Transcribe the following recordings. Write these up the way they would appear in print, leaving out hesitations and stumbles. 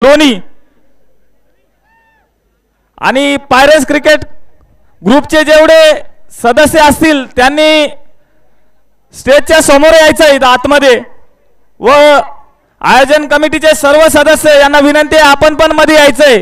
लोणी आणि pirates cricket ग्रुपचे जेवढे सदस्य असतील त्यांनी स्टेजच्या समोर यायचं आहे आतमध्ये व आयोजन कमिटीचे सर्व सदस्य यांना विनंती आहे आपण पण मध्ये यायचंय।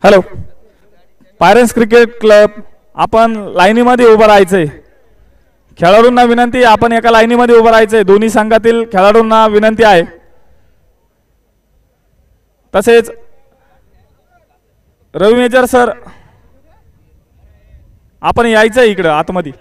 हॅलो पायरेट्स क्रिकेट क्लब आपण लाईनीमध्ये उभं राहायचंय। खेळाडूंना विनंती आपण एका लाईनीमध्ये उभं राहायचंय। दोन्ही संघातील खेळाडूंना विनंती आहे। तसेच रवी मेजर सर आपण यायचंय इकडे आतमध्ये।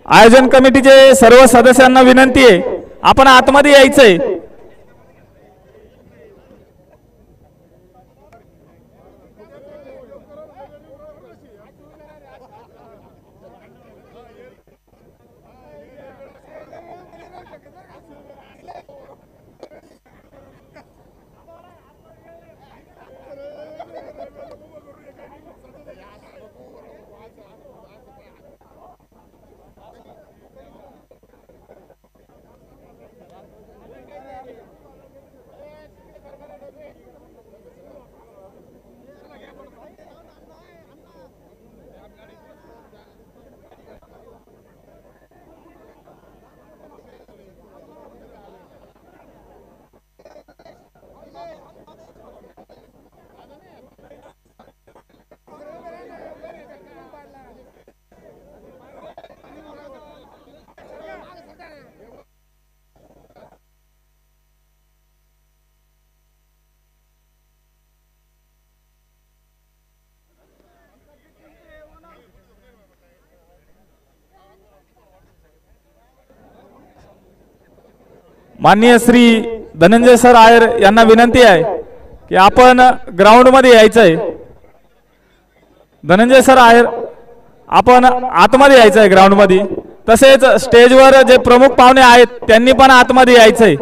आयोजन कमिटीचे सर्व सदस्यांना विनंती आहे आपण आतमध्ये यायचंय। माननीय श्री धनंजय सर आयर यांना विनंती आहे की आपण ग्राउंड मध्ये यायचंय। धनंजय सर आयर आपण आतमध्ये यायचंय ग्राउंड मध्ये। तसेच स्टेजवर जे प्रमुख पाहुणे आहेत त्यांनी पण आतमध्ये यायचंय।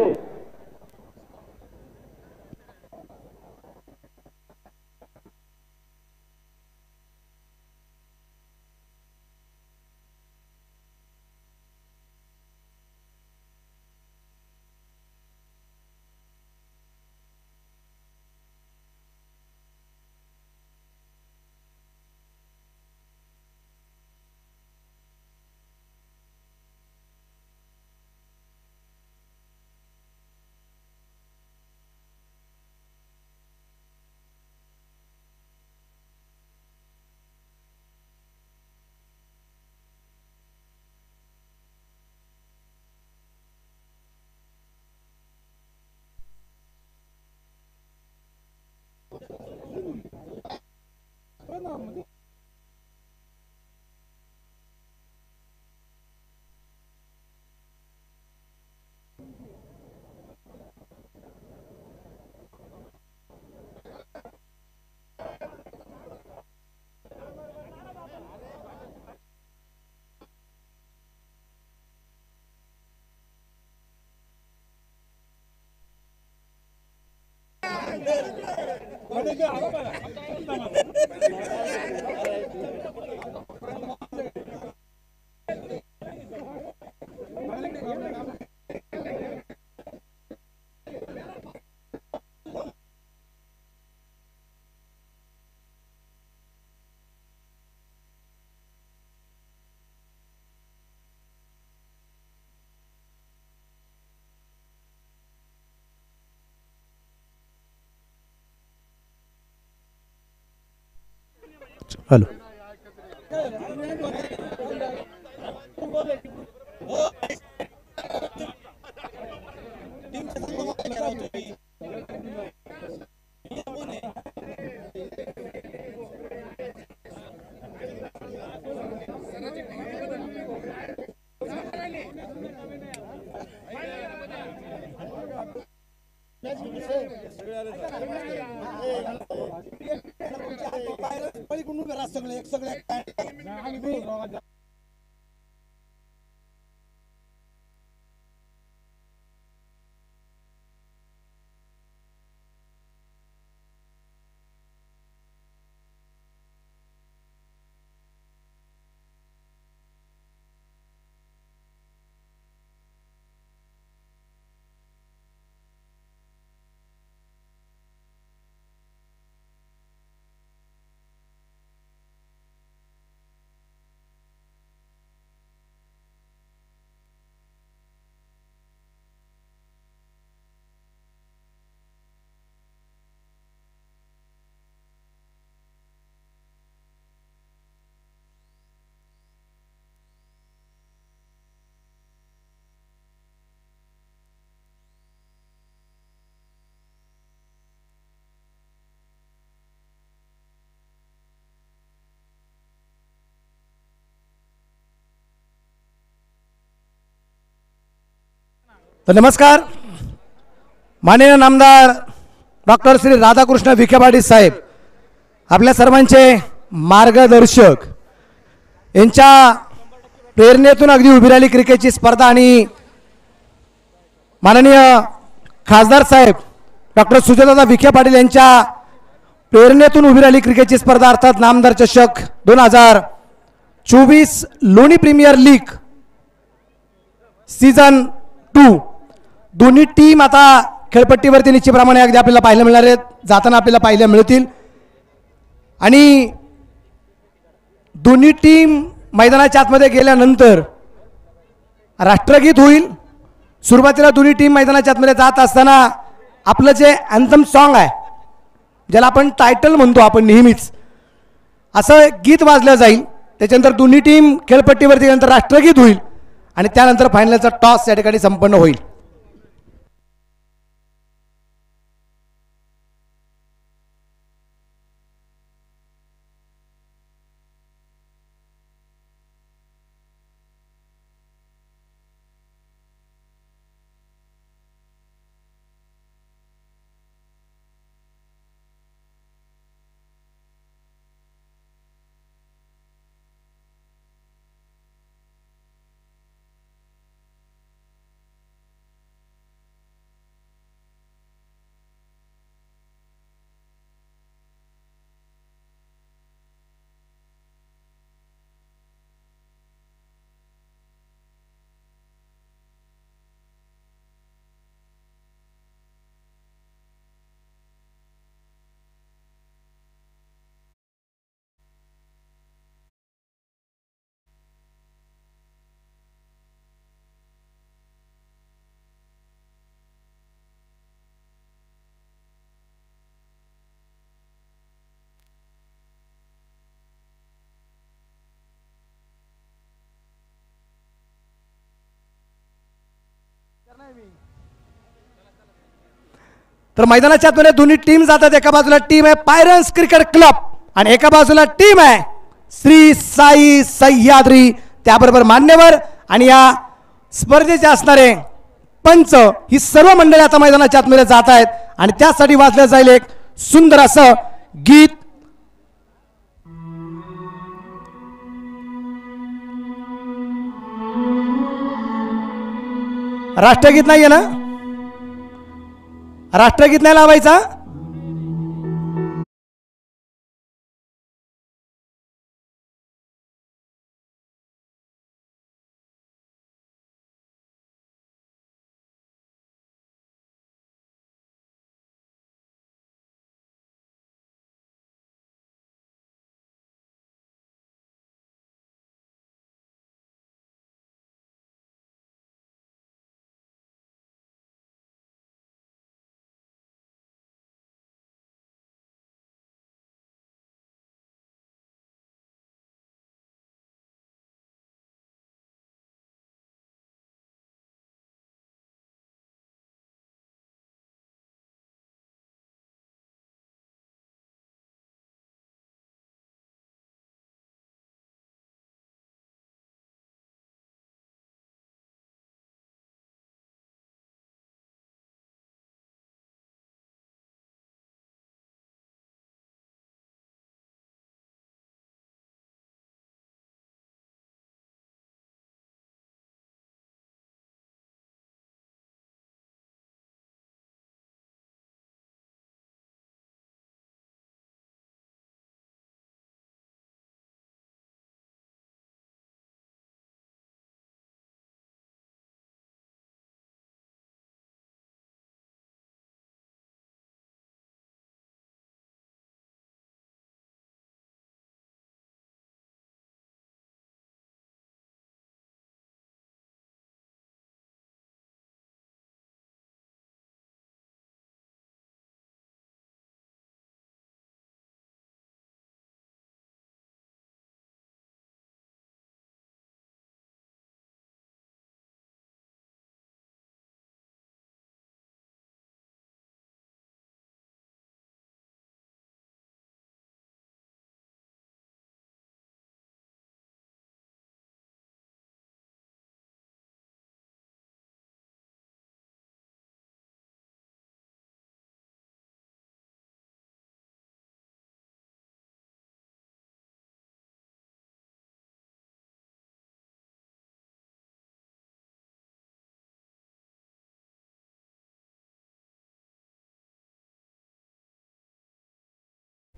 हॅलो तर नमस्कार माननीय नामदार डॉक्टर श्री राधाकृष्ण विखे पाटील साहेब आपल्या सर्वांचे मार्गदर्शक यांच्या प्रेरणेतून अगदी उभी राहिली क्रिकेटची स्पर्धा आणि माननीय खासदार साहेब डॉक्टर सुजयदादा विखे पाटील यांच्या प्रेरणेतून उभी राहिली क्रिकेटची स्पर्धा अर्थात नामदार चषक 2024 लोणी प्रीमियर लीग सीझन 2 दोन्ही टीम आता खेळपट्टीवरती निश्चितप्रमाणे अगदी आपल्याला पाहायला मिळणार आहेत, जाताना आपल्याला पाहायला मिळतील आणि दोन्ही टीम मैदानाच्या आतमध्ये गेल्यानंतर राष्ट्रगीत होईल। सुरुवातीला दोन्ही टीम मैदानाच्या आतमध्ये जात असताना आपलं जे अँथम सॉन्ग आहे ज्याला आपण टायटल म्हणतो आपण नेहमीच असं गीत वाजलं जाईल, त्याच्यानंतर दोन्ही टीम खेळपट्टीवरती गेल्यानंतर राष्ट्रगीत होईल आणि त्यानंतर फायनलचा टॉस या ठिकाणी संपन्न होईल। तर मैदानाच्या आतमध्ये दोन्ही टीम जातात। एका बाजूला टीम आहे पायरन्स क्रिकेट क्लब आणि एका बाजूला टीम आहे श्री साई सह्याद्री, त्याबरोबर मान्यवर आणि या स्पर्धेचे असणारे पंच ही सर्व मंडळी आता मैदानाच्या आतमध्ये जात आहेत आणि त्यासाठी वाजलं जाईल एक सुंदर असं गीत। राष्ट्रगीत नाहीये ना, राष्ट्रगीत नाही लावायचा,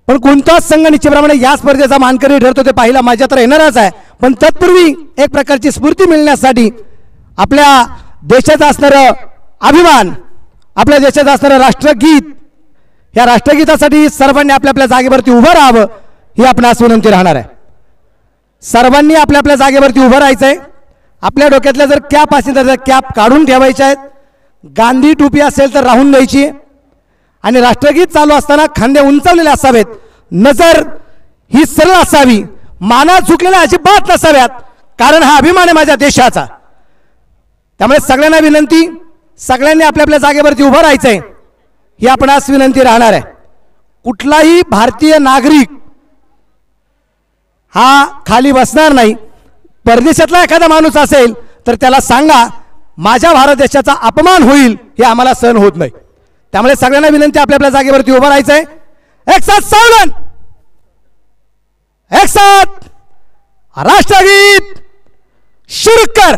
पण कोणताच संघ निश्चितप्रमाणे या स्पर्धेचा मानकरी ठरतो ते पाहिला माझ्या तर येणारच आहे. पण तत्पूर्वी एक प्रकारची स्फूर्ती मिळण्यासाठी आपल्या देशाचा असणारं अभिमान, आपल्या देशाचं असणारं राष्ट्रगीत, या राष्ट्रगीतासाठी सर्वांनी आपल्या आपल्या जागेवरती उभं राहावं ही आपणास विनंती राहणार आहे. सर्वांनी आपल्या आपल्या जागेवरती उभं राहायचं आहे. आपल्या डोक्यातल्या जर कॅप असेल तर कॅप काढून ठेवायच्या आहेत. गांधी टोपी असेल तर राहून द्यायची आणि राष्ट्रगीत चालू असताना खांदे उंचावलेले असावेत. नजर ही सरळ असावी, माना झुकलेल्या अजिबात नसाव्यात, कारण हा अभिमान आहे माझ्या देशाचा. त्यामुळे सगळ्यांना विनंती, सगळ्यांनी आपल्या आपल्या जागेवरती उभं राहायचं आहे ही आपणास विनंती राहणार आहे. कुठलाही भारतीय नागरिक हा खाली बसणार नाही. परदेशातला एखादा माणूस असेल तर त्याला सांगा माझ्या भारत देशाचा अपमान होईल, हे आम्हाला सहन होत नाही. त्यामुळे सगळ्यांना विनंती आपल्या आपल्या जागेवरती उभं राहायचं आहे. एक साथ सावधान, एक साथ राष्ट्रगीत शुरू कर.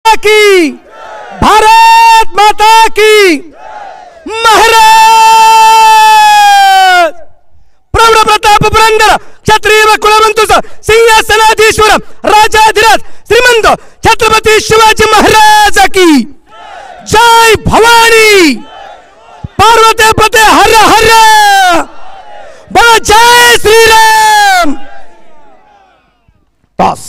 की भारत माता की महाराज प्रौढ प्रताप पुरंदर क्षत्रिय कुलवंतुस सिंहासनाधीश्वर राजाधिराज श्रीमंत छत्रपती शिवाजी महाराज की जय. भवानी पार्वती पते हर हर बोलो जय श्रीराम. टॉस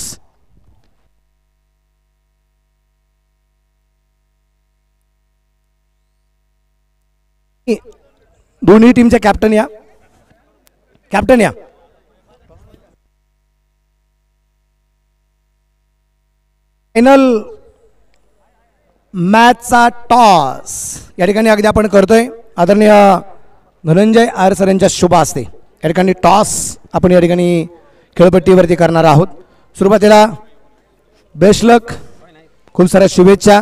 दोन्ही टीमचे कॅप्टन या. कॅप्टन या. फायनल मॅचचा टॉस या ठिकाणी अगदी आपण करतोय. आदरणीय धनंजय आयर सर यांच्या शुभ हस्ते या ठिकाणी टॉस आपण या ठिकाणी खेळपट्टीवरती करणार आहोत. सुरुवातीला बेस्ट लक, खूप साऱ्या शुभेच्छा.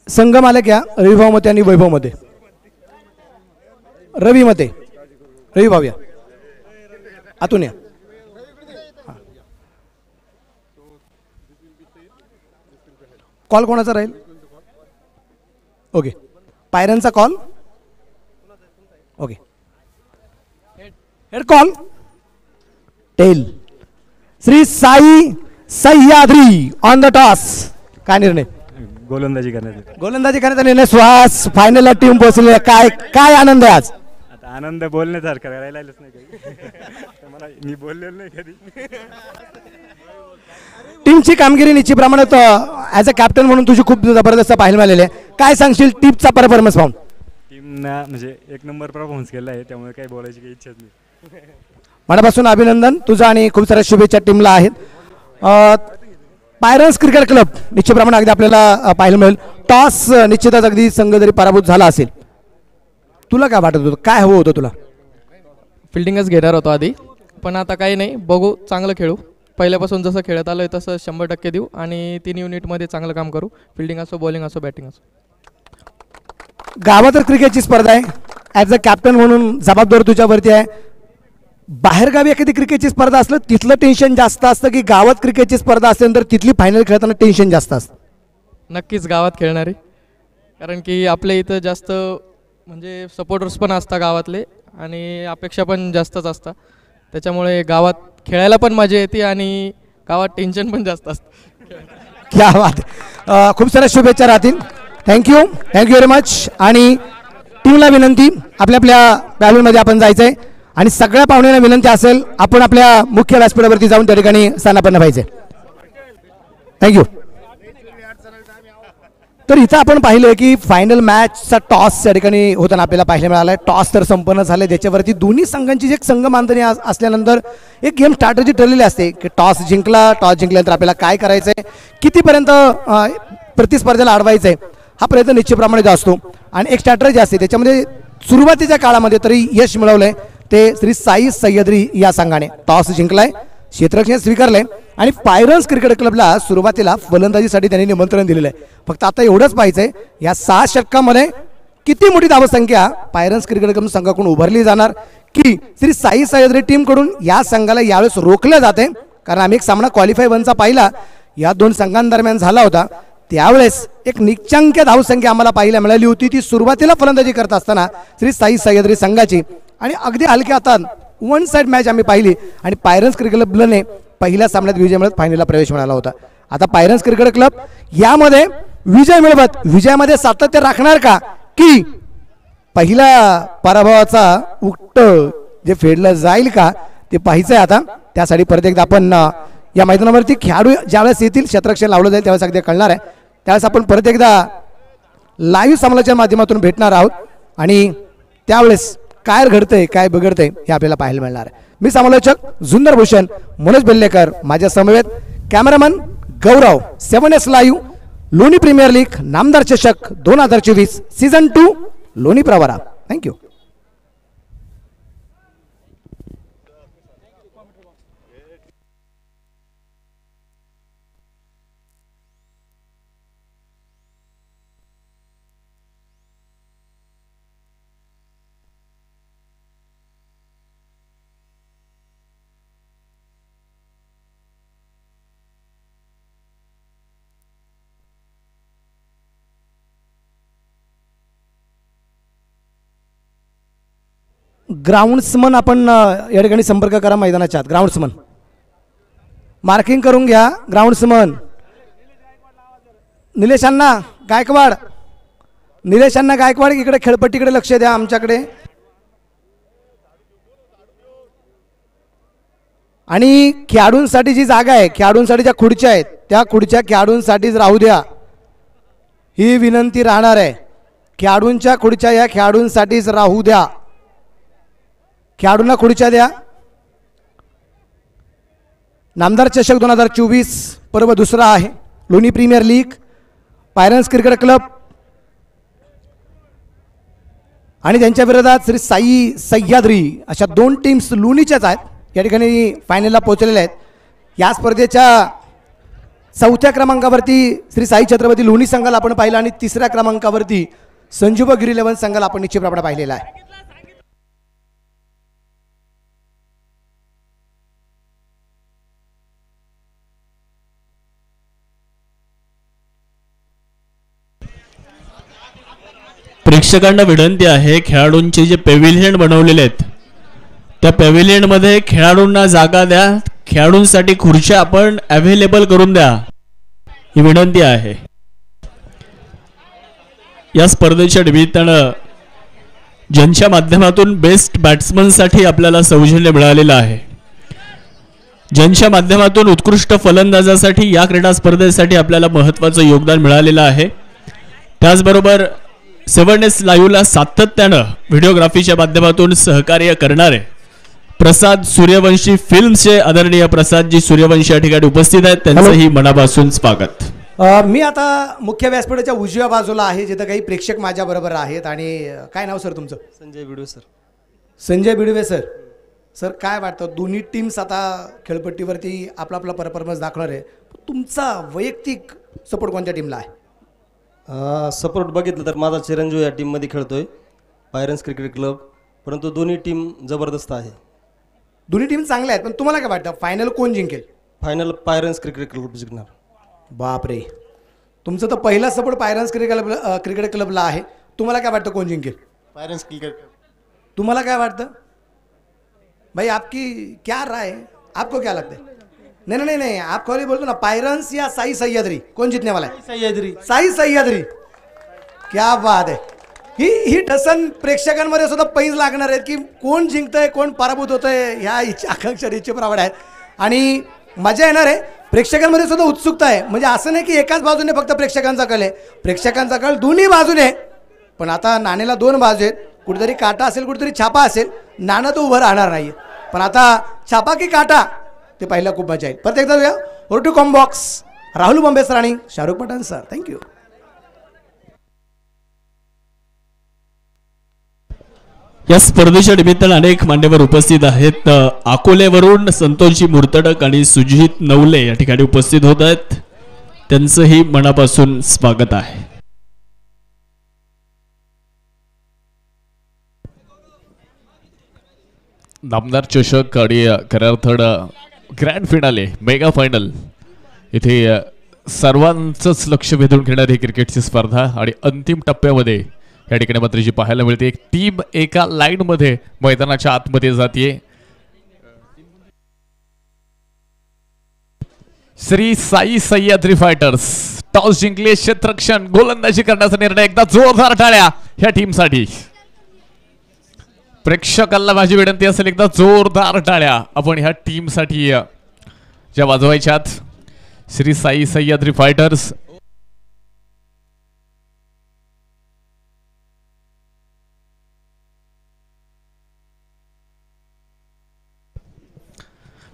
संघ मालक या रविभाऊ मते आणि वैभव मते. रवी मते, रवी भाऊ या आतून या. कॉल कोणाचा राहील? ओके, पायऱ्यांचा call. Okay, head call tail. Shri Sai Sahyadri on the toss. काय निर्णय? गोलंदाजी करण्यात. गोलंदाजी करण्याचा निर्णय. सुहास फायनलला टीम पोहोचली. काय काय आनंद आहे आज? आता आनंद बोलण्यासारखं राहिलाच नाही काही. मला मी बोललेलो नाही कधी. टीमची कामगिरी निश्चितप्रमाणे ॲज अ कॅप्टन म्हणून तुझी खूप जबरदस्त पाहायला मिळालेली आहे. काय सांगशील टीमचा परफॉर्मन्स पाहून? टीमना म्हणजे एक नंबर परफॉर्मन्स केला आहे, त्यामुळे काही बोलायची काही इच्छाच नाही. मनापासून अभिनंदन तुझं आणि खूप साऱ्या शुभेच्छा टीमला आहेत. पायरन्स क्रिकेट क्लब निश्चितप्रमाणे अगदी आपल्याला पाहायला मिळेल. टॉस निश्चितच अगदी संघ जरी पराभूत झाला असेल, तुला काय वाटत होतं, काय हवं होतं तुला? फिल्डिंगच घेणार होतो आधी, पण आता काही नाही, बघू, चांगलं खेळू. पहिल्यापासून जसं खेळत आलोय तसं 100% देऊ आणि 3 युनिटमध्ये चांगलं काम करू. फिल्डिंग असो, बॉलिंग असो, बॅटिंग असो. गावात क्रिकेटची स्पर्धा आहे, ॲज अ कॅप्टन म्हणून जबाबदारी तुझ्यावरती आहे. बाहेरगावी एखादी क्रिकेटची स्पर्धा असलं तिथलं टेन्शन जास्त असतं की गावात क्रिकेटची स्पर्धा असेल तर तिथली फायनल खेळताना टेन्शन जास्त असतं? नक्कीच गावात खेळणारे, कारण की आपल्या इथं जास्त म्हणजे सपोर्टर्स पण असतात गावातले आणि अपेक्षा पण जास्तच असतात, त्याच्यामुळे गावात खेळायला पण मजा येते आणि गावात टेन्शन पण जास्त असतं. क्या बात. खूप साऱ्या शुभेच्छा राहतील. Thank you very much. आणि टीमला विनंती, आपल्या आपल्या बॅलूनमध्ये आपण जायचं आहे आणि सगळ्या पाहुण्यांना विनंती असेल आपण आपल्या मुख्य व्यासपीठावरती जाऊन त्या ठिकाणी स्थानापन्न व्हायचे. थँक्यू. तर इथं आपण पाहिलं की फायनल मॅचचा टॉस त्या ठिकाणी होताना आपल्याला पाहायला मिळाला आहे. टॉस तर संपन्न झाले, त्याच्यावरती दोन्ही संघांची जी संघ मांडणी असल्यानंतर एक गेम स्ट्रॅटेजी ठरलेली असते की टॉस जिंकल्यानंतर आपल्याला काय करायचं आहे, कितीपर्यंत प्रतिस्पर्ध्याला अडवायचं आहे, हा प्रयत्न निश्चितप्रमाणे असतो आणि एक स्ट्रॅटेजी असते. त्याच्यामध्ये सुरुवातीच्या काळामध्ये तरी यश मिळवलंय ते श्री साई सह्याद्री या संघाने. टॉस जिंकलाय, क्षेत्ररक्षण स्वीकारलंय आणि पायरन्स क्रिकेट क्लबला सुरुवातीला फलंदाजीसाठी त्यांनी निमंत्रण दिलेलं आहे. फक्त आता एवढंच पाहिजे, या 6 षटकामध्ये किती मोठी धावसंख्या पायरन्स क्रिकेट क्लब संघाकडून उभारली जाणार की श्री साई सह्याद्री टीमकडून या संघाला यावेळेस रोखलं जाते. कारण आम्ही एक सामना क्वालिफाय 1चा पाहिला, या 2 संघांदरम्यान झाला होता, त्यावेळेस एक निश्चंक्य धावसंख्या आम्हाला पाहायला मिळाली होती. ती सुरुवातीला फलंदाजी करत असताना श्री साई सह्याद्री संघाची आणि अगदी हलक्या हातात 1 साइड मॅच आम्ही पाहिली आणि पायरन्स क्रिकेट क्लबने पहिल्या सामन्यात विजय मिळत फायनलला प्रवेश मिळाला होता. आता पायरन्स क्रिकेट क्लब यामध्ये विजय मिळवत विजयामध्ये सातत्य राखणार का की पहिल्या पराभवाचा उक्ट जे फेडलं जाईल का ते पाहायचंय. आता त्यासाठी परत एकदा आपण या मैदानावरती खेळाडू ज्यावेळेस येतील, क्षेत्ररक्षण लावलं जाईल त्यावेळेस अगदी कळणार आहे. त्यावेळेस आपण परत एकदा लाईव्ह सामनाच्या माध्यमातून भेटणार आहोत आणि त्यावेळेस काय घडतंय काय बिघडतंय हे आपल्याला पाहायला मिळणार आहे. मी समालोचक जुन्नर भूषण मनोज बेल्लेकर, माझ्या समवेत कॅमेरामन गौरव, 7S लाईव्ह, लोणी प्रीमियर लीग नामदार चषक 2024 सीझन 2 लोणी प्रवरा. थँक्यू. ग्राउंड्समन आपण या ठिकाणी संपर्क करा मैदानाच्या आत. ग्राउंड्समन मार्किंग करून घ्या. ग्राउंड्समन निलेशांना गायकवाड, निलेशांना गायकवाड इकडे खेळपट्टीकडे लक्ष द्या आमच्याकडे. आणि खेळाडूंसाठी जी जागा आहे, खेळाडूंसाठी ज्या खुर्च्या आहेत त्या खुर्च्या खेळाडूंसाठीच राहू द्या, ही विनंती राहणार आहे. खेळाडूंच्या खुर्च्या या खेळाडूंसाठीच राहू द्या. खेळाडूंना खुर्च्या द्या. नामदार चषक 2024 पर्व 2रा आहे. लोणी प्रीमियर लीग, पायरन्स क्रिकेट क्लब आणि त्यांच्या विरोधात श्री साई सह्याद्री अशा 2 टीम्स लोणीच्याच आहेत, या ठिकाणी फायनलला पोहोचलेल्या आहेत. या स्पर्धेच्या 4थ्या क्रमांकावरती श्री साई छत्रपती लोणी संघाला आपण पाहिलं आणि 3ऱ्या क्रमांकावरती संजीव गिरी 11 संघाला आपण निश्चितप्रमाणे पाहिलेला आहे. प्रेक्षकांना विनंती आहे, खेळाडूंचे जे पॅव्हिलियन बनवलेले आहेत त्या पॅव्हिलियन मध्ये खेळाडूंना जागा द्या, खेळाडूंसाठी खुर्च्या आपण अवेलेबल करून द्या, ही विनंती आहे. या स्पर्धेच्या निमित्तानं ज्यांच्या माध्यमातून बेस्ट बॅट्समन साठी आपल्याला सौजन्य मिळालेलं आहे, ज्यांच्या माध्यमातून उत्कृष्ट फलंदाजासाठी या क्रीडा स्पर्धेसाठी आपल्याला महत्त्वाचं योगदान मिळालेलं आहे, त्याचबरोबर 7S लाईव्हला सातत्यानं व्हिडिओग्राफीच्या माध्यमातून सहकार्य करणारे प्रसाद सूर्यवंशी फिल्म्सचे आदरणीय प्रसादजी सूर्यवंशी या ठिकाणी उपस्थित आहेत, त्यांचंही मनापासून स्वागत. मी आता मुख्य व्यासपीठाच्या उजव्या बाजूला आहे, जिथं काही प्रेक्षक माझ्या बरोबर आहेत. आणि काय नाव सर तुमचं? Sanjay Bidwe sir. Sanjay Bidwe sir. Sir काय वाटतं, दोन्ही टीम्स आता खेळपट्टीवरती आपला आपला परफॉर्मन्स दाखवणार आहे, तुमचा वैयक्तिक सपोर्ट कोणत्या टीमला आहे? सपोर्ट बघितलं तर माझा चिरंजीव या टीममध्ये खेळतोय, पायरन्स क्रिकेट क्लब, परंतु दोन्ही टीम जबरदस्त आहे. दोन्ही टीम चांगल्या आहेत, पण तुम्हाला काय वाटतं फायनल कोण जिंकेल? फायनल पायरन्स क्रिकेट क्लब जिंकणार. बापरे, तुमचं तर पहिला सपोर्ट पायरन्स क्रिकेट क्लबला आहे. तुम्हाला काय वाटतं कोण जिंकेल? पायरन्स क्रिकेट. तुम्हाला काय वाटतं भाई? आपकी क्या राय है? आपको क्या लगता है? नहीं नहीं, आप खाली बोलतो ना, पायरन्स या साई सह्याद्री, कौन जीतने वाला है? सह्याद्री. साई सह्याद्री. क्या बात आहे. ही टसन प्रेक्षकांमध्ये सुद्धा पैज लागणार आहेत की कोण जिंकतंय कोण पराभूत होतंय, ह्या आकांक्षा इच्छेप्रमाणे आहेत आणि मजा येणार आहे. प्रेक्षकांमध्ये सुद्धा उत्सुकता आहे. म्हणजे असं नाही की एकाच बाजूने फक्त प्रेक्षकांचा कल आहे, प्रेक्षकांचा कल दोन्ही बाजूने. पण आता नाण्याला दोन बाजू आहेत, कुठेतरी काटा असेल कुठेतरी छापा असेल. नाणं तर उभं राहणार नाही, पण आता छापा की काटा ते पाहिलं खूप मजा येईल. परत एकदा ओरटू कॉम्बॉक्स राहुल बॉम्बे सर आणि शाहरुख पठाण सर. थँक्यू. या स्पर्धेच्या निमित्तानं अनेक मान्यवर उपस्थित आहेत. अकोल्यावरून संतोषजी मुर्तडक आणि सुजित नवले या ठिकाणी उपस्थित होत आहेत. त्यांचंही मनापासून स्वागत आहे. नामदार चषक आणि करार्थड ग्रँड फिनाले मेगा फायनल इथे सर्वांचंच लक्ष वेधून घेणारी क्रिकेटची स्पर्धा आणि अंतिम टप्प्यामध्ये या ठिकाणी मात्र जी पाहायला मिळते एक टीम एका लाईनमध्ये मैदानाच्या आतमध्ये जाते. श्री साई सह्याद्री फायटर्स टॉस जिंकले, क्षेत्ररक्षण गोलंदाजी करण्याचा निर्णय. एकदा जोरदार टाळ्या ह्या टीमसाठी. प्रेक्षकांना माझी विनंती असेल, एकदा जोरदार टाळ्या आपण ह्या टीमसाठी ज्या वाजवायच्यात. श्री साई सह्याद्री फायटर्स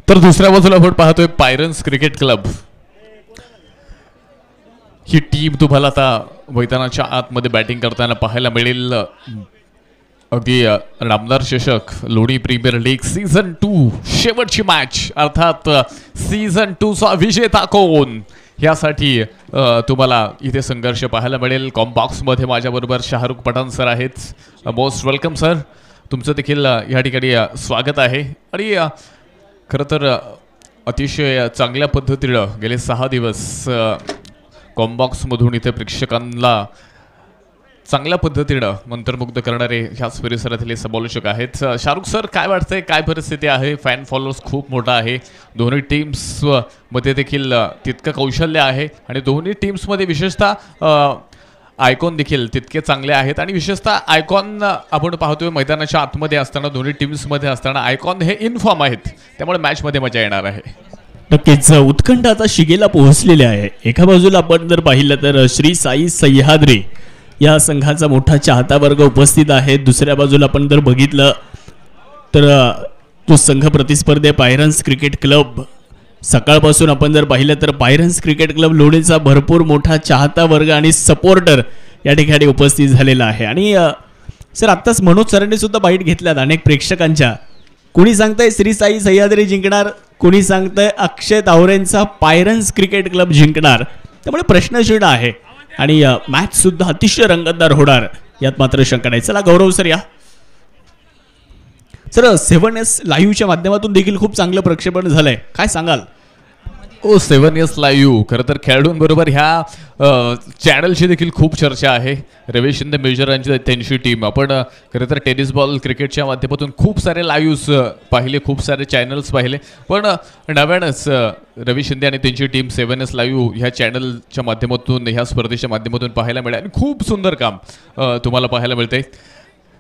तर दुसऱ्या बाजूला आपण पाहतोय पायरन्स क्रिकेट क्लब. ही टीम तुम्हाला आता मैदानाच्या आतमध्ये बॅटिंग करताना पाहायला मिळेल. अगदी नामदार चषक लोणी प्रीमियर लीग सीझन 2 शेवटची मॅच, अर्थात सीझन 2 चा विजेता कोण यासाठी तुम्हाला इथे संघर्ष पाहायला मिळेल. कॉम्बॉक्समध्ये माझ्याबरोबर शाहरुख पठाण सर आहेत. मोस्ट वेलकम सर, तुमचं देखील या ठिकाणी स्वागत आहे. आणि खरं तर अतिशय चांगल्या पद्धतीनं गेले 6 दिवस कॉम्बॉक्समधून इथे प्रेक्षकांना चांगल्या पद्धतीनं मंत्रमुग्ध करणारे ह्याच परिसरातील समालोचक आहेत. शाहरुख सर, काय वाटतंय, काय परिस्थिती आहे? फॅन फॉलोअर्स खूप मोठा आहे. दोन्ही टीम्समध्ये देखील तितकं कौशल्य आहे आणि दोन्ही टीम्समध्ये विशेषतः आयकॉन देखील तितके चांगले आहेत. आणि विशेषतः आयकॉन आपण पाहतोय मैदानाच्या आतमध्ये असताना, दोन्ही टीम्समध्ये असताना आयकॉन हे इनफॉर्म आहेत, त्यामुळे मॅचमध्ये मजा येणार आहे. नक्कीच उत्कंठ आता शिगेला पोहोचलेली आहे. एका बाजूला आपण जर पाहिलं तर श्री साई सह्याद्री या संघाचा मोठा चाहता वर्ग उपस्थित आहे. दुसऱ्या बाजूला आपण जर बघितलं तर तो संघ प्रतिस्पर्धी पायरन्स क्रिकेट क्लब. सकाळपासून आपण जर पाहिलं तर पायरन्स क्रिकेट क्लब लोणीचा भरपूर मोठा चाहता वर्ग आणि सपोर्टर या ठिकाणी उपस्थित झालेला आहे. आणि सर, आत्ताच मनोज सरांनी सुद्धा बाईट घेतल्यात अनेक प्रेक्षकांच्या. कोणी सांगतंय श्री साई सह्याद्री जिंकणार, कोणी सांगतंय अक्षय तावरेंचा पायरन्स क्रिकेट क्लब जिंकणार. त्यामुळे प्रश्नचिन्ह आहे आणि मॅच सुद्धा अतिशय रंगतदार होणार यात मात्र शंका नाही. चला गौरव सर या. सर, 7S लाईव्हच्या माध्यमातून देखील खूप चांगलं प्रक्षेपण झालंय, काय सांगाल? 7S लाईव्ह खरं तर खेळाडूंबरोबर ह्या चॅनलची देखील खूप चर्चा आहे. रवी शिंदे मेजर यांची त्यांची टीम, आपण खरं तर टेनिस बॉल क्रिकेटच्या माध्यमातून खूप सारे लाईव्ह्स पाहिले, खूप सारे चॅनल्स पाहिले, पण नव्यानंच रवी शिंदे आणि त्यांची टीम 7S लाईव्ह ह्या चॅनलच्या माध्यमातून ह्या स्पर्धेच्या माध्यमातून पाहायला मिळेल. आणि खूप सुंदर काम तुम्हाला पाहायला मिळते.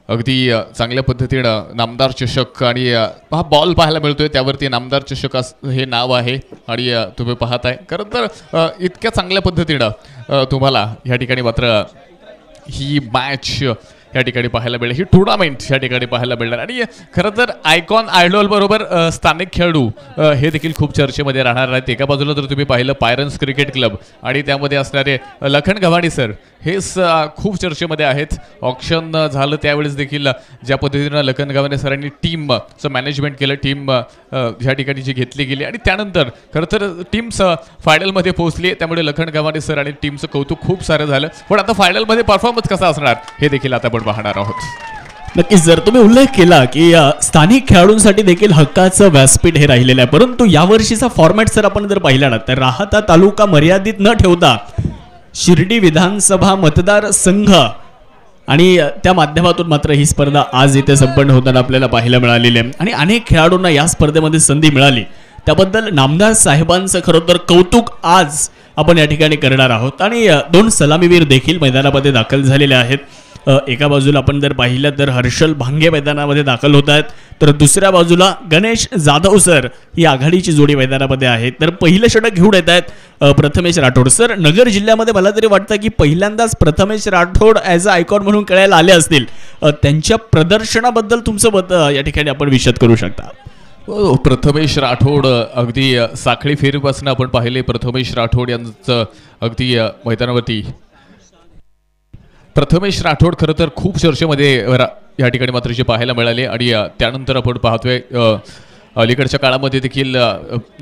अगदी चांगल्या पद्धतीनं नामदार चषक आणि हा बॉल पाहायला मिळतोय, त्यावरती नामदार चषक हे नाव आहे. आणि तुम्ही पाहताय खरं तर इतक्या चांगल्या पद्धतीनं तुम्हाला ह्या ठिकाणी मात्र ही मॅच या ठिकाणी पाहायला मिळेल, ही टुर्नामेंट या ठिकाणी पाहायला मिळणार. आणि खरं तर आयकॉन आयडॉल बरोबर स्थानिक खेळाडू हे देखील खूप चर्चेमध्ये राहणार आहेत. एका बाजूला जर तुम्ही पाहिलं पायरन्स क्रिकेट क्लब आणि त्यामध्ये असणारे लखन गव्हाणे सर, हेच खूप चर्चेमध्ये आहेत. ऑक्शन झालं त्यावेळेस देखील ज्या पद्धतीनं लखन गव्हाणे सरांनी टीमचं मॅनेजमेंट केलं, टीम ह्या ठिकाणी जी घेतली गेली आणि त्यानंतर खरं तर टीम्स फायनलमध्ये पोहोचली, त्यामुळे लखन गव्हाणे सर आणि टीमचं कौतुक खूप सारं झालं. पण आता फायनलमध्ये परफॉर्मन्स कसा असणार हे देखील आता आपण पाहणार आहोत. नक्कीच जर तुम्ही उल्लेख केला की स्थानिक खेळाडूंसाठी देखील हक्काचं व्यासपीठ हे राहिलेलं आहे, परंतु यावर्षीचा फॉर्मॅट सर आपण जर पाहिला ना तर राहता तालुका मर्यादित न ठेवता शिर्डी विधानसभा मतदारसंघ आणि त्या माध्यमातून मात्र ही स्पर्धा आज इथे संपन्न होताना आपल्याला पाहायला मिळालेली आहे आणि अनेक खेळाडूंना या स्पर्धेमध्ये संधी मिळाली त्याबद्दल नामदार साहेबांचं खरं तर कौतुक आज आपण या ठिकाणी करणार आहोत. आणि 2 सलामीवीर देखील मैदानामध्ये दाखल झालेले आहेत. एका बाजूला आपण जर पाहिलं तर हर्षल भांगे मैदानामध्ये दाखल होत आहेत तर दुसऱ्या बाजूला गणेश जाधव सर ही आघाडीची जोडी मैदानामध्ये आहे. तर पहिलं षटक घेऊन येत आहेत प्रथमेश राठोड सर. नगर जिल्ह्यामध्ये मला तरी वाटतं की पहिल्यांदाच Prathamesh Rathod as a icon म्हणून खेळायला आले असतील. त्यांच्या प्रदर्शनाबद्दल तुमचं मत या ठिकाणी आपण विशद करू शकता. प्रथमेश राठोड अगदी साखळी फेरीपासून आपण पाहिले प्रथमेश राठोड यांचं अगदी मैदानावरती प्रथमेश राठोड खरं तर खूप चर्चेमध्ये या ठिकाणी मात्र जे पाहायला मिळाले आणि त्यानंतर आपण पाहतोय अलीकडच्या काळामध्ये देखील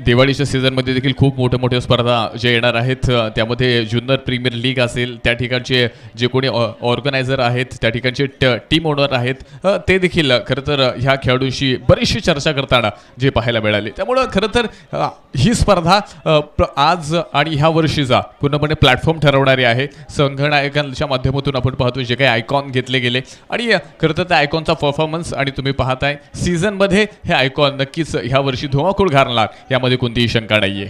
दिवाळीच्या सीझनमध्ये देखील खूप मोठ्या स्पर्धा जे येणार आहेत त्यामध्ये जुन्नर प्रीमियर लीग असेल त्या ठिकाणचे जे कोणी ऑर्गनायझर आहेत त्या ठिकाणचे टीम ओनर आहेत ते देखील खरं तर ह्या खेळाडूंशी बरीचशी चर्चा करताना जे पाहायला मिळाले. त्यामुळं खरं तर ही स्पर्धा आज आणि ह्या वर्षीचा पूर्णपणे प्लॅटफॉर्म ठरवणारी आहे. संघनायकांच्या माध्यमातून आपण पाहतो जे काही आयकॉन घेतले गेले आणि खरं तर त्या आयकॉनचा परफॉर्मन्स आणि तुम्ही पाहताय सीझनमध्ये हे आयकॉन नक्की ह्या वर्षी धुमाकूळ घालणार यामध्ये कोणतीही शंका नाहीये.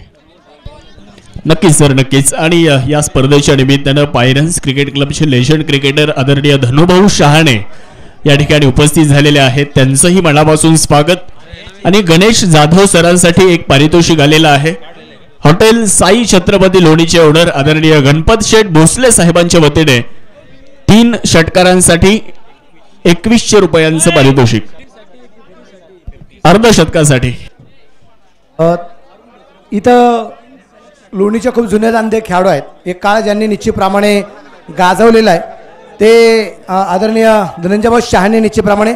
नक्कीच सर नक्कीच. आणि या स्पर्धेच्या निमित्तानं पायरन्स क्रिकेट क्लबचे लेजंड क्रिकेटर आदरणीय धनुभाऊ शहाणे या ठिकाणी उपस्थित झालेले आहेत. त्यांचंही मनापासून स्वागत. आणि गणेश जाधव सरांसाठी एक पारितोषिक आलेलं आहे. हॉटेल साई छत्रपती लोणीचे ओनर आदरणीय गणपत शेठ भोसले साहेबांच्या वतीने 3 षटकारांसाठी 2100 रुपयांचं पारितोषिक अर्धशतकासाठी. इथं लोणीचे खूप जुने जाणते खेळाडू आहेत. एक काळ ज्यांनी निश्चितप्रमाणे गाजवलेला आहे ते आदरणीय धनंजयभाऊ शहाणे निश्चितप्रमाणे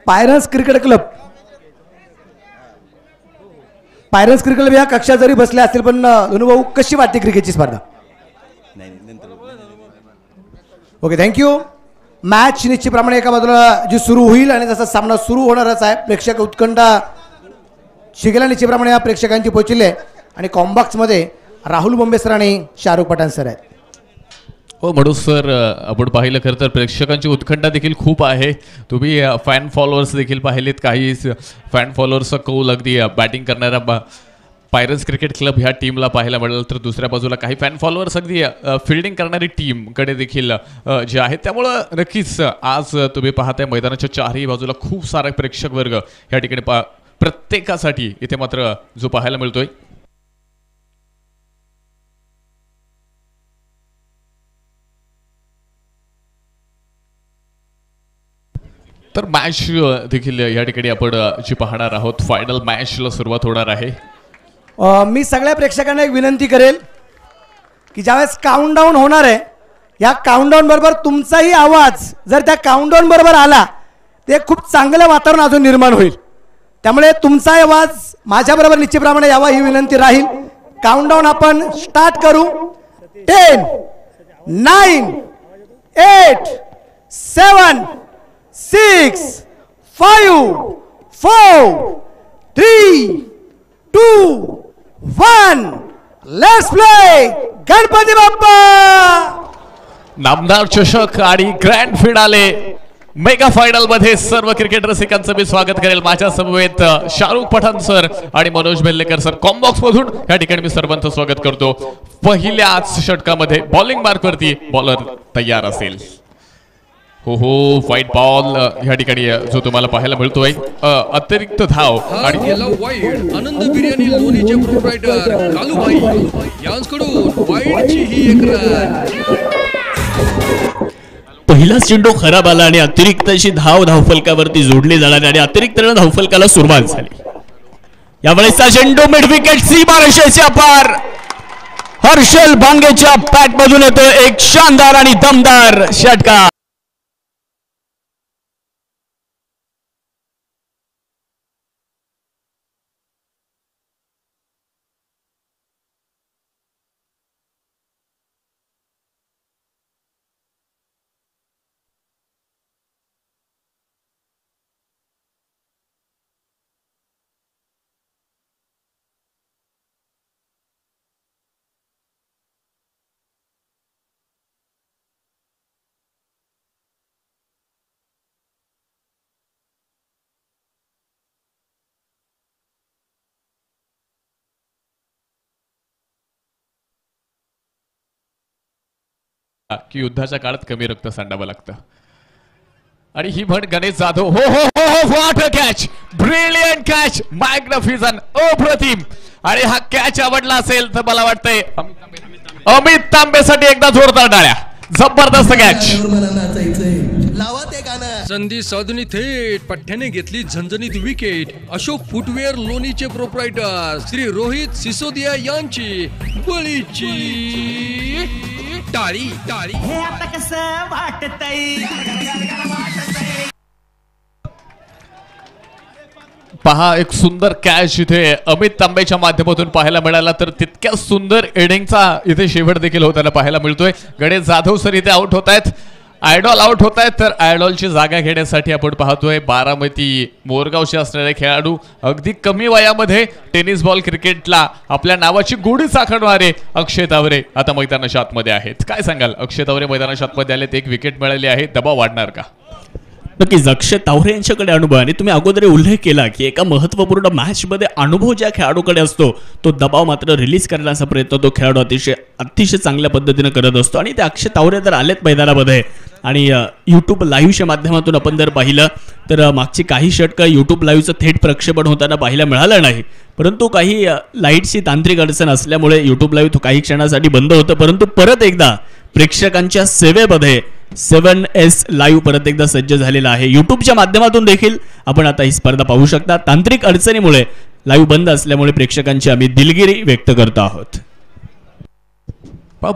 पायरन्स क्रिकेट क्लब या कक्षात जरी बसले असतील पण धनुभाऊ कशी वाटते क्रिकेटची स्पर्धा? Okay thank you. मॅच निश्चितप्रमाणे एका बाजूला जी सुरू होईल आणि जसा सामना सुरू होणारच आहे. प्रेक्षक उत्कंठा शिगेला निश्चितप्रमाणे या प्रेक्षकांची पोहोचली आहे आणि कॉम्बॉक्समध्ये राहुल बोंबे सर आणि शाहरुख पठाण सर आहेत. हो म्हणून सर आपण पाहिलं खरं तर प्रेक्षकांची उत्कंठा देखील खूप आहे. तुम्ही फॅन फॉलोअर्स देखील पाहिलेत. काही फॅन फॉलोअर्सचा कौल अगदी बॅटिंग करणाऱ्या पायरन्स क्रिकेट क्लब ह्या टीमला पाहायला मिळालं तर दुसऱ्या बाजूला काही फॅन फॉलोअर्स अगदी फिल्डिंग करणारी टीमकडे देखील जे आहेत. त्यामुळं नक्कीच आज तुम्ही पाहताय मैदानाच्या चारही बाजूला खूप सारा प्रेक्षक वर्ग ह्या ठिकाणी प्रत्येकासाठी इथे मात्र जो पाहायला मिळतोय. तर मॅच देखील या ठिकाणी आपण जी पाहणार आहोत फायनल मॅचला सुरुवात होणार आहे. मी सगळ्या प्रेक्षकांना एक विनंती करेल की ज्यावेळेस काउंटडाऊन होणार आहे या काउंटडाऊन बरोबर तुमचाही आवाज जर त्या काउंटडाऊन बरोबर आला ते खूप चांगलं वातावरण अजून निर्माण होईल. त्यामुळे तुमचा आवाज माझ्याबरोबर निश्चितप्रमाणे यावा ही विनंती राहील. काउंटडाऊन आपण स्टार्ट करू. 10 9 8 7 6 5 4 3 2 1 लेट्स प्ले गणपती बाप्पा. नामदार चषक आणि ग्रँड फिनाले मेगा फायनल मध्ये सर्व क्रिकेट रसिकांचं मी स्वागत करेल. माझ्या समवेत शाहरुख पठाण सर आणि मनोज बेल्लेकर सर कॉम्बॉक्स मधून या ठिकाणी मी सर्वांचं स्वागत करतो. पहिल्याच षटकामध्ये बॉलिंग मार्कवरती बॉलर तयार असेल. हो व्हाईट बॉल ह्या ठिकाणी जो तुम्हाला पाहायला मिळतोय अतिरिक्त धाव आणि आनंद बिर्याणी लोणीचे प्रोप्रायटर कालूबाई यांच्याकडून वाईटची ही एक पहिला चेंडू खराब आला आणि अतिरिक्त अशी धावफलकावरती जोडली जाणार आणि अतिरिक्त धावफलकाला सुरुवात झाली. यावेळेसचा चेंडू मिड विकेट सीमारेषेच्या पार हर्षल भांगेच्या बॅट मधून येतो एक शानदार आणि दमदार षटकार. की युद्धाच्या काळात कमी रक्त सांडावं लागतं. आणि ही म्हण गणेश जाधव. हो हो हो हो, what a catch, brilliant catch, magnificent, अप्रतिम. आणि हा कॅच आवडला असेल तर मला वाटतंय अमित तांबेसाठी एकदा जोरदार टाळ्या. जबरदस्त कॅच. संधी साधून थेट पठ्ठ्याने घेतली झणझणीत विकेट. अशोक फुटवेअर लोणीचे प्रोप्रायटर श्री रोहित सिसोदिया यांची बळीची टाळी टाळी. हे आता कसं वाटतंय. पहा, एक सुंदर कॅच इथे अमित तांबेच्या माध्यमातून पाहायला मिळाला. तर तितक्या सुंदर इनिंगचा इथे शेवट देखील होताना पाहायला मिळतोय. गणेश जाधव सर इथे आउट होत आहेत, आयडॉल आउट होत आहेत. तर आयडॉलची जागा घेण्यासाठी आपण पाहतोय बारामती मोरगावचे असणारे खेळाडू, अगदी कमी वयामध्ये टेनिस बॉल क्रिकेटला आपल्या नावाची गोडी चाखणारे अक्षय तावरे आता मैदानाच्या आतमध्ये आहेत. काय सांगाल, अक्षय तावरे मैदानाच्या आतमध्ये आलेत, एक विकेट मिळाली आहे, दबाव वाढणार का? नक्कीच अक्षय तावरे यांच्याकडे अनुभव, आणि तुम्ही अगोदर उल्लेख केला की एका महत्त्वपूर्ण मॅचमध्ये अनुभव ज्या खेळाडूकडे असतो तो दबाव मात्र रिलीज करण्याचा प्रयत्न तो खेळाडू अतिशय चांगल्या पद्धतीने करत असतो. आणि ते अक्षय तावरे जर आलेत मैदानामध्ये आणि यूट्यूब लाईव्हच्या माध्यमातून आपण जर पाहिलं तर मागची काही षटकं यूट्यूब लाईव्हचं थेट प्रक्षेपण होताना पाहायला मिळालं नाही, परंतु काही लाईटची तांत्रिक अडचण असल्यामुळे यूट्यूब लाईव्ह काही क्षणासाठी बंद होतं. परंतु परत एकदा प्रेक्षकांच्या सेवेमध्ये 7S लाईव्ह परत एकदा सज्ज झालेला आहे. यूट्यूबच्या माध्यमातून देखील आपण आता ही स्पर्धा पाहू शकता. तांत्रिक अडचणीमुळे लाईव्ह बंद असल्यामुळे प्रेक्षकांची आम्ही दिलगिरी व्यक्त करतो आहोत.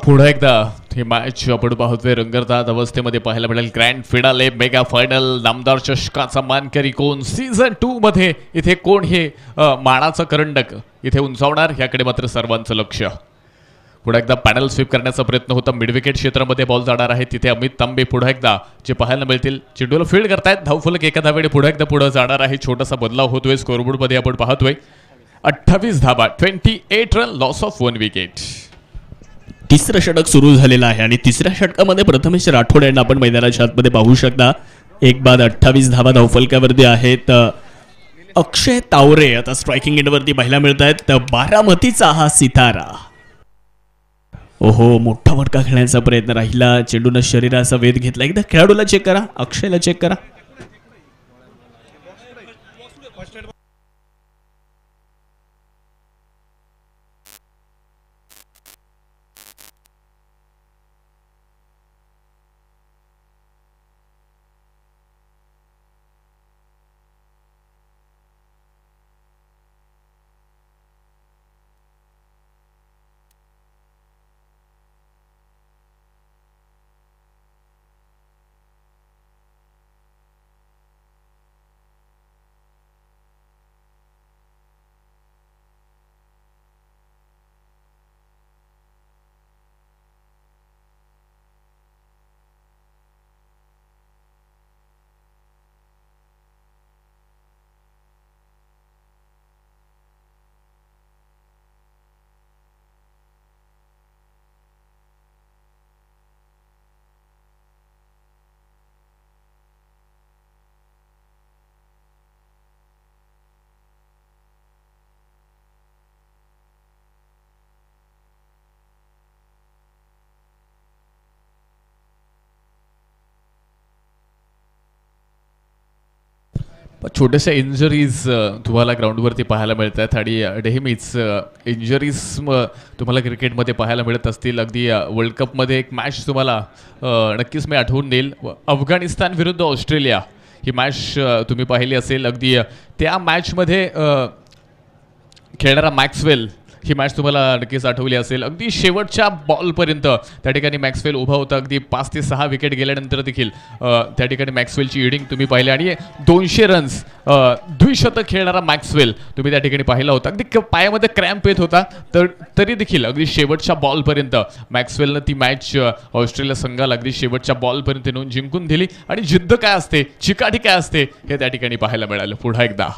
पुढे एकदा ही मॅच आपण पाहतोय रंगतदार अवस्थेमध्ये पाहायला मिळेल. ग्रँड फिनाले, मेगा फायनल, नामदार चषकाचा मानकरी कोण, सीझन 2 मध्ये इथे कोण हे मानाचं करंडक इथे उंचावणार, याकडे मात्र सर्वांचं लक्ष. पुढे एकदा पॅनल स्वीप करण्याचा प्रयत्न होता. मिड विकेट क्षेत्रामध्ये बॉल जाणार आहे, तिथे अमित तांबे पुढे एकदा जे पाहायला मिळतील चेंडूला फील्ड करतायत. धावफलक एका धावेने पुढे एकदा पुढे जाणार आहे. छोटासा बदलाव होतोय स्कोरबोर्डमध्ये आपण पाहतोय. 28 धावा, 28 रन, लॉस ऑफ 1 विकेट. तिसरं षटक सुरू झालेलं आहे आणि तिसऱ्या षटकामध्ये प्रथमेश राठोड यांना आपण मैदानाच्या आतमध्ये पाहू शकता. एक बाद 28 धावा धावफलकावरती आहेत. अक्षय तावरे आता स्ट्रायकिंग एंडवरती पाहायला मिळत आहेत. बारामतीचा हा सितारा. ओहो, मोठा फटका खेळण्याचा प्रयत्न राहिला. चेंडूनं शरीराचा वेध घेतला. एकदा खेळाडूला चेक करा, अक्षयला चेक करा. छोट्याशा इंजरीज तुम्हाला ग्राउंडवरती पाहायला मिळत आहेत आणि नेहमीच इंजरीज तुम्हाला क्रिकेटमध्ये पाहायला मिळत असतील. अगदी वर्ल्ड कपमध्ये एक मॅच तुम्हाला नक्कीच मी आठवून देईल, अफगाणिस्तान विरुद्ध ऑस्ट्रेलिया ही मॅच तुम्ही पाहिली असेल. अगदी त्या मॅचमध्ये खेळणारा मॅक्सवेल ही मॅच तुम्हाला नक्कीच आठवली असेल. अगदी शेवटच्या बॉलपर्यंत त्या ठिकाणी मॅक्सवेल उभा होता. अगदी 5 ते 6 विकेट गेल्यानंतर देखील त्या ठिकाणी मॅक्सवेलची इनिंग तुम्ही पाहिली आणि 200 रन्स द्विशतक खेळणारा मॅक्सवेल तुम्ही त्या ठिकाणी पाहिला होता. अगदी पायामध्ये क्रॅम्प येत होता तरी देखील अगदी शेवटच्या बॉलपर्यंत मॅक्सवेलनं ती मॅच ऑस्ट्रेलिया संघाला अगदी शेवटच्या बॉलपर्यंत नेऊन जिंकून दिली. आणि जिद्द काय असते, चिकाटी काय असते हे त्या ठिकाणी पाहायला मिळालं. पुन्हा एकदा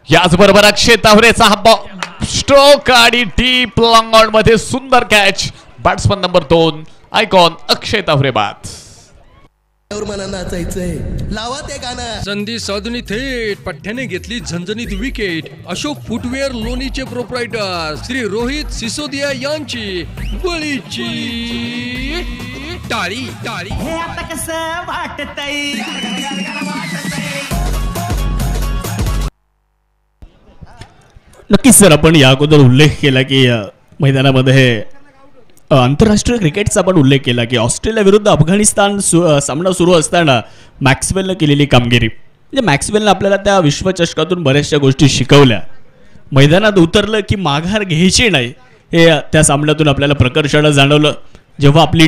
याचबरोबर अक्षय तावरेचा हा बॉल स्ट्रोक आणि डीप लॉंग ऑन मध्ये सुंदर कॅच. बॅट्समन नंबर 2 आयकॉन अक्षय तावरे बाद. मला नाचायचंय, लावा ते गाणं. संधी साधून थेट पठ्ठ्याने घेतली झणझणीत विकेट. अशोक फुटवेअर लोणीचे प्रोप्रायटर श्री रोहित सिसोदिया यांची बळीची टाळी. हे आता कसं वाटतंय. नक्कीच सर, आपण या अगोदर उल्लेख केला की मैदानामध्ये आंतरराष्ट्रीय क्रिकेटचा पण उल्लेख केला की ऑस्ट्रेलिया विरुद्ध अफगाणिस्तान सामना सुरू असताना मॅक्सवेलनं केलेली कामगिरी, म्हणजे मॅक्सवेलनं आपल्याला त्या विश्वचषकातून बऱ्याचशा गोष्टी शिकवल्या. मैदानात उतरलं की माघार घ्यायची नाही हे त्या सामन्यातून आपल्याला प्रकर्षानं जाणवलं. जेव्हा आपली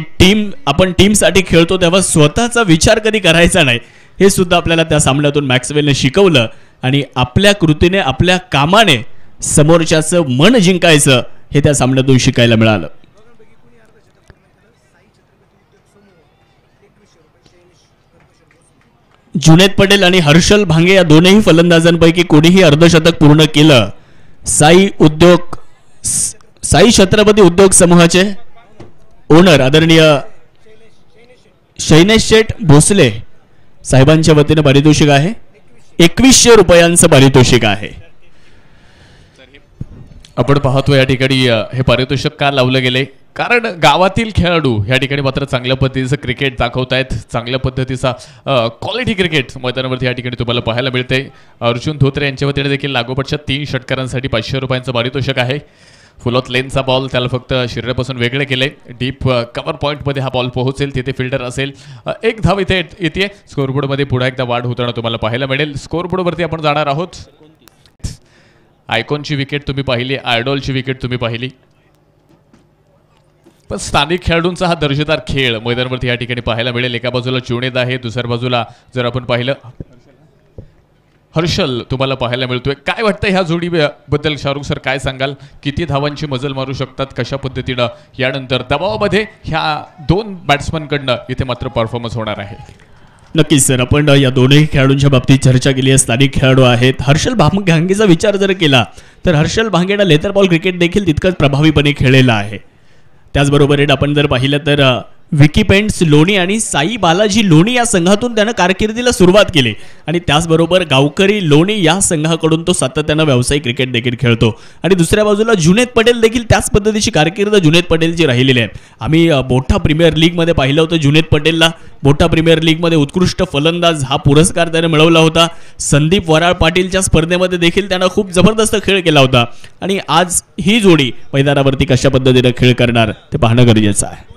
आपण टीमसाठी खेळतो तेव्हा स्वतःचा विचार कधी करायचा नाही हे सुद्धा आपल्याला त्या सामन्यातून मॅक्सवेलने शिकवलं. आणि आपल्या कृतीने, आपल्या कामाने समोरच्याचं मन जिंकायचं हे त्या सामन्यातून शिकायला मिळालं. जुनैद पटेल आणि हर्षल भांगे या दोनही फलंदाजांपैकी कोणीही अर्धशतक पूर्ण केलं. साई छत्रपती उद्योग समूहाचे ओनर आदरणीय शैनेश शेठ भोसले साहेबांच्या वतीने पारितोषिक आहे. 2100 रुपयांचं पारितोषिक आहे. आपण पाहतो या ठिकाणी हे पारितोषिक का लावलं गेले, कारण गावातील खेळाडू या ठिकाणी मात्र चांगल्या पद्धतीचं क्रिकेट दाखवतायत. चांगल्या पद्धतीचा क्वालिटी क्रिकेट मैदानावरती या ठिकाणी तुम्हाला पाहायला मिळते. अर्जुन धोत्रे यांच्या वतीने देखील लागोपाठच्या 3 षटकारांसाठी 500 रुपयांचं पारितोषिक आहे. फुल ऑफ लेनचा बॉल, त्याला फक्त शरीरापासून वेगळे केले. डीप कव्हर पॉईंटमध्ये हा बॉल पोहोचेल, तिथे फिल्डर असेल. 1 धाव इथे येते. स्कोरबोर्डमध्ये पुन्हा एकदा वाढ होताना तुम्हाला पाहायला मिळेल. स्कोरबोर्डवरती आपण जाणार आहोत. आयकॉनची विकेट तुम्ही पाहिली, आयडॉलची विकेट तुम्ही पाहिली, पण स्थानिक खेळाडूंचा हा दर्जेदार खेळ मैदानावरती या ठिकाणी पाहायला मिळेल. एका बाजूला जुनैद आहे, दुसऱ्या बाजूला जर आपण पाहिलं हर्षल तुम्हाला पाहायला मिळतोय. काय वाटतं ह्या जोडीबद्दल शाहरुख सर, काय सांगाल? किती धावांची मजल मारू शकतात, कशा पद्धतीनं यानंतर दबावामध्ये ह्या 2 बॅट्समनकडनं इथे मात्र परफॉर्मन्स होणार आहे? नक्कीच सर, आपण या दोनही खेळाडूंच्या बाबतीत चर्चा केली आहे. स्थानिक खेळाडू आहेत. हर्षल भांगेचा विचार जर केला तर हर्षल भांगेनं लेदर बॉल क्रिकेट देखील तितकंच प्रभावीपणे खेळलेलं आहे. त्याचबरोबर आपण जर पाहिलं तर विकी पेंट्स लोणी आणि साई बालाजी लोणी या संघातून त्यानं कारकिर्दीला सुरुवात केली आणि त्याचबरोबर गावकरी लोणी या संघाकडून तो सातत्यानं व्यावसायिक क्रिकेट देखील खेळतो. आणि दुसऱ्या बाजूला जुनैद पटेल देखील त्याच पद्धतीची कारकीर्द जुनैद पटेलची राहिलेली आहे. आम्ही बोठा प्रीमियर लीगमध्ये पाहिलं होतं जुनैद पटेलला. बोठा प्रीमियर लीगमध्ये उत्कृष्ट फलंदाज हा पुरस्कार त्याने मिळवला होता. संदीप वराळ पाटीलच्या स्पर्धेमध्ये देखील त्यानं खूप जबरदस्त खेळ केला होता. आणि आज ही जोडी मैदानावरती कशा पद्धतीने खेळ करणार ते पाहणं गरजेचं आहे.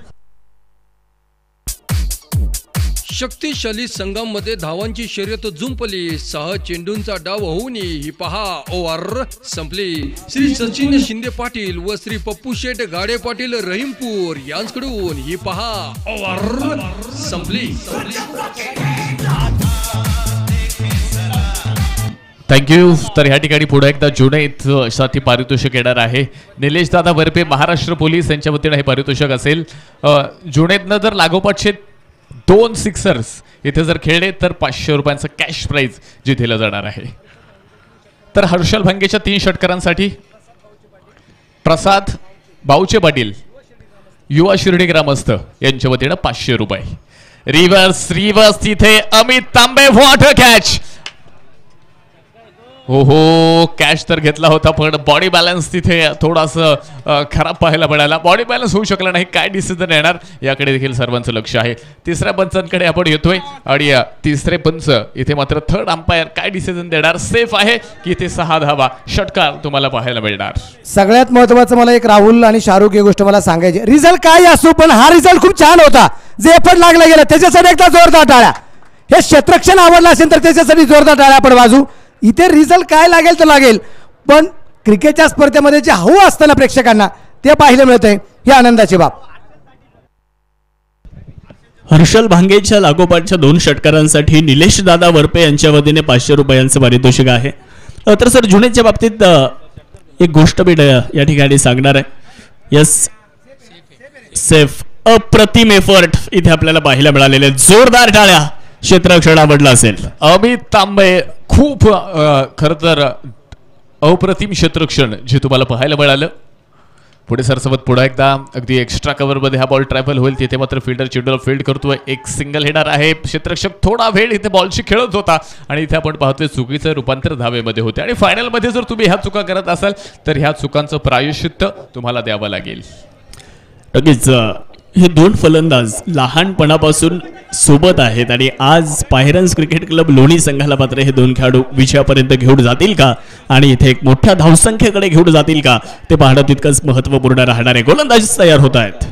शक्तिशाली संघांमध्ये धावांची शर्यत जुंपली. 6 चेंडूंचा डाव होऊन ही पहा ओव्हर संपली. श्री सचिन शिंदे पाटील व श्री पप्पू शेठ गाडे पाटील रहीमपूर यांच्याकडून ही पहा ओव्हर संपली. थँक्यू. तर ह्या ठिकाणी पुढे एकदा जुनैद साठी पारितोषिक येणार आहे. निलेश दादा वरपे महाराष्ट्र पोलीस यांच्या वतीने हे पारितोषिक असेल. जुनैदनं जर लागोपाठचे 2 सिक्सर्स इथे जर खेळले तर 500 रुपयांचं कॅश प्राइज जे दिलं जाणार आहे. तर हर्षल भांगेच्या 3 षटकारांसाठी प्रसाद बाऊचे पाटील युवा शिर्डी ग्रामस्थ यांच्या वतीनं 500 रुपये. रिव्हर्स तिथे अमित तांबे, व्हॉट अ कॅच. हो कॅच तर घेतला होता पण बॉडी बॅलन्स तिथे थोडासा खराब पाहायला मिळाला. बॉडी बॅलन्स होऊ शकला नाही. काय डिसिजन येणार याकडे देखील सर्वांचं लक्ष आहे. तिसऱ्या पंचांकडे आपण येतोय आणि तिसरे पंच इथे मात्र थर्ड अंपायर काय डिसिजन देणार. सेफ आहे की इथे 6 धावा षटकार तुम्हाला पाहायला मिळणार. सगळ्यात महत्वाचं मला एक राहुल आणि शाहरुख ही गोष्ट मला सांगायची, रिझल्ट काय असो पण हा रिझल्ट खूप छान होता. जे एफर्ट लागला गेला त्याच्यासाठी एकदा जोरदार टाळ्या. हे क्षेत्ररक्षण आवडलं असेल तर त्याच्यासाठी जोरदार टाळ्या आपण वाजू. इथे रिझल्ट काय लागेल तर लागेल पण क्रिकेटच्या स्पर्धेमध्ये जे हवं असतं ना प्रेक्षकांना ते पाहायला मिळतंय, ही आनंदाची बाब. हर्षल भांगेच्या लागोपाठच्या 2 षटकारांसाठी निलेश दादा वरपे यांच्या वतीने 500 रुपयांचं पारितोषिक आहे. तर सर जुनैदच्या बाबतीत एक गोष्ट मी या ठिकाणी सांगणार आहे. यस, सेफ अप्रतिम एफर्ट इथे आपल्याला पाहायला मिळालेले. जोरदार टाळ्या. क्षेत्ररक्षण आवडलं असेल. अमित तांबे खूप खरं तर अप्रतिम क्षेत्ररक्षण जे तुम्हाला पाहायला मिळालं. पुढे सरसवत पुढे एकदा अगदी एक्स्ट्रा कव्हरमध्ये हा बॉल ट्रॅव्हल होईल. तिथे मात्र फिल्डर चेंडूला फील्ड करतोय. एक सिंगल येणार आहे. क्षेत्ररक्षक थोडा वेळ इथे बॉलशी खेळत होता आणि इथे आपण पाहतोय चुकीचं रूपांतर धावेमध्ये होते. आणि फायनलमध्ये जर तुम्ही ह्या चुका करत असाल तर ह्या चुकांचं प्रायश्चित्त तुम्हाला द्यावं लागेल. नक्कीच हे दोन फलंदाज लहानपणापासून सोबत आहेत आणि आज पायरन्स क्रिकेट क्लब लोणी संघाला मात्र हे दोन खेळाडू विजयापर्यंत घेऊन जातील का आणि इथे एक मोठ्या धावसंख्येकडे घेऊन जातील का ते पाहणं तितकंच महत्त्वपूर्ण राहणार आहे. गोलंदाज तयार होत आहेत.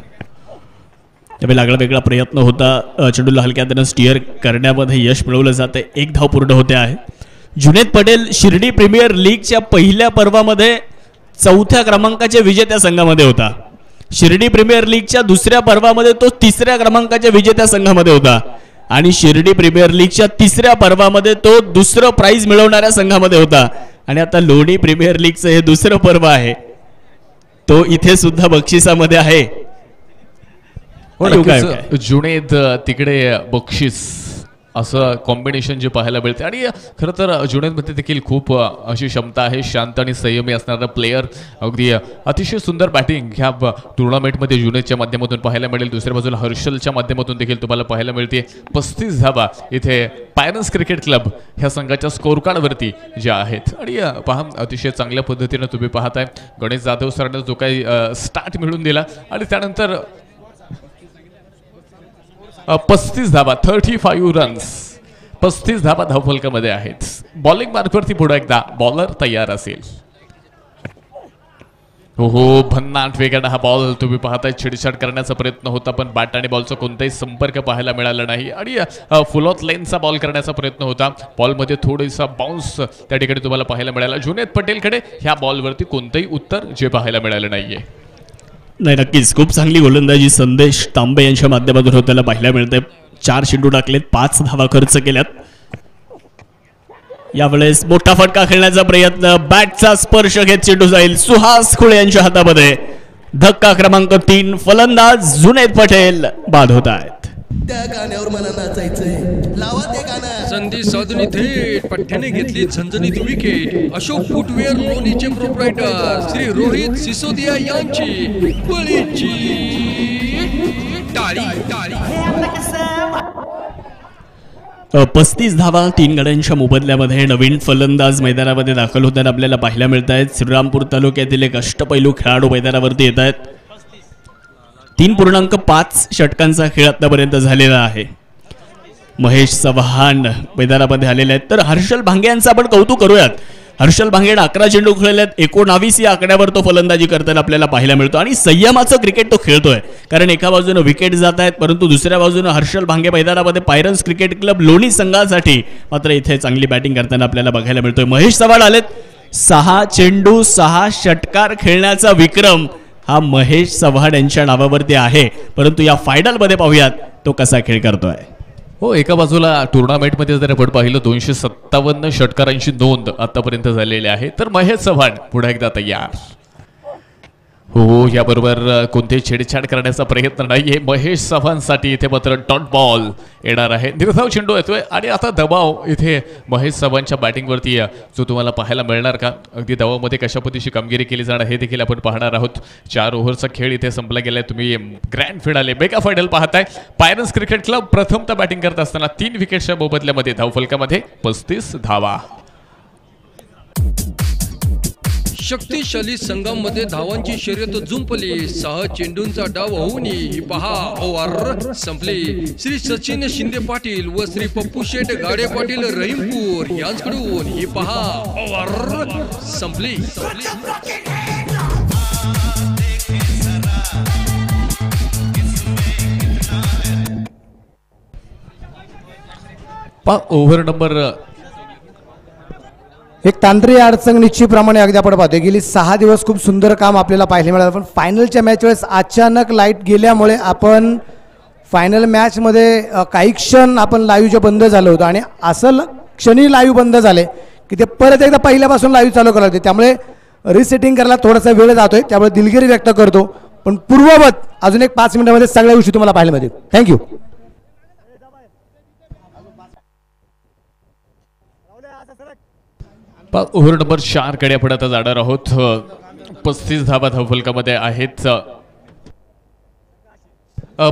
त्यावेळी लागला वेगळा प्रयत्न होता. चेंडूला हलक्या हाताने स्टिअर करण्यामध्ये यश मिळवलं जाते. एक धाव पूर्ण होते आहे. जुनेद पटेल शिर्डी प्रीमियर लीगच्या पहिल्या पर्वामध्ये 4थ्या क्रमांकाच्या विजेत्या संघामध्ये होता. शिर्डी प्रीमियर लीगच्या दुसऱ्या पर्वामध्ये तो 3ऱ्या क्रमांकाच्या विजेत्या संघामध्ये होता आणि शिर्डी प्रीमियर लीगच्या 3ऱ्या पर्वामध्ये तो दुसरं प्राइज मिळवणाऱ्या संघामध्ये होता. आणि आता लोणी प्रीमियर लीगचं हे दुसरं पर्व आहे. तो इथे सुद्धा बक्षिसामध्ये आहे. जुनेद तिकडे बक्षीस असं कॉम्बिनेशन जे पाहायला मिळते. आणि खरं तर जुनेदमध्ये देखील खूप अशी क्षमता आहे. शांत आणि संयमी असणारा प्लेयर. अगदी अतिशय सुंदर बॅटिंग ह्या टुर्नामेंटमध्ये जुनेदच्या माध्यमातून पाहायला मिळेल. दुसऱ्या बाजूला हर्षलच्या माध्यमातून देखील तुम्हाला पाहायला मिळते. 35 धावा इथे पायरन्स क्रिकेट क्लब ह्या संघाच्या स्कोर कार्डवरती ज्या आहेत. आणि पहा अतिशय चांगल्या पद्धतीनं तुम्ही पाहताय गणेश जाधव सरांना जो काही स्टार्ट मिळून दिला आणि त्यानंतर 35 धावा 35 रन्स 35 धावा धावफलकामध्ये आहेत. बॉलिंग मार्कवरती पुढे एकदा बॉलर तयार असेल. हो भन्नाट वेगाने हा बॉल तुम्ही पाहताय. छेडछाड करण्याचा प्रयत्न होता पण बॅट आणि बॉलचा कोणताही संपर्क पाहायला मिळाला नाही. आणि फुल ऑफ लेनचा बॉल करण्याचा प्रयत्न होता. बॉलमध्ये थोडासा बाउन्स त्या ठिकाणी तुम्हाला पाहायला मिळाला. जुनेद पटेलकडे ह्या बॉलवरती कोणतंही उत्तर जे पाहायला मिळालं नाहीये. नाही नक्कीच खूप चांगली गोलंदाजी संदेश तांबे यांच्या माध्यमातून होताना पाहायला मिळते. 4 चेंडू टाकलेत. 5 धावा खर्च केल्यात. यावेळेस मोठा फटका खेळण्याचा प्रयत्न. बॅटचा स्पर्श घेत चेंडू जाईल सुहास खुळे यांच्या हातामध्ये. धक्का क्रमांक 3. फलंदाज जुनेद पटेल बाद होत आहेत. त्या गाण्यावर मला नाचायचंय. लावा ते गाणं. संधी साधून थेट पठ्याने घेतली झणझणीत विकेट. अशोक फुटवेअर लोणीचे प्रोप्रायटर श्री रोहित सिसोदिया यांची बळीची टाळी. 35 धावा 3 गड्यांच्या मोबदल्यामध्ये नवीन फलंदाज मैदानामध्ये दाखल होताना आपल्याला पाहायला मिळत आहेत. श्रीरामपूर तालुक्यातील एक अष्टपैलू खेळाडू मैदानावरती येत आहेत. 3.5 षटकांचा खेळ आतापर्यंत झालेला आहे. महेश चव्हाण मैदानामध्ये आलेले आहेत. तर हर्षल भांगे यांचं आपण कौतुक करूयात. हर्षल भांगेने 11 चेंडू खेळलेत. 19 या आकड्यावर तो फलंदाजी करताना आपल्याला पाहायला मिळतो आणि संयमाचं क्रिकेट तो खेळतोय. कारण एका बाजूने विकेट जात आहेत परंतु दुसऱ्या बाजूने हर्षल भांगे मैदानामध्ये पायरन्स क्रिकेट क्लब लोणी संघासाठी मात्र इथे चांगली बॅटिंग करताना आपल्याला बघायला मिळतोय. महेश चव्हाण आलेत. 6 चेंडू 6 षटकार खेळण्याचा विक्रम हा महेश चव्हाण यांच्या नावावरती आहे. परंतु या फायनलमध्ये पाहूयात तो कसा खेळ करतोय. हो एका बाजूला टुर्नामेंटमध्ये जर आपण पाहिलं 257 षटकारांची नोंद आतापर्यंत झालेली आहे. तर महेश चव्हाण पुढे एकदा तयार. हो याबरोबर कोणतेही छेडछाड करण्याचा प्रयत्न नाहीये. महेश चव्हाणसाठी इथे मात्र डॉट बॉल येणार आहे. निर्धाव चेंडू येतोय आणि आता दबाव इथे महेश चव्हाणच्या बॅटिंगवरती जो तुम्हाला पाहायला मिळणार का. अगदी दबावामध्ये कशा पद्धतीची कामगिरी केली जाणार हे देखील आपण पाहणार आहोत. 4 ओव्हरचा खेळ इथे संपला गेलाय. तुम्ही ग्रँड फिनाले मेगा फायनल पाहताय. पायरन्स क्रिकेट क्लब प्रथमतः बॅटिंग करत असताना 3 विकेटच्या मोबदल्यामध्ये धावफलकामध्ये 35 धावा. शक्तिशाली संघामध्ये धावांची शर्यत जुंपली. 6 चेंडूंचा डाव होऊन ही पहा ओव्हर संपली. श्री सचिन शिंदे पाटील व श्री पप्पू शेठ गाडे पाटील रहीमपूर यांच्याकडून ही पहा ओव्हर संपली. ओव्हर नंबर एक तांत्रिक अडचण निश्चितप्रमाणे अगदी आपण पाहतोय. गेली 6 दिवस खूप सुंदर काम आपल्याला पाहायला मिळालं. पण फायनलच्या मॅच वेळेस अचानक लाईट गेल्यामुळे आपण फायनल मॅचमध्ये काही क्षण आपण लाईव्हचे बंद झालो होतो आणि असं क्षणी लाईव्ह बंद झाले की ते परत एकदा पहिल्यापासून लाईव्ह चालू करायला होते. त्यामुळे रिसेटिंग करायला थोडासा वेळ जातोय. त्यामुळे दिलगिरी व्यक्त करतो. पण पूर्ववत अजून एक 5 मिनिटांमध्ये सगळ्या गोष्टी तुम्हाला पाहायला मिळतील. थँक्यू. ओव्हर नंबर 4 कडे आपण आता जाणार आहोत. 35 धावा धावफलकामध्ये आहेत.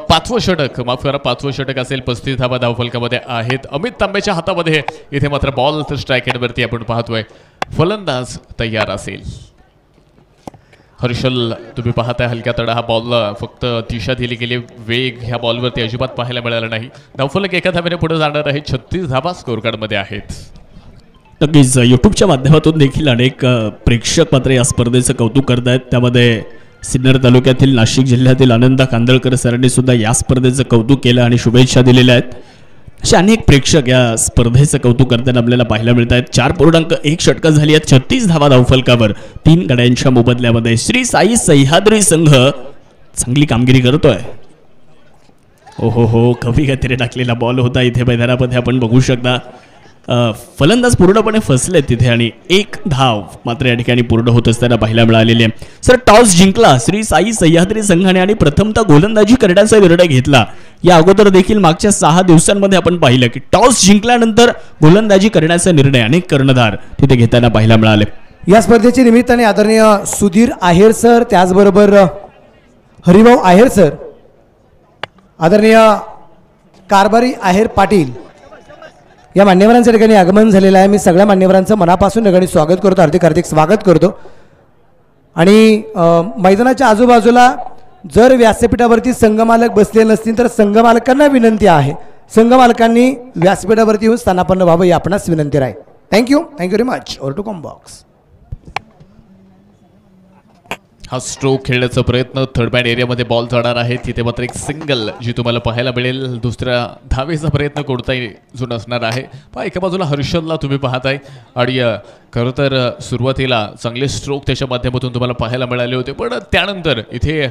पाचवं षटक, माफ करा, पाचवं षटक असेल. 35 धावा धावफलकामध्ये आहेत. अमित तांबेच्या हातामध्ये इथे मात्र बॉल तर स्ट्राईक एंडवरती आपण पाहतोय. फलंदाज तयार असेल. हर्षल तुम्ही पाहताय हलक्या तडा हा बॉल फक्त दिशा दिली गेली, वेग ह्या बॉलवरती अजिबात पाहायला मिळाला नाही. धावफलक एका धावेने पुढे जाणार आहे. 36 धावा स्कोर कार्डमध्ये आहेत. नक्कीच यूट्यूबच्या माध्यमातून देखील अनेक प्रेक्षक मात्र या स्पर्धेचं कौतुक करत आहेत. त्यामध्ये सिन्नर तालुक्यातील नाशिक जिल्ह्यातील आनंद कांदळकर सरांनी सुद्धा या स्पर्धेचं कौतुक केलं आणि शुभेच्छा दिलेल्या आहेत. असे अनेक प्रेक्षक या स्पर्धेचं कौतुक करताना आपल्याला पाहायला मिळत आहेत. 4.1 षटकं झाली आहेत 36 धावा धावफलकावर 3 गड्यांच्या मोबदल्यामध्ये. श्री साई सह्याद्री संघ चांगली कामगिरी करतोय. हो कमी गतीने टाकलेला बॉल होता इथे मैदानामध्ये आपण बघू शकता. फलंदाज पूर्णपणे फसले तिथे आणि 1 धाव मात्र या ठिकाणी पूर्ण होत असताना पाहायला मिळालेली आहे. सर, टॉस जिंकला श्री साई सह्याद्री संघाने आणि प्रथमतः गोलंदाजी करण्याचा निर्णय घेतला. या अगोदर देखील मागच्या 6 दिवसांमध्ये आपण पाहिलं की टॉस जिंकल्यानंतर गोलंदाजी करण्याचा निर्णय अनेक कर्णधार तिथे घेताना पाहायला मिळाले. या स्पर्धेच्या निमित्ताने आदरणीय सुधीर आहेर सर, त्याचबरोबर हरिभाऊ आहेर सर, आदरणीय कारभारी आहेर पाटील या मान्यवरांच्या ठिकाणी आगमन झालेलं आहे. मी सगळ्या मान्यवरांचं मनापासून ठिकाणी स्वागत करतो, हार्दिक स्वागत करतो. आणि मैदानाच्या आजूबाजूला जर व्यासपीठावरती संघमालक बसले नसतील तर संघमालकांना विनंती आहे, संघमालकांनी व्यासपीठावरती येऊन स्थानापन्न व्हावं ही आपणास विनंती आहे. Thank you very much. Over to combox. हा स्ट्रोक खेळण्याचा प्रयत्न थर्ड बॅट एरियामध्ये बॉल जाणार आहे. तिथे मात्र एक सिंगल जी तुम्हाला पाहायला मिळेल. दुसऱ्या धावेचा प्रयत्न कोणताही जो नसणार आहे. पहा, एका बाजूला हर्षलला तुम्ही पाहताय आणि खरं तर सुरुवातीला चांगले स्ट्रोक त्याच्या माध्यमातून तुम्हाला पाहायला मिळाले होते, पण त्यानंतर इथे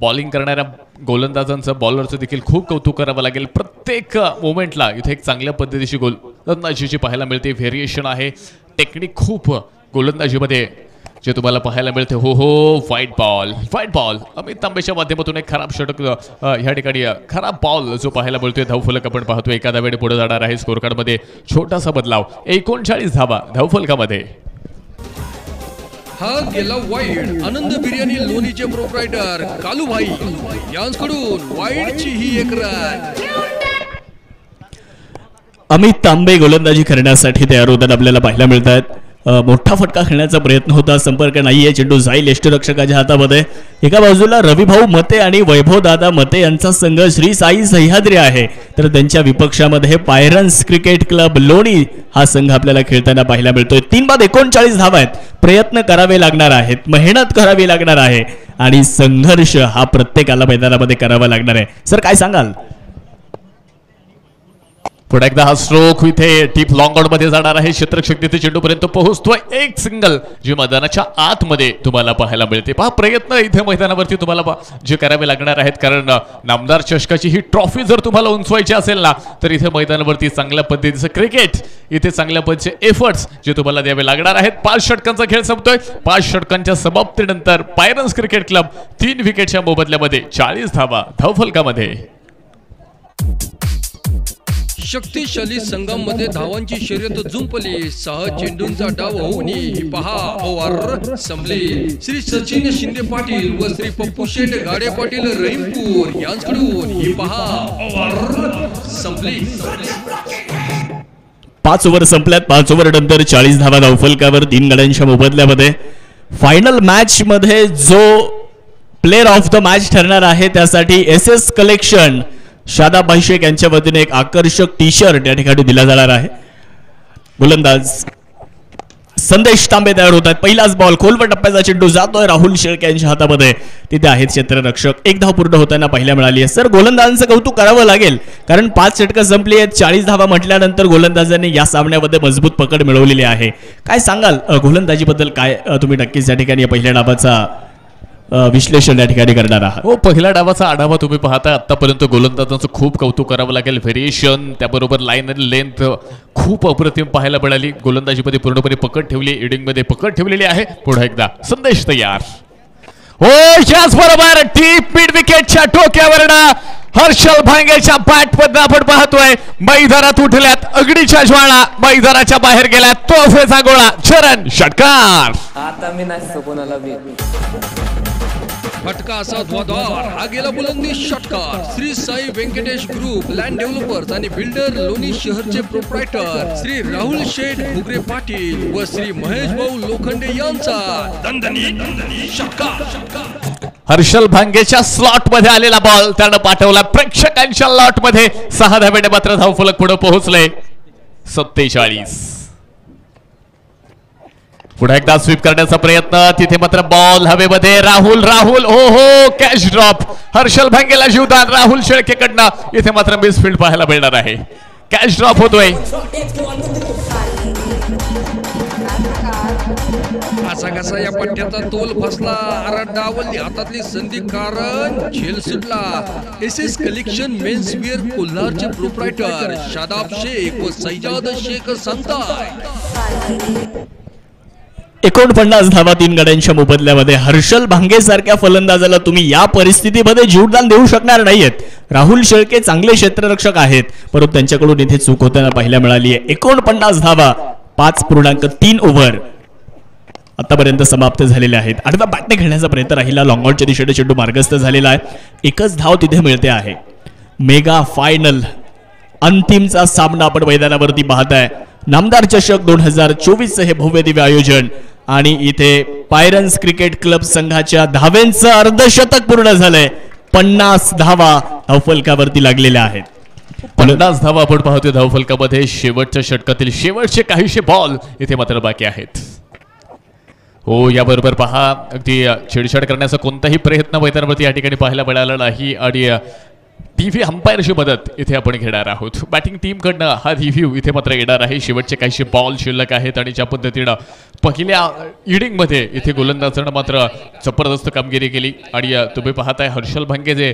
बॉलिंग करणाऱ्या गोलंदाजांचं, बॉलरचं देखील खूप कौतुक करावं लागेल. प्रत्येक मोमेंटला इथे एक चांगल्या पद्धतीची गोलंदाजीची पाहायला मिळते. व्हेरिएशन आहे, टेक्निक खूप गोलंदाजीमध्ये जे तुम्हाला पाहायला मिळते. व्हाईट बॉल अमित तांबेच्या माध्यमातून एक खराब षटक ह्या ठिकाणी खराब बॉल जो पाहायला मिळतोय. धावफलक आपण पाहतोय एका धावेने पुढे जाणार आहे. स्कोर कार्डमध्ये छोटासा बदलाव. 39 धावा धावफलकामध्ये. हा गेला वाईड. आनंद बिर्याणी लोणीचे प्रोप्रायटर कालूभाई यांकडून वाईडची ही एक रन. अमित तांबे गोलंदाजी करण्यासाठी तयार होताना आपल्याला पाहायला मिळत आहेत. मोठा फटका खेळण्याचा प्रयत्न होता, संपर्क नाहीये. चेंडू जाईल यष्टीरक्षकाच्या हातामध्ये. एका बाजूला रविभाऊ मते आणि वैभव दादा मते यांचा संघ श्री साई सह्याद्री आहे, तर त्यांच्या विपक्षामध्ये पायरन्स क्रिकेट क्लब लोणी हा संघ आपल्याला खेळताना पाहायला मिळतोय. 3/39 धावा आहेत. प्रयत्न करावे लागणार आहेत, मेहनत करावी लागणार आहे आणि संघर्ष हा प्रत्येकाला मैदानामध्ये करावा लागणार आहे. सर, काय सांगाल? पुढे एकदा हा स्ट्रोक इथे टीप लॉंग आउट मध्ये जाणार आहे. क्षेत्ररक्षक तिथे चेंडूपर्यंत पोहोचतोय. एक सिंगल जी मैदानाच्या आतमध्ये तुम्हाला पाहायला मिळते. पहा, प्रयत्न इथे मैदानावरती तुम्हाला जे करावे लागणार आहेत, कारण नामदार चषकाची ही ट्रॉफी जर तुम्हाला उंचवायची असेल ना, तर इथे मैदानावरती चांगल्या पद्धतीचं क्रिकेट, इथे चांगल्या पद्धतीचे एफर्ट्स जे तुम्हाला द्यावे लागणार आहेत. 5 षटकांचा खेळ संपतोय. 5 षटकांच्या समाप्तीनंतर पायरन्स क्रिकेट क्लब 3 विकेटच्या मोबदल्यामध्ये 40 धावा धावफलकामध्ये. शक्तिशाली संघांमध्ये धावांची शर्यत जुंपली. 6 चेंडूंचा डाव होऊन ही पहा ओव्हर संपली. श्री सचिन शिंदे पाटील व श्री पप्पू शेट गाडे पाटील रहीमपूर यांकडून ही पहा ओव्हर संपली. 5 ओव्हर संपल्यात. 5 ओव्हर नंतर 40 धावा धावफलकावर 3 गड्यांच्या मोबदल्यामध्ये. फायनल मॅच मध्ये जो प्लेअर ऑफ द मॅच ठरणार आहे त्यासाठी SS कलेक्शन शादाब शेख यांच्या वतीने एक आकर्षक टी शर्ट या ठिकाणी दिला जाणार आहे. गोलंदाज संदेश तांबे तयार होतात. पहिलाच बॉल, खोलवर टप्प्याचा चेंडू जातोय राहुल शेळके यांच्या हातामध्ये. तिथे आहेत क्षेत्ररक्षक. 1 धाव पूर्ण होताना पाहायला मिळाली आहे. सर, गोलंदाजांचं कौतुक करावं लागेल, कारण 5 षटकं संपली आहेत. 40 धावा म्हटल्यानंतर गोलंदाजांनी या सामन्यामध्ये मजबूत पकड मिळवलेली आहे. काय सांगाल गोलंदाजीबद्दल? काय तुम्ही नक्कीच या ठिकाणी पहिल्या डावाचा विश्लेषण या ठिकाणी करणार आहात? पहिल्या डावाचा आढावा तुम्ही पाहता. आतापर्यंत गोलंदाजांचं खूप कौतुक करावं लागेल. व्हेरिएशन, त्याबरोबर लाईन आणि लेंथ खूप अप्रतिम पाहायला मिळाली. गोलंदाजीमध्ये पूर्णपणे पकड ठेवली, इडिंगमध्ये पकड ठेवलेली आहे. पुढे एकदा संदेश तयार. याच बरोबर डीप मिड विकेटच्या टोक्यावरनं हर्षल भांगेच्या बॅटमधनं आपण पाहतोय मैदानात उठल्यात अग्नीच्या ज्वाळा. मैदानाच्या बाहेर गेल्यात तोफेचा गोळा. चरण षटकार. आता मी नाही कोणाला फटका असा धुआधार हा गेला बुलंदी षटकार. Shri Sai Venkatesh group land developers आणि बिल्डर लोणी शहरचे प्रोप्रायटर श्री राहुल शेठ घुगरे पाटील व श्री महेश भाऊ लोखंडे यांचा दणदणी षटकार. हर्षल भांगेच्या स्लॉट मध्ये आलेला बॉल त्यानं पाठवला प्रेक्षकांच्या लॉट मध्ये. 6 धावेने मात्र धावफलक पुढे पोहोचले. 47. पुढे एकदा स्वीप करण्याचा प्रयत्न. तिथे मात्र बॉल हवेमध्ये. राहुल हो कॅच ड्रॉप. हर्षल भांगेला जीवदान राहुल शेळकेकडनं. इथे मात्र मिसफील्ड पाहायला मिळणार आहे. कॅच ड्रॉप होतोय. असा कसा या पट्ट्याचा तोल फसला. डावलली हातातली संधी कारण झेल सुटला. एसएस कलेक्शन मेन्सवेअर कोल्हारचे प्रोप्रायटर शादाब शेख व सैजाद शेख सांगताय 49 धावा 3 गड्यांच्या मोबदल्यामध्ये. हर्षल भांगे सारख्या फलंदाजाला तुम्ही या परिस्थितीमध्ये जीवदान देऊ शकणार नाहीयेत. राहुल शेळके चांगले क्षेत्ररक्षक आहेत, परंतु त्यांच्याकडून इथे चूक होताना पाहायला मिळाली आहे. 49 धावा 5.3 ओव्हर आतापर्यंत समाप्त झालेले आहेत. आडव्या बॅटने खेळण्याचा प्रयत्न राहिला. लॉंगआउटच्या दिशेने चेंडू मार्गस्थ झालेला आहे. एकच धाव तिथे मिळते आहे. मेगा फायनल अंतिमचा सामना आपण मैदानावरती पाहताय. नामदार चषक 2024 हे भव्य दिव्य आयोजन आणि इथे पायरन्स क्रिकेट क्लब संघाच्या धाव्यांचं अर्धशतक पूर्ण झालंय. 50 धावा धावफलकावरती लागलेल्या आहेत. 50 धावा आपण पाहतोय धावफलकामध्ये. शेवटच्या षटकातील शेवटचे काहीशे बॉल इथे मात्र बाकी आहेत. हो, याबरोबर पहा अगदी छेडछाड करण्याचा कोणताही प्रयत्न मैदानावरती या ठिकाणी पाहायला मिळाला नाही आणि टीव्ही अंपायरची मदत इथे आपण घेणार आहोत. बॅटिंग टीमकडनं हा रिव्ह्यू इथे मात्र येणार आहे. शेवटचे काहीशे बॉल शिल्लक आहेत आणि ज्या पद्धतीनं पहिल्या इनिंगमध्ये इथे गोलंदाजानं मात्र जबरदस्त कामगिरी केली आणि तुम्ही पाहताय हर्षल भांगे जे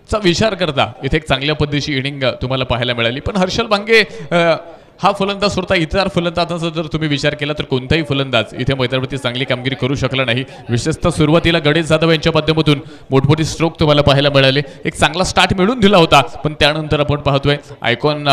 चा विचार करता इथे एक चांगल्या पद्धतीची इनिंग तुम्हाला पाहायला मिळाली. पण हर्षल भांगे हा फलंदाज सोडता इतर फलंदाजांचा जर तुम्ही विचार केला तर कोणताही फलंदाज इथे मैदानावरती चांगली कामगिरी करू शकला नाही. विशेषतः सुरुवातीला गणेश जाधव यांच्या माध्यमातून मोठमोठी स्ट्रोक तुम्हाला पाहायला मिळाले. एक चांगला स्टार्ट मिळून दिला होता, पण त्यानंतर आपण पाहतोय आयकॉन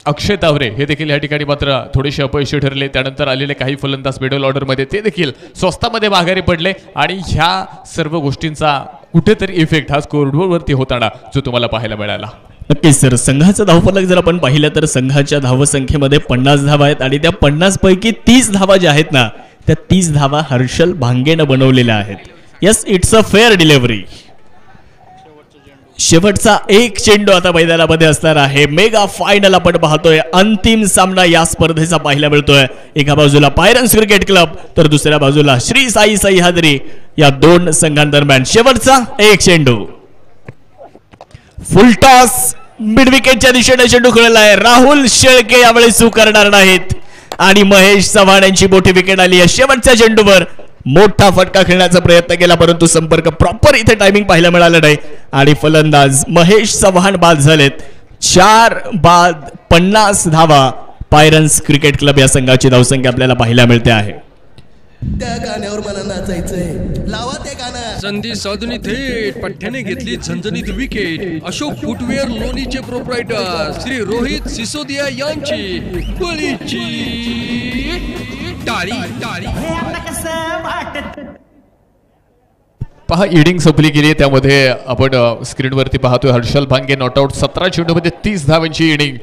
अक्षय तावरे हे देखील या ठिकाणी मात्र थोडेसे अपयशी ठरले. त्यानंतर आलेले काही फलंदाज मिडल ऑर्डरमध्ये ते देखील स्वस्तामध्ये माघारी पडले आणि ह्या सर्व गोष्टींचा कुठेतरी इफेक्ट हा स्कोरबोर्डवरती होताना जो तुम्हाला पाहायला मिळाला. नक्कीच सर. संघाचा धावफलक जर आपण पाहिलं तर संघाच्या धावसंख्येमध्ये 50 धावा आहेत आणि त्या 50 पैकी 30 धावा ज्या आहेत ना त्या 30 धावा हर्षल भांगेनं बनवलेल्या आहेत. Yes, it's a fair delivery. शेवटचा एक चेंडू आता मैदानामध्ये असणार आहे. मेगा फायनल आपण पाहतोय. अंतिम सामना या स्पर्धेचा पाहायला मिळतोय. एका बाजूला पायरन्स क्रिकेट क्लब तर दुसऱ्या बाजूला श्री साई सह्याद्री. या दोन संघांदरम्यान शेवटचा एक चेंडू. फुल टॉस मिड विकेटच्या दिशेने चेंडू खेळला आहे. राहुल शेळके यावेळी चूक करणार नाहीत आणि महेश चव्हाण यांची मोठी विकेट आली आहे. शेवटच्या चेंडूवर मोठा फटका खेळण्याचा प्रयत्न केला, परंतु संपर्क प्रॉपर इथे टायमिंग पाहायला मिळालं नाही आणि फलंदाज महेश चव्हाण बाद झालेत. 4 बाद 50 धावा पायरन्स क्रिकेट क्लब या संघाची धावसंख्या आपल्याला पाहायला मिळते आहे. त्या गाण्यावर मला नाचायचंय. लावा ते गाणं. संधी साधून थेट पठ्ठ्याने घेतली झणझणीत विकेट. अशोक फुटवेअर लोणीचे प्रोप्रायटर श्री रोहित सिसोदिया यांची बळीची टाळी. पहा, इनिंग संपली गेली. त्यामध्ये आपण स्क्रीनवरती पाहतोय हर्षल भांगे नॉट आउट. 17 चेंडूमध्ये 30 धावांची इनिंग.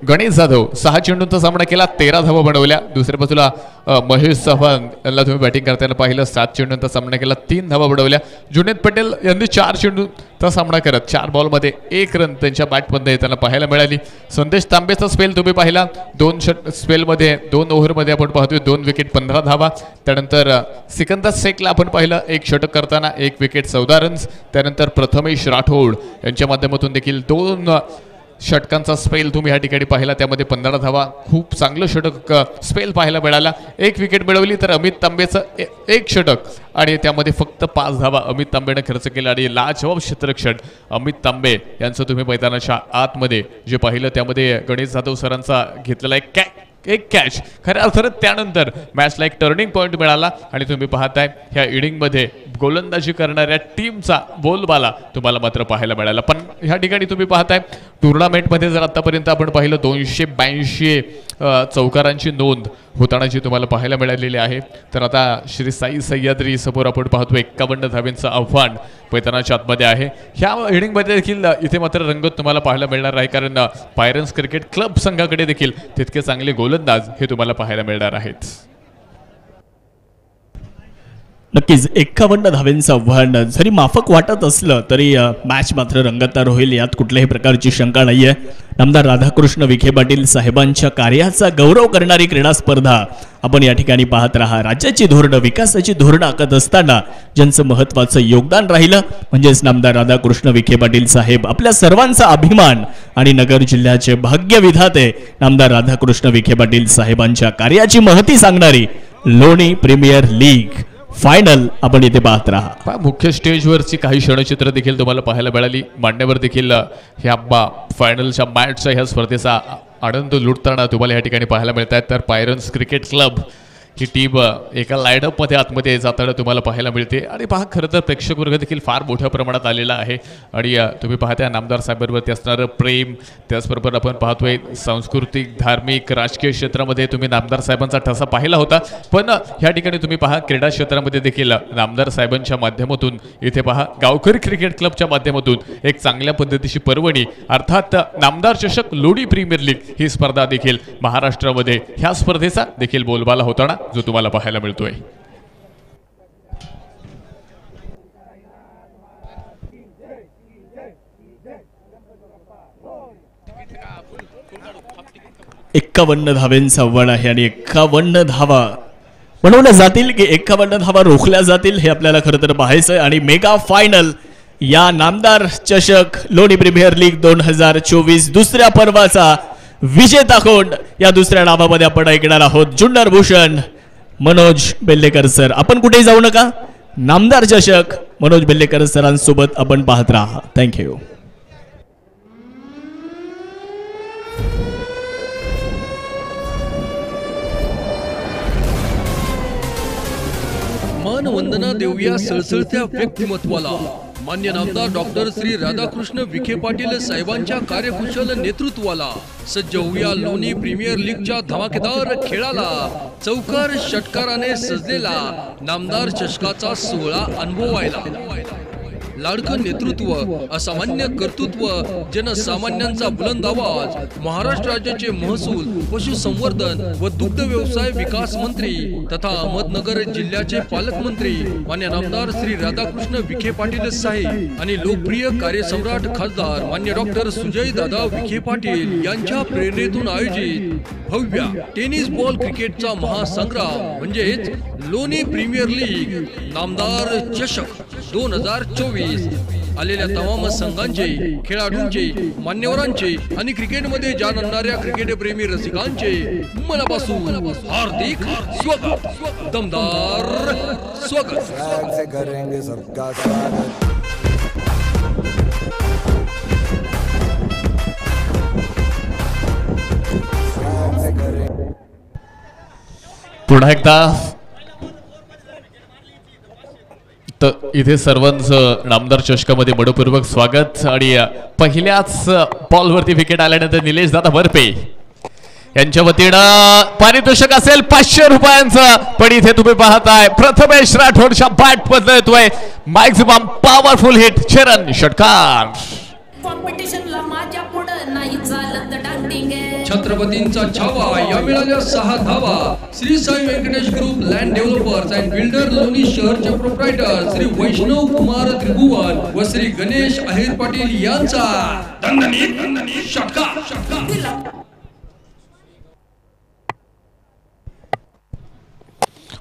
गणेश जाधव 6 चेंडूंचा सामना केला, 13 धावा बनवल्या. दुसऱ्या बाजूला महेश चव्हाण यांना तुम्ही बॅटिंग करताना पाहिलं. 7 चेंडूंचा सामना केला, 3 धावा बनवल्या. जुनेद पटेल यांनी 4 चेंडूंचा सामना करत 4 बॉलमध्ये 1 रन त्यांच्या बॅटमध्ये येताना पाहायला मिळाली. संदेश तांबेचा स्पेल तुम्ही पाहिला. 2 स्पेलमध्ये 2 ओव्हरमध्ये आपण पाहतोय 2 विकेट 15 धावा. त्यानंतर सिकंदर शेखला आपण पाहिलं 1 षटक करताना 1 विकेट 14 रन्स. त्यानंतर प्रथमेश राठोड यांच्या माध्यमातून देखील 2 षटकांचा स्पेल तुम्ही या ठिकाणी पाहिला, त्यामध्ये 15 धावा. खूप चांगलं षटक स्पेल पाहायला मिळाला. 1 विकेट मिळवली तर अमित तांबेचं 1 षटक आणि त्यामध्ये फक्त 5 धावा अमित तांबेनं खर्च केला आणि लाजवाब क्षेत्ररक्षण अमित तांबे यांचं तुम्ही मैदानाच्या आतमध्ये जे पाहिलं त्यामध्ये गणेश जाधव सरांचा घेतलेला एक कॅच खऱ्या अर्थानं त्यानंतर मॅचला एक टर्निंग पॉईंट मिळाला आणि तुम्ही पाहताय ह्या इनिंगमध्ये गोलंदाजी करणाऱ्या टीमचा बोलबाला तुम्हाला मात्र पाहायला मिळाला. पण ह्या ठिकाणी तुम्ही पाहताय टुर्नामेंटमध्ये जर आतापर्यंत आपण पाहिलं 282 चौकारांची नोंद होतानाची तुम्हाला पाहायला मिळालेली आहे. तर आता श्री साई सह्याद्री समोर आपण पाहतो 51 धावेंचं आव्हान मैदानाच्या आतमध्ये आहे. ह्या इनिंगमध्ये देखील इथे मात्र रंगत तुम्हाला पाहायला मिळणार आहे, कारण पायरन्स क्रिकेट क्लब संघाकडे देखील तितके चांगले गोलंदाज हे तुम्हाला पाहायला मिळणार आहेत. नक्कीच 51 धावेंचं आव्हान जरी माफक वाटत असलं तरी मॅच मात्र रंगतदार होईल यात कुठल्याही प्रकारची शंका नाहीये. नामदार राधाकृष्ण विखे पाटील साहेबांच्या कार्याचा गौरव करणारी क्रीडा स्पर्धा आपण या ठिकाणी पाहत राहा. राज्याची धोरणं विकासाची धोरणं आखत असताना ज्यांचं महत्त्वाचं योगदान राहिलं म्हणजेच नामदार राधाकृष्ण विखे पाटील साहेब, आपल्या सर्वांचा अभिमान आणि नगर जिल्ह्याचे भाग्य विधाते नामदार राधाकृष्ण विखे पाटील साहेबांच्या कार्याची महती सांगणारी लोणी प्रीमियर लीग फायनल आपण इथे पाहत राहा. मुख्य स्टेजवरची काही क्षणचित्र देखील तुम्हाला पाहायला मिळाली. मान्यवर देखील ह्या फायनलच्या मॅचच्या ह्या स्पर्धेचा आनंद लुटताना तुम्हाला या ठिकाणी पाहायला मिळत आहेत. तर पायरन्स क्रिकेट क्लब ही टीम एका लाईनअपमध्ये आतमध्ये जाताना तुम्हाला पाहायला मिळते. आणि पहा, खरं तर प्रेक्षक वर्ग देखील फार मोठ्या प्रमाणात आलेला आहे. आणि तुम्ही पाहता नामदार साहेबांवरती असणारं प्रेम, त्याचबरोबर आपण पाहतोय सांस्कृतिक धार्मिक राजकीय क्षेत्रामध्ये तुम्ही नामदार साहेबांचा ठसा पाहिला होता. पण ह्या ठिकाणी तुम्ही पहा क्रीडा क्षेत्रामध्ये देखील नामदार साहेबांच्या माध्यमातून इथे पहा गावकरी क्रिकेट क्लबच्या माध्यमातून एक चांगल्या पद्धतीची पर्वणी अर्थात नामदार चषक लोणी प्रीमियर लीग ही स्पर्धा देखील महाराष्ट्रामध्ये ह्या स्पर्धेचा देखील बोलबाला होताना जो तुम्हाला पाहायला मिळतोय. एक्कावन्न धावेंचं आव्हान आहे आणि 51 धावा बनवल्या जातील की 51 धावा रोखल्या जातील हे आपल्याला खरं तर पाहायचं आहे. आणि मेगा फायनल या नामदार चषक लोणी प्रीमियर लीग 2024 दुसऱ्या पर्वाचा विजेता कोण या दुसऱ्या नावामध्ये आपण ऐकणार आहोत. जुन्नर भूषण मनोज बेल्लेकर सर. आपण कुठेही जाऊ नका, नामदार चषक मनोज बेल्लेकर सरांसोबत आपण पाहत राहा. थँक्यू. मानवंदना देऊया सळसळत्या व्यक्तिमत्वाला. मान्य नामदार डॉक्टर श्री राधाकृष्ण विखे पाटील साहेबांच्या कार्यकुशल नेतृत्वाला. सज्ज होऊया लोणी प्रीमियर लीगच्या धमाकेदार खेळाला. चौकार षटकाराने सजलेला नामदार चषकाचा सोहळा अनुभवायला. लाडकं नेतृत्व, असामान्य कर्तृत्व, जनसामान्यांचा बुलंद आवाज. महाराष्ट्र राज्याचे महसूल, पशुसंवर्धन व दुग्ध व्यवसाय विकास मंत्री तथा अहमदनगर जिल्ह्याचे पालकमंत्री मान्य नामदार श्री राधाकृष्ण विखे पाटील साहेब आणि लोकप्रिय कार्यसम्राट खासदार मान्य डॉक्टर सुजय दादा विखे पाटील यांच्या प्रेरणेतून आयोजित भव्य टेनिस बॉल क्रिकेटचा महासंग्राम म्हणजेच लोणी प्रीमियर लीग नामदार चषक 2024 आलेल्या तमाम संघांचे, खेळाडूंचे, मान्यवरांचे आणि क्रिकेटमध्ये जाण आणणाऱ्या क्रिकेट प्रेमी रसिकांचे मनापासून हार्दिक स्वागत, दमदार स्वागत. पुन्हा एकदा तर इथे सर्वांचं नामदार चषकामध्ये मनपूर्वक स्वागत. आणि पहिल्याच बॉलवरती विकेट आल्यानंतर निलेश दादा बर्पे यांच्या वतीनं पारितोषिक असेल 500 रुपयांचं. पण इथे तुम्ही पाहताय प्रथमेश राठोडच्या बॅट मधनं येतोय मॅक्झिमम पॉवरफुल हिट चरण षटकार. छत्रपतींचा छावा या मिळाल्या 6 धावा. Shri Sai Venkatesh group land developers and builder Loni शहरचे प्रोप्रायटर श्री वैष्णव कुमार त्रिभुवन व श्री गणेश अहिर पाटील यांचा दणदणीत षटकार.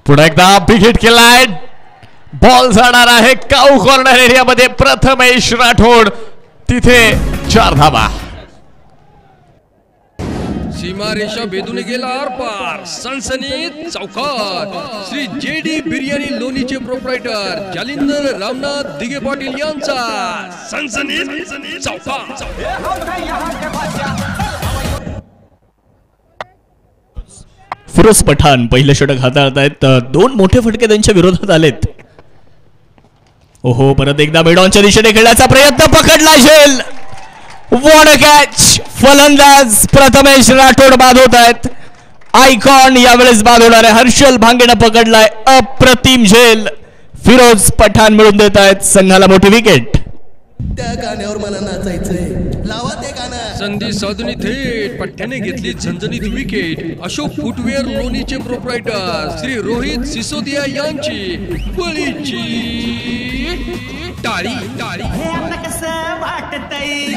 पुन्हा एकदा बिग हिट केलाय. बॉल जाणार आहे काऊ कॉर्नर एरियामध्ये. प्रथमेश राठोड तिथे 4 धावा. सीमारेषा भेदून गेला आरपार. सनसनीत चौकार. श्री जेडी बिर्याणी लोणीचे प्रोप्रायटर जालिंदर रामनाथ दिगे पाटील यांचा सनसनीत चौकार. फिरोज पठाण पहिलं षटक हाताळत आहेत. 2 मोठे फटके त्यांच्या विरोधात आलेत. ओहो, परत एकदा बेडॉनच्या दिशेने खेळण्याचा प्रयत्न, पकडला झेल. What a catch. फलंदाज प्रथमेश राठोड बाद होत आहेत. आयकॉन यावेळेस बाद होणार आहे. हर्षल भांगेनं पकडलाय अप्रतिम झेल. फिरोज पठाण मिळून देत आहेत संघाला मोठी विकेट. त्या गाण्यावर मला नाचायचंय, लावा ते गाणं. संधी साधून थेट पठ्ठ्याने घेतली झणझणीत विकेट. अशोक फुटवेअर लोणीचे प्रोप्रायटर श्री रोहित सिसोदिया यांची बळीची टाळी. हे आता कसं वाटतंय.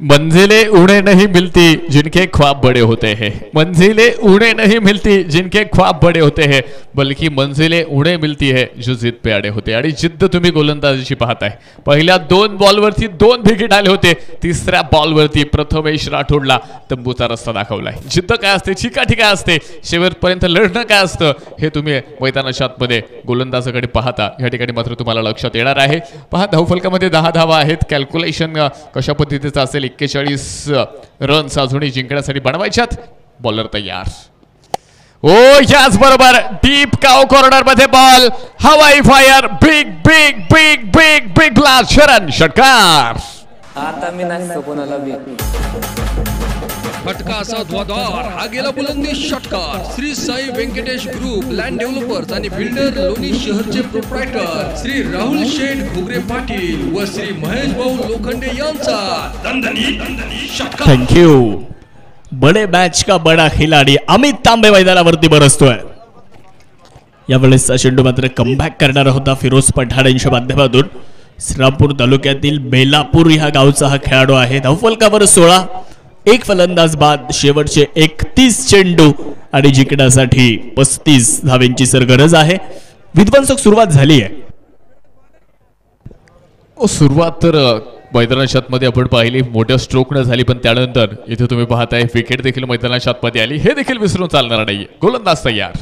मंजिलें उन्हें नहीं मिलती जिनके ख्वाब बड़े होते हैं. मंजिलें उन्हें नहीं मिलती जिनके ख्वाब बड़े होते हैं, बल्कि मंजिलें उन्हें मिलती है जो जिद पे अडे होते. आणि जिद्द तुम्ही गोलंदाजीची पाहताय. पहिल्या 2 बॉलवरती 2 विकेट आले होते. तिसऱ्या बॉलवरती प्रथमेश राठोडला तंबूचा रस्ता दाखवलाय. जिद्द काय असते, चिकाटी काय असते, शेवटपर्यंत लढणं काय असतं, हे तुम्ही मैदानाच्या आतमध्ये गोलंदाजाकडे पाहता. या ठिकाणी मात्र तुम्हाला लक्षात येणार आहे. पहा, धावफलकामध्ये 10 धावा आहेत. कॅल्क्युलेशन कशा पद्धतीचं असेल, 41 रन्स अजूनही जिंकण्यासाठी बनवायच्यात. बॉलर तयार. ओ याच बरोबर डीप काव कॉर्नर मध्ये बॉल, हवाई fire, big big big big big blast. शरण षटकार. आता मी नाही कोणाला बी. फटका असा ध्वाधार, हा गेला बुलंदी षटकार. Shri Sai Venkatesh group land developers आणि बिल्डर लोणी शहरचे प्रोप्रायटर श्री राहुल शेठ घुगरे पाटील व श्री महेश भाऊ लोखंडे यांचा दणदणीत षटकार. थँक्यू. बडे मॅच का बडा खिलाडी अमित तांबे मैदानावरती बरसतोय. यावेळेस चेंडू मात्र कमबॅक करणारा होता फिरोज पठाण यांच्या माध्यमातून. श्रीरामपूर तालुक्यातील बेलापूर ह्या गावचा हा खेळाडू आहे. धावफलकावर 16, 1 फलंदाज बाद. शेवटचे 31 चेंडू आणि जिंकण्यासाठी 35 धावेंची सर गरज आहे. विध्वंसक सुरुवात झाली आहे. सुरुवात तर मैदानाच्या आतमध्ये आपण पाहिली, मोठ्या स्ट्रोक न झाली, पण त्यानंतर इथे तुम्ही पाहताय विकेट देखील मैदानाच्या आतमध्ये आली. हे देखील विसरून चालणार नाही. गोलंदाज तयार.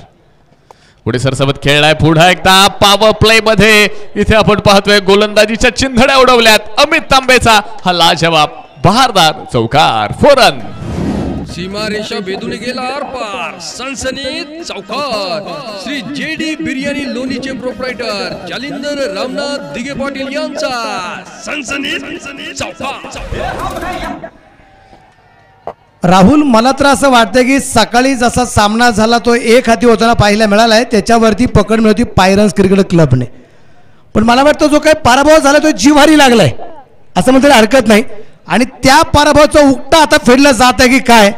पुढे सरसवत खेळलाय. पुन्हा एकदा पॉवर प्ले मध्ये इथे आपण पाहतोय गोलंदाजीच्या चिंधड्या उडवल्यात. अमित तांबेचा हा लाजवाब बहारदार चौकार. 4 रन. सीमारेषा भेदून गेला आरपार. सनसनीत चौकार. श्री जेडी बिर्याणी लोणीचे प्रोप्रायटर जालिंदर रामनाथ दिगे पाटील यांचा सनसनीत चौकार. राहुल, मला तर असं वाटतं की सकाळी जसा सामना झाला तो 1 हाती होताना पाहायला मिळाला आहे. त्याच्यावरती पकड मिळवती पायरन्स क्रिकेट क्लबने. पण मला वाटतं जो काही पराभव झाला तो जिव्हारी लागलाय असं म्हणता हरकत नाही. आणि त्या पराभवाचा उकटा आता फेडला जात आहे की काय,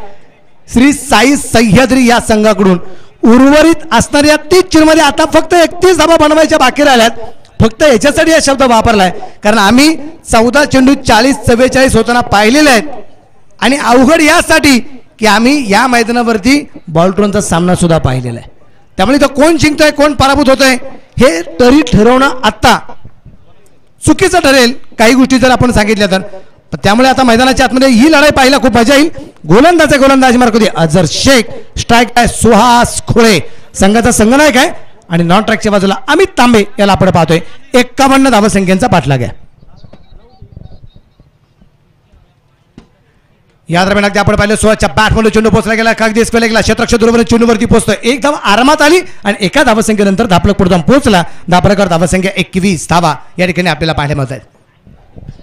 श्री साई सह्याद्री या संघाकडून उर्वरित असणाऱ्या 30 चेंडूमध्ये आता फक्त 31 धावा बनवायच्या बाकी राहिल्यात. फक्त याच्यासाठी हा शब्द वापरलाय कारण आम्ही 14 चेंडू 40-44 होताना पाहिलेले आहेत. आणि अवघड यासाठी की आम्ही या मैदानावरती बॉलट्रोनचा सामना सुद्धा पाहिलेला आहे. त्यामुळे तो कोण जिंकतोय कोण पराभूत होतोय हे तरी ठरवणं आता चुकीचं ठरेल काही गोष्टी जर आपण सांगितल्या तर. त्यामुळे आता मैदानाच्या आतमध्ये ही लढाई पाहायला खूप मजा येईल. गोलंदाजी मार्कमध्ये अझर शेख, स्ट्राईक आहे सुहास खोळे, संघाचा संघनायक आहे. आणि नॉन ट्रॅकच्या बाजूला अमित तांबे याला आपण पाहतोय. 51 धावसंख्येचा पाठलाग आहे. या दरम्यान अगदी आपण पाहिलं सुहासच्या बॅटमध्ये चेंडू पोहोचला गेला. अगदी स्पेल गेला. क्षेत्ररक्षक दुर्बल चेंडूवरती पोहोचतोय. 1 धाव आरामात आली आणि एका धावसंख्येनंतर धापलक पुढे पोहोचला. धापलकर धावसंख्या 21 धावा या ठिकाणी आपल्याला पाहायला मिळत आहेत.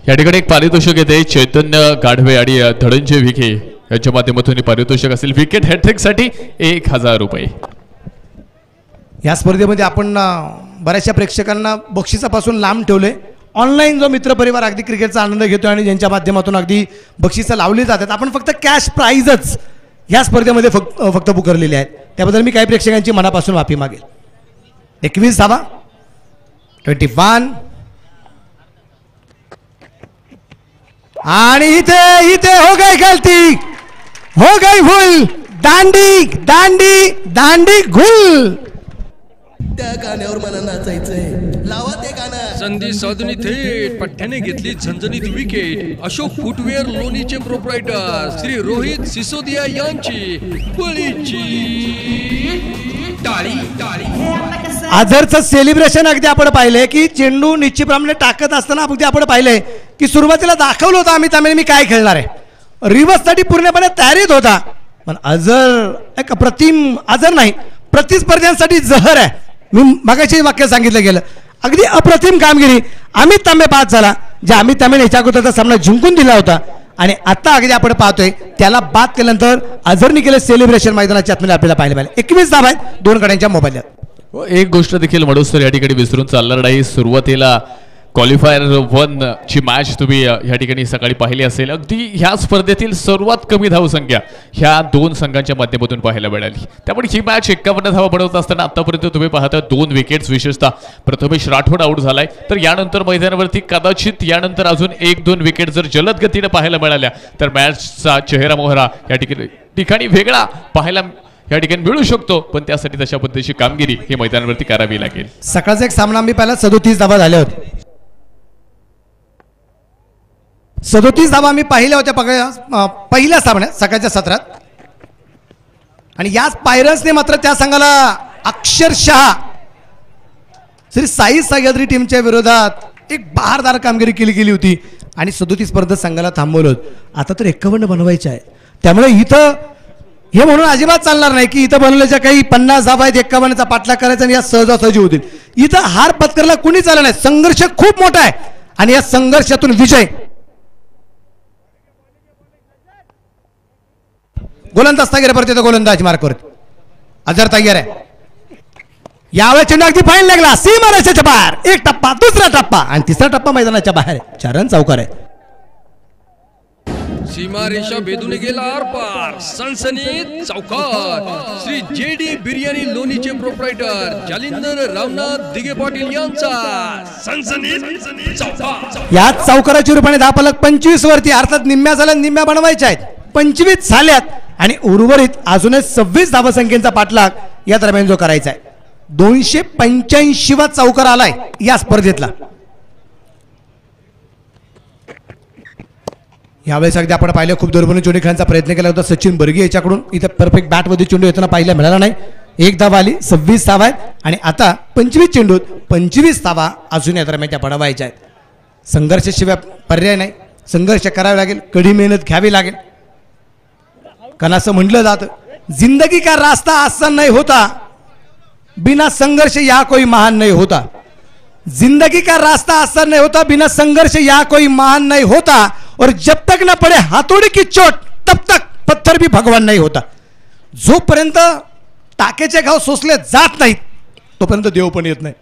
या ठिकाणी एक पारितोषिक येते. चैतन्य गाढवे आणि धनंजय विखे यांच्या माध्यमातून पारितोषिक असेल. विकेट हॅट्रिक साठी 1000 रुपये. या स्पर्धेमध्ये आपण बऱ्याचशा प्रेक्षकांना बक्षिसापासून लांब ठेवले. ऑनलाईन जो मित्रपरिवार अगदी क्रिकेटचा आनंद घेतो आणि ज्यांच्या माध्यमातून अगदी बक्षिसं लावली जातात, आपण फक्त कॅश प्राइजच ह्या स्पर्धेमध्ये फक्त पुकारलेले आहेत. त्याबद्दल मी काही प्रेक्षकांची मनापासून माफी मागेल. 21 धावा. 21 आणि इथे हो गई गलती, हो गई भूल. दांडी दांडी दांडी घुल. त्या गाण्यावर मला नाचायचंय, लावा ते गाणं. संधी साधून थेट पठ्ठ्याने घेतली झणझणीत विकेट. अशोक फुटवेअर लोणीचे प्रोप्रायटर श्री रोहित सिसोदिया यांची बळीची टाळी. आझरचं सेलिब्रेशन अगदी आपण पाहिलंय की चेंडू निश्चितप्रमाणे टाकत असताना अगदी आपण पाहिलंय की सुरुवातीला दाखवलं होतं अमित तांबे मी काय खेळणार आहे. रिव्हर्स साठी पूर्णपणे तयारीत होता. पण अझर एक अप्रतिम, अझर नाही प्रतिस्पर्ध्यांसाठी जहर आहे. मी मगाशी वाक्य सांगितलं गेलं. अगदी अप्रतिम कामगिरी. अमित तांबे बाद झाला, जे अमित तांबेने याच्या अगोदरचा सामना जिंकून दिला होता आणि आता अगदी आपण पाहतोय त्याला बाद केल्यानंतर अझरने केलं सेलिब्रेशन मैदानाच्या आतमध्ये आपल्याला पाहायला मिळालं. 21 धावा आहेत दोन गड्यांच्या मोबाईलवर. एक गोष्ट देखील मडोस्तर या ठिकाणी विसरून चालणार नाही. सुरुवातीला क्वालिफायर 1 ची मॅच तुम्ही या ठिकाणी सकाळी पाहिली असेल. अगदी ह्या स्पर्धेतील सर्वात कमी धावसंख्या ह्या दोन संघांच्या माध्यमातून पाहायला मिळाली. त्यामुळे ही मॅच 51 धावा बनवत असताना आतापर्यंत तुम्ही पाहता 2 विकेट्स, विशेषतः प्रथमेश राठोड आऊट झालाय. तर यानंतर मैदानावरती कदाचित यानंतर अजून 1-2 विकेट जर जलद गतीने पाहायला मिळाल्या तर मॅचचा चेहरा मोहरा या ठिकाणी वेगळा पाहायला या ठिकाणी मिळू शकतो. पण त्यासाठी तशा पद्धतीची कामगिरी ही मैदानावरती करावी लागेल. सकाळचा एक सामना आम्ही पाहिला 37 धावा झाल्या होत्या. 37 धावा आम्ही पाहिल्या होत्या पहिल्या सामन्यात सकाळच्या सत्रात. आणि याच पायरन्सने मात्र त्या संघाला अक्षरशः श्री साई सह्याद्री टीमच्या विरोधात एक बहारदार कामगिरी केली होती आणि 37 स्पर्धेत संघाला थांबवलं होतं. आता तर 51 बनवायचे आहे. त्यामुळे इथं हे म्हणून अजिबात चालणार नाही की इथं बनवल्याच्या काही 50 धावा आहेत, 51चा पाठलाग करायचा आणि या सहजासहजी होतील. इथं हार पत्करायला कुणी चाललं नाही. संघर्ष खूप मोठा आहे आणि या संघर्षातून विजय. गोलंदाज तयार आहे. परत गोलंदाज मार्कवरती अजर तयार आहे. यावेळेस चेंडू अगदी फाईन लागला सीमारेषेच्या बाहेर. एक टप्पा, दुसरा टप्पा आणि तिसरा टप्पा मैदानाच्या बाहेर. 4 रन चौकार आहे. सीमारेषा भेदून गेला आरपार. सनसनीत चौकार. श्री JD बिर्याणी लोणीचे प्रोप्रायटर जालिंदर रामनाथ दिगे पाटील यांचा सनसनीत चौकार. या चौकाराच्या रूपाने धापलक 25 वरती, अर्थात निम्म्या झाल्या, निम्म्या बनवायच्या आहेत. 25 झाल्यात आणि उर्वरित अजूनही 26 धावसंख्येचा पाठलाग या दरम्यान जो करायचा आहे. 285 वा चौकार आलाय या स्पर्धेतला. यावेळेस अगदी आपण पाहिलं खूप दुर्बल चेंडू खेळण्याचा प्रयत्न केला होता सचिन बर्गे याच्याकडून. इथं परफेक्ट बॅटमध्ये चेंडू येताना पाहायला मिळाला नाही. 1 धावा आली, 26 धावा आहेत आणि आता 25 चेंडूत 25 धावा अजून या दरम्यान त्या पडवायच्या आहेत. संघर्षाशिवाय पर्याय नाही. संघर्ष करावे लागेल, कडी मेहनत घ्यावी लागेल. कारण असं म्हटलं जातं जिंदगी का रास्ता आसान नहीं होता, बिना संघर्ष यहाँ कोई महान नहीं होता. जिंदगी का रास्ता आसान नहीं होता, बिना संघर्ष यहाँ कोई महान नहीं होता. और जब तक न पड़े हाथोड़ी की चोट तब तक पत्थर भी भगवान नहीं होता. जोपर्यंत टाकेचे घाव सोसले जात नाहीत तोपर्यंत देव पण येत नाही.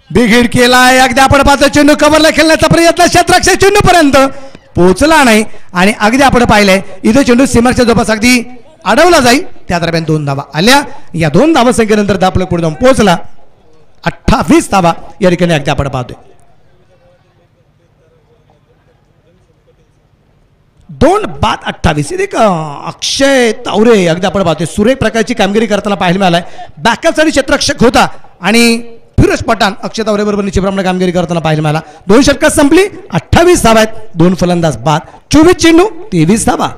बिघीड केलाय. अगदी आपण पाहतो चेंडू कव्हरला खेळण्याचा प्रयत्न क्षेत्ररक्षक चेंडू पर्यंत पोहोचला नाही आणि अगदी आपण पाहिलंय इथं चेंडू सीमाच्या जवळपास अगदी अडवला जाईल. त्या दरम्यान 2 धावा आल्या. या 2 धावा संख्येनंतर धापलं पुढे जाऊन पोहोचला. 28 धावा या ठिकाणी अगदी आपण पाहतोय. 2 बाद 28. एक अक्षय तावरे अगदी आपण पाहतोय सुरेख प्रकारची कामगिरी करताना पाहायला मिळालाय. बॅकअपसाठी क्षेत्ररक्षक होता आणि फिरोज पठाण अक्षय तावरे बरोबर निश्चितप्रमाणे कामगिरी करताना पाहायला मिळाला. 2 षटकात संपली. 28 धावा आहेत. 2 फलंदाज बाद. 24 चेंडू 23 धावा.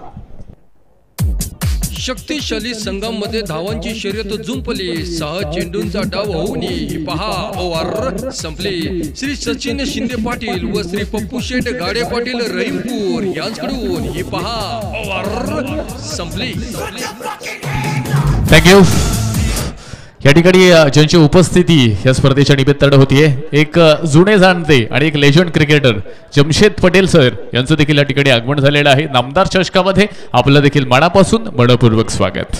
शक्तिशाली संघांमध्ये धावांची शर्यत जुंपली. 6 चेंडूंचा डाव होऊन ही पहा ओव्हर संपली. श्री सचिन शिंदे पाटील व श्री पप्पू शेठ गाडे पाटील रहीमपूर यांच्याकडून ही पहा ओव्हर संपली. थँक्यू. या ठिकाणी ज्यांची उपस्थिती या स्पर्धेच्या निमित्तानं होतीये एक जुने जाणते आणि एक legend cricketer Jamshed Patel sir यांचं देखील या ठिकाणी आगमन झालेलं आहे. नामदार चषकामध्ये आपलं देखील मनापासून मनपूर्वक स्वागत.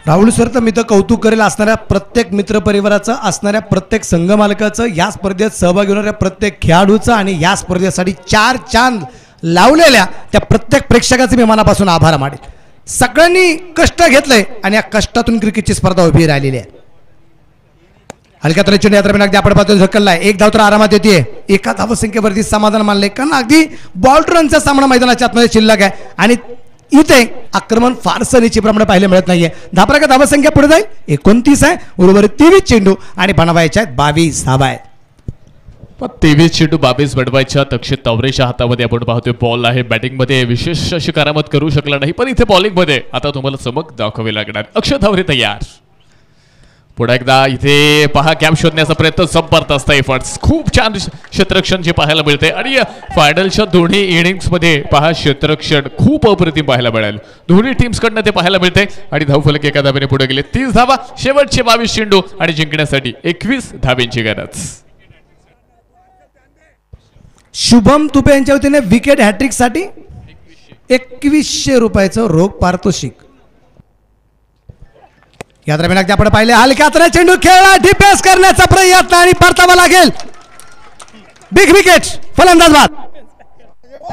राहुल सर तर मी तर कौतुक करेल असणाऱ्या प्रत्येक मित्रपरिवाराचं, असणाऱ्या प्रत्येक संघ मालकाचं, या स्पर्धेत सहभागी होणाऱ्या प्रत्येक खेळाडूचं आणि या स्पर्धेसाठी 4 चांद लावलेल्या त्या प्रत्येक प्रेक्षकाचे मी मनापासून आभार मानेल. सगळ्यांनी कष्ट घेतलंय आणि या कष्टातून क्रिकेटची स्पर्धा उभी राहिलेली आहे. हलक्या तऱ्हेच्या दरम्यान अगदी आपण पाहतो ढकललाय. 1 धाव तर आरामात येते. 1 धावसंख्येवरती समाधान मानले कारण अगदी बॉल रनचा सामना मैदानाच्या आतमध्ये शिल्लक आहे आणि इथे आक्रमण फारसं निश्चितप्रमाणे पाहायला मिळत नाहीये. धापरा का धावसंख्या पुढे जाईल 29 आहे. उर्वरित 23 चेंडू आणि बनवायच्या आहेत 22 धावा आहेत. 23 चेंडू 22 बनवायच्या. अक्षय तावरेच्या हातामध्ये आपण पाहतोय बॉल आहे. बॅटिंगमध्ये विशेष अशी करामत करू शकला नाही पण इथे बॉलिंगमध्ये आता तुम्हाला चमक दाखवावी लागणार. अक्षय तावरे तयार. पुढे एकदा इथे पहा कॅप शोधण्याचा प्रयत्न जबरदस्त एफर्ट्स, खूप छान क्षेत्ररक्षण जे पाहायला मिळते आणि फायनलच्या दोन्ही इनिंग्समध्ये पहा क्षेत्ररक्षण खूप अप्रतिम पाहायला मिळेल. दोन्ही टीम्स कडनं ते पाहायला मिळते आणि धावफलक एका धावेने पुढे गेले. 30 धावा, शेवटचे 22 चेंडू आणि जिंकण्यासाठी 21 धावेंची गरज. शुभम तुपे यांच्या वतीने विकेट हॅट्रिक साठी 2100 रुपयाचं रोख पारितोषिक. या दरम्यान अगदी आपण पाहिले हलक्यातला चेंडू खेळला, डिफेन्स करण्याचा प्रयत्न आणि परतावा लागेल. बिग विकेट, फलंदाज बाद.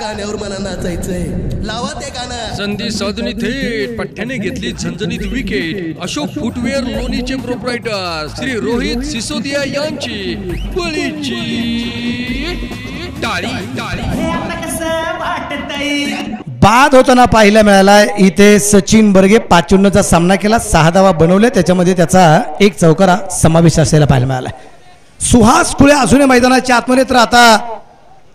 गाण्यावर मला नाचायचंय, लावा ते गाणं. संधी साधून थेट पठ्ठ्याने घेतली झणझणीत विकेट. अशोक फुटवेअर लोणीचे प्रोप्रायटर श्री रोहित सिसोदिया यांची बळीची टाळी. बाद होताना पाहायला मिळाला. इथे सचिन बर्गे 5 चेंडूचा सामना केला, 6 धावा बनवल्या, त्याच्यामध्ये त्याचा 1 चौकारा समावेश असलेला पाहायला मिळाला. सुहास खुळे अजूनही मैदानाच्या आतमध्ये, तर आता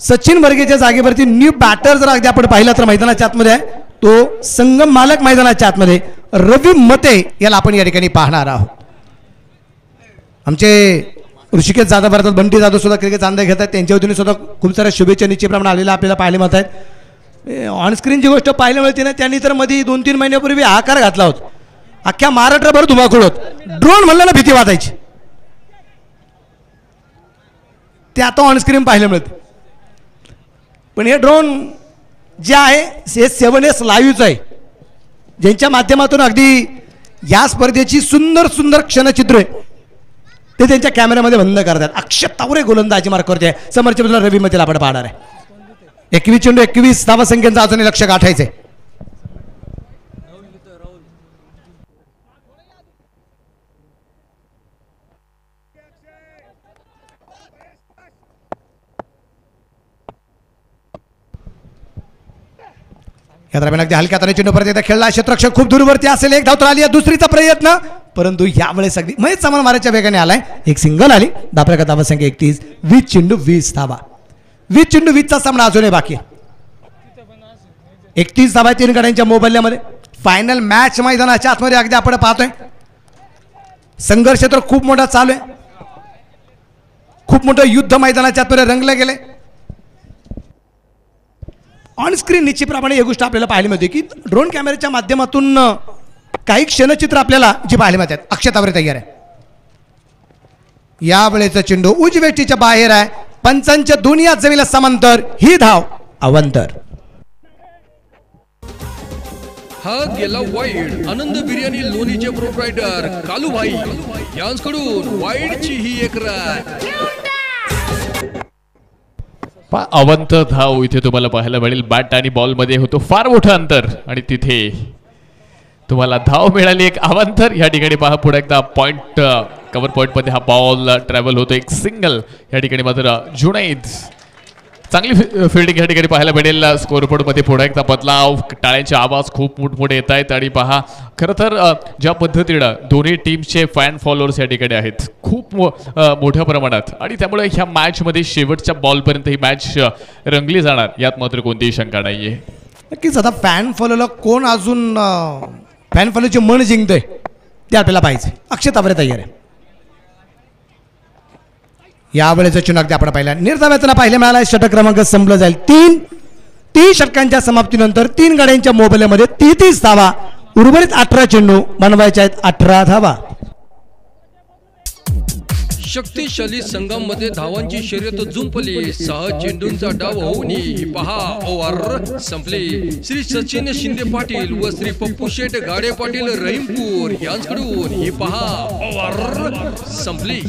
सचिन बर्गेच्या जागेवरती न्यू बॅटर जर अगदी आपण पाहिलं तर मैदानाच्या आतमध्ये आहे, तो संगम मालक मैदानाच्या आतमध्ये रवी मते याला आपण या ठिकाणी पाहणार आहोत. आमचे ऋषिकेश जाधव भारतात बंटी जाधव सुद्धा क्रिकेट चांगले घेतात, त्यांच्या वतीने सुद्धा खूप साऱ्या शुभेच्छा निश्चितप्रमाणे आलेल्या आपल्याला पाहायला मिळत आहेत. ऑनस्क्रीन जी गोष्ट पाहायला मिळते ना, त्यांनी तर मध्ये 2-3 महिन्यापूर्वी आकार घातला होता, अख्ख्या महाराष्ट्रभर धुमाकूळ होत. ड्रोन म्हणलं ना भीती वाटायची, ते आता ऑनस्क्रीन पाहायला मिळते. पण हे ड्रोन जे आहे हे 7S लाईव्हच आहे, ज्यांच्या माध्यमातून अगदी या स्पर्धेची सुंदर सुंदर क्षणचित्र ते त्यांच्या कॅमेऱ्यामध्ये बंद करतात. अक्षय तावरे गोलंदाजी मार्क करते, समोरच्या बाजूला रवी मतेला आपण पाहणार आहे. 21 चेंडू 21 धावसंख्येचं अजूनही लक्ष गाठायचंय. या दरम्यान अगदी हलक्या हाताने चेंडू परत एकदा खेळला, क्षेत्ररक्षक खूप दूरवरती असेल, 1 धाव तर आली, दुसरीचा प्रयत्न, परंतु यावेळेस अगदी महेश सामान मारायच्या वेगाने आलाय, 1 सिंगल आली. दापऱ्या धावसंख्या 31, 20 चेंडू 20 धावा, 20 चेंडू 20चा सामना अजूनही बाकी आहे. 31 धावा 3 गड्यांच्या मोबाईलमध्ये. फायनल मॅच मैदानाच्या आतमध्ये अगदी आपण पाहतोय, संघर्ष तर खूप मोठा चालू आहे, खूप मोठं युद्ध मैदानाच्या आतमध्ये रंगलं गेले. ऑन स्क्रीन निश्चितप्रमाणे ही गोष्ट आपल्याला पाहायला मिळते की ड्रोन कॅमेऱ्याच्या माध्यमातून काही क्षणचित्र आपल्याला जी पाहायला मिळतात. अक्षय तावरे तयार आहे, यावेळेचा चेंडू उजवेष्टीच्या बाहेर आहे, पंचांच्या दोन्ही जमिनीला समांतर, ही धाव अवंतर. हा गेला वाईड. आनंद बिर्याणी लोणीचे प्रोप्रायटर कालूभाई यांकडून वाईडची ही एक राय. अवंत धाव इथे तुम्हाला पाहायला मिळेल. बॅट आणि बॉल मध्ये होतो फार मोठं अंतर आणि तिथे तुम्हाला धाव मिळाली एक अवंतर. या ठिकाणी पहा पुढे एकदा पॉइंट, कव्हर पॉइंट मध्ये हा बॉल ट्रॅव्हल होतो, 1 सिंगल. या ठिकाणी मात्र जुनैद चांगली फिल्डिंग या ठिकाणी पाहायला मिळेल. स्कोरबोर्ड मध्ये पुढे एकदा बदलाव, टाळ्यांचे आवाज खूप मोठमोठे येत आहेत आणि पहा खरं तर ज्या पद्धतीनं दोन्ही टीमचे फॅन फॉलोअर्स या ठिकाणी आहेत खूप मोठ्या प्रमाणात, आणि त्यामुळे ह्या मॅचमध्ये शेवटच्या बॉलपर्यंत ही मॅच रंगली जाणार यात मात्र कोणतीही शंका नाहीये. नक्कीच आता फॅन फॉलोला कोण अजून फॅन फॉलोचे मन जिंकतोय ते आपल्याला पाहिजे. अक्षय तावरे तयार आहे, यावेळेचा चुनाव अगदी आपण पाहिला. निर्धाव्यातना पाहिलं मिळाला, षटक क्रमांक संपलं जाईल. 3 षटकांच्या समाप्तीनंतर 3 गाड्यांच्या मोबाईलमध्ये 33 धावा, उर्वरित 18 चेंडू बनवायचे आहेत, 18 धावा. शक्तिशाली संघामध्ये धावांची शर्यत जुंपली, 6 चेंडूंचा डाव होऊन ही पहा ओव्हर संपली. श्री सचिन शिंदे पाटील व श्री पप्पू शेठ गाडे पाटील रहीमपूर यांकडून ही पहा ओव्हर संपली.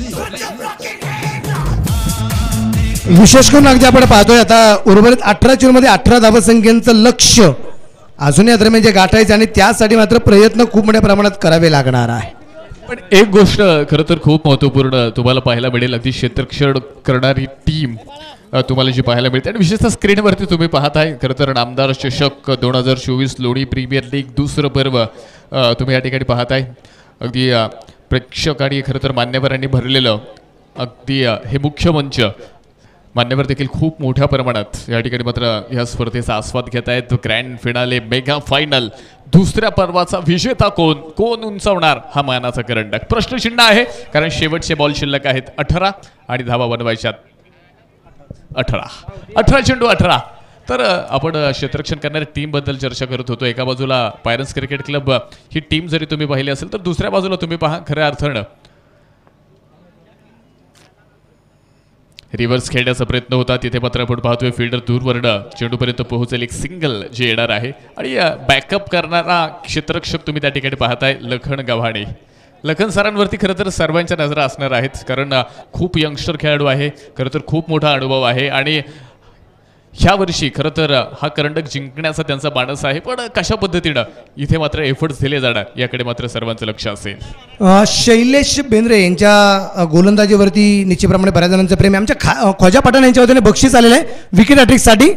विशेष करून अगदी आपण पाहतोय आता उर्वरित 18 चेंडूमध्ये 18 धावसंख्येचं लक्ष अजून या दरम्यान जे गाठायचं, आणि त्यासाठी मात्र प्रयत्न खूप मोठ्या प्रमाणात करावे लागणार आहे. पण एक गोष्ट खरं तर खूप महत्त्वपूर्ण तुम्हाला पाहायला मिळेल, अगदी क्षेत्ररक्षण करणारी टीम तुम्हाला जी पाहायला मिळते, आणि विशेषतः स्क्रीनवरती तुम्ही पाहताय खरं तर नामदार चषक 2024 लोणी प्रीमियर लीग दुसरं पर्व तुम्ही या ठिकाणी पाहताय. अगदी प्रेक्षक आणि खरं तर मान्यवरांनी भरलेलं अगदी हे मुख्य मंच मान्यवर देखील खूप मोठ्या प्रमाणात या ठिकाणी मात्र या स्पर्धेचा आस्वाद घेत आहेत. ग्रँड फिनाले मेगा फायनल दुसऱ्या पर्वाचा विजेता कोण उंचावणार हा मानाचा करंडक प्रश्नचिन्ह आहे, कारण शेवटचे बॉल शिल्लक आहेत 18 आणि धावा बनवायच्यात 18 चेंडू 18. तर आपण क्षेत्ररक्षण करणाऱ्या टीम बद्दल चर्चा करत होतो. एका बाजूला पायरन्स क्रिकेट क्लब ही टीम जरी तुम्ही पाहिली असेल तर दुसऱ्या बाजूला तुम्ही पहा खऱ्या अर्थानं रिव्हर्स खेळण्याचा प्रयत्न होता. तिथे मात्र आपण पाहतोय फिल्डर दूरवरनं चेंडूपर्यंत पोहोचेल एक सिंगल जे येणार आहे आणि बॅकअप करणारा क्षेत्ररक्षक तुम्ही त्या ठिकाणी पाहताय लखन गव्हाणे. लखन सरांवरती खरं तर सर्वांच्या नजरा असणार आहेत, कारण खूप यंगस्टर खेळाडू आहे, खरं तर खूप मोठा अनुभव आहे आणि ह्या वर्षी खरं तर हा करंडक जिंकण्याचा त्यांचा मानस आहे. पण कशा पद्धतीनं इथे मात्र एफर्ट्स दिले जाणार याकडे मात्र सर्वांचं लक्ष असेल. शैलेश बेंद्रे यांच्या गोलंदाजीवरती निश्चितप्रमाणे बऱ्याच जणांचं प्रेम आहे. आमच्या ख्वाजा पठाण यांच्या वतीने बक्षीस आलेलं आहे विकेट हॅट्रिकसाठी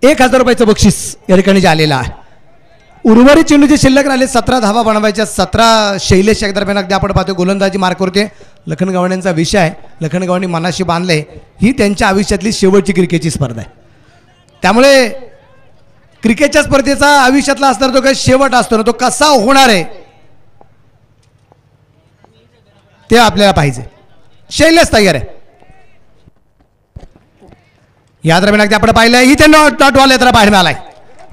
1000 रुपयाचं बक्षीस या ठिकाणी जे आलेलं आहे. उर्वरित चेंडूचे शिल्लक राहिले 17 धावा बनवायच्या 17 शैलेश एक दरम्यान अगदी आपण पाहतो गोलंदाजी मार्कवरती लखन गव्हाणेंचा विषय आहे. लखन गव्हाणे मनाशी बांधले ही त्यांच्या आयुष्यातली शेवटची क्रिकेटची स्पर्धा आहे. त्यामुळे क्रिकेटच्या स्पर्धेचा आयुष्यातला असणार तो काही शेवट असतो ना, तो कसा होणार आहे ते आपल्याला पाहिजे. शैलेश तयार आहे. या दरम्यान अगदी आपण पाहिलं ही त्यांना डॉट यात्रा बाहेर आलाय.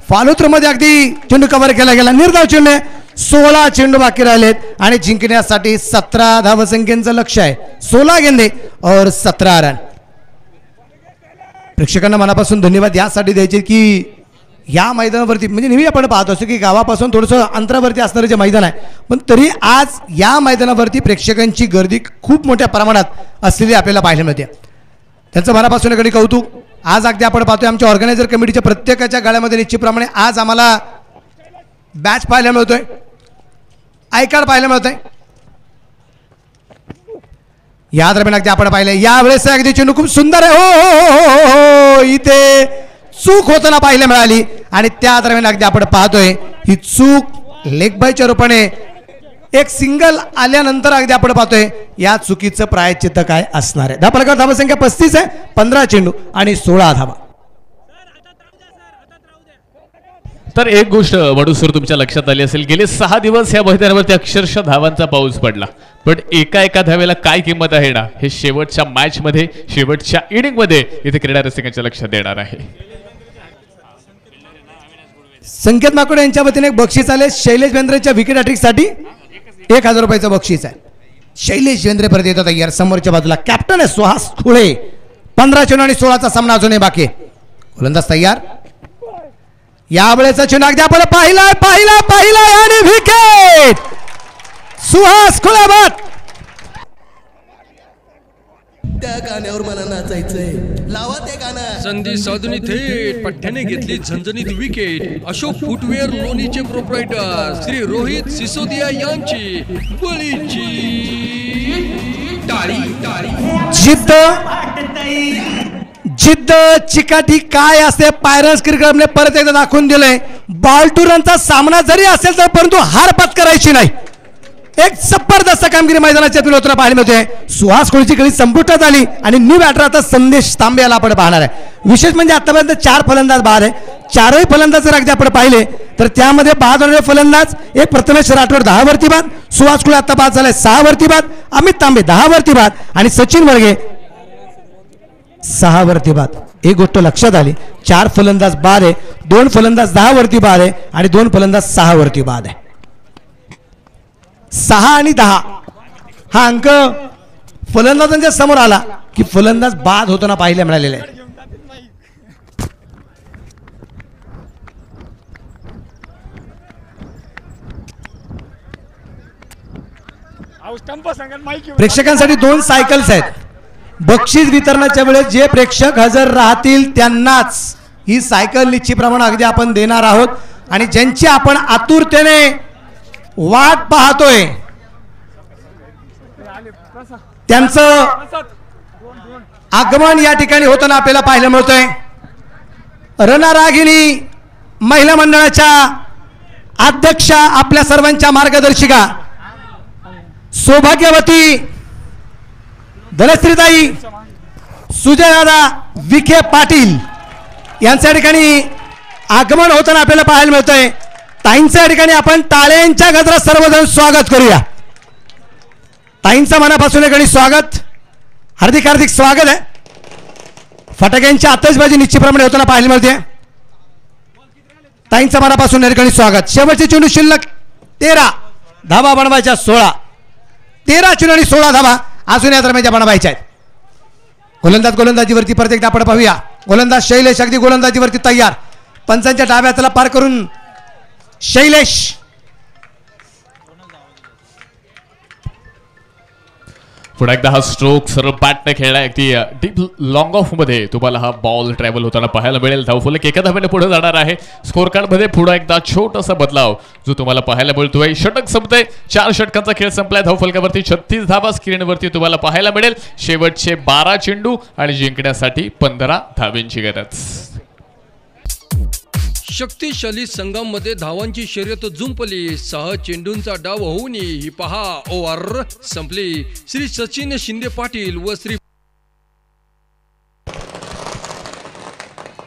फालुत्रमध्ये अगदी चेंडू कव्हर केला गेला. निर्धाव चेंडू 16 चेंडू बाकी राहिलेत आणि जिंकण्यासाठी 17 धावसंख्येचं लक्ष आहे. 16 गेंदे और 17 रन. प्रेक्षकांना मनापासून धन्यवाद यासाठी द्यायचे की या मैदानावरती म्हणजे नेहमी आपण पाहत असतो की गावापासून थोडंसं अंतरावरती असणारं जे मैदान आहे, पण तरी आज या मैदानावरती प्रेक्षकांची गर्दी खूप मोठ्या प्रमाणात असलेली आपल्याला पाहायला मिळते. त्यांचं मनापासून एखादी कौतुक. आज अगदी आपण पाहतोय आमच्या ऑर्गनायझर कमिटीच्या प्रत्येकाच्या गाड्यामध्ये निश्चितप्रमाणे आज आम्हाला बॅच पाहायला मिळतोय, आय कार्ड पाहायला मिळतंय. या दरम्यान अगदी आपण पाहिलं यावेळेस अगदी चेंडू खूप सुंदर आहे. हो इथे चूक होताना पाहायला मिळाली आणि त्या दरम्यान अगदी आपण पाहतोय ही चूक लेग बायच्या रूपाने एक सिंगल आल्यानंतर अगदी आपण पाहतोय या चुकीचं प्रायश्चित्त काय असणार आहे. धापलकर धावसंख्या 35 आहे. 15 चेंडू आणि 16 धावा. तर एक गोष्ट मडूसर तुमच्या लक्षात आली असेल, गेले 6 दिवस या मैदानावरती अक्षरशः धावांचा पाऊस पडला, पण एका धावेला काय किंमत आहे ना हे शेवटच्या मॅच मध्ये शेवटच्या इनिंग मध्ये इथे क्रीडा रसिकांच्या लक्षात येणार आहे. संकेत माकोडे यांच्या वतीने एक बक्षीस आले शैलेश बेंद्रेच्या विकेट हॅट्रिकसाठी 1000 रुपयाचं बक्षीस आहे. शैलेश बेंद्रे परत येतो तयार. समोरच्या बाजूला कॅप्टन आहे सुहास खुळे. 15 चेंडू आणि 16चा सामना अजूनही बाकी. गोलंदाज तयार. यावेळेचा चेंडू अगदी आपण पाहिला आणि विकेट सुहास खुळे बाद. त्या गाण्यावर मला नाचायचंय. लावा ते गाणं. संधी साधून थेट पठ्ठ्याने घेतली झणझणीत विकेट. अशोक फुटवेअर लोणीचे प्रोप्रायटर श्री रोहित सिसोदिया यांची बळीची टाळी. जिद्द चिकाटी काय असते पायरन्स क्रिकेटने परत एकदा दाखवून दिलंय. बॉल टू रनचा सामना जरी असेल तर परंतु हार पत्करायची नाही. एक जबरदस्त कामगिरी मैदानाच्या पिलोत्रा पाहायला मिळते. सुहास खुळेची गळी संपुष्टात आली आणि न्यू बॅटर आता संदेश तांबे याला आपण पाहणार आहे. विशेष म्हणजे आतापर्यंत 4 फलंदाज बाद आहे. 4ही फलंदाज जर अगदी आपण पाहिले तर त्यामध्ये बाद होणारे फलंदाज एक प्रथमेश राठोड 10 वरती बाद, सुहास खुळे आता बाद झालाय 6 वरती बाद, अमित तांबे 10 वरती बाद आणि सचिन वर्गे 6 वरती बाद. एक गोष्ट लक्षात आली 4 फलंदाज बाद आहे, 2 फलंदाज 10 वरती बाद आहे आणि 2 फलंदाज 6 वरती बाद आहे. 6 आणि 10 हा अंक फलंदाजांच्या समोर आला की फलंदाज बाद होताना पाहायला मिळालेले आहे. प्रेक्षकांसाठी 2 सायकल्स आहेत. बक्षीस वितरणाच्या वेळेस जे प्रेक्षक हजर राहतील त्यांनाच ही सायकल निश्चितप्रमाणे अगदी आपण देणार आहोत आणि ज्यांची आपण आतुरतेने वाट पाहतोय त्यांचं आगमन या ठिकाणी होताना आपल्याला पाहायला मिळतंय. रणरागिणी महिला मंडळाच्या अध्यक्षा आपल्या सर्वांच्या मार्गदर्शिका सौभाग्यवती धनश्रीताई सुजयदादा विखे पाटील यांच्या ठिकाणी आगमन होताना आपल्याला पाहायला मिळतंय. ताईंच्या ठिकाणी आपण टाळ्यांच्या गजरात सर्वजण स्वागत करूया. ताईंचं मनापासून या ठिकाणी स्वागत, हार्दिक हार्दिक स्वागत आहे. फटाक्यांची आतषबाजी निश्चितप्रमाणे होताना पाहायला मिळते. ताईंचं मनापासून या ठिकाणी स्वागत. शेवटचे चेंडू शिल्लक 13 धावा बनवायच्या 16. 13 चेंडू आणि 16 धावा अजून या दरम्यान बनवायच्या आहेत. गोलंदाजीवरती परत एकदा आपण पाहूया. गोलंदाज शैलेश अगदी गोलंदाजीवरती तयार. पंचांच्या डाव्या हाताला पार करून शैलेश पुन्हा एकदा हा स्ट्रोक सरळ बॅटने खेळला. अगदी डीप लॉंग ऑफ मध्ये तुम्हाला हा बॉल ट्रॅव्हल होताना पाहायला मिळेल. धावफलक एका धाव्याने पुढे जाणार आहे. स्कोर कार्ड मध्ये पुन्हा एकदा छोटासा बदलाव जो तुम्हाला पाहायला मिळतोय. षटक संपते. 4 षटकांचा खेळ संपलाय. धावफलकावरती 36 धावा स्क्रीनवरती तुम्हाला पाहायला मिळेल. शेवटचे 12 चेंडू आणि जिंकण्यासाठी 15 धावांची गरज. शक्तिशाली संघांमध्ये धावांची शर्यत जुंपली. 6 चेंडूंचा डाव होऊन ही पहा ओव्हर संपली. श्री सचिन शिंदे पाटील व श्री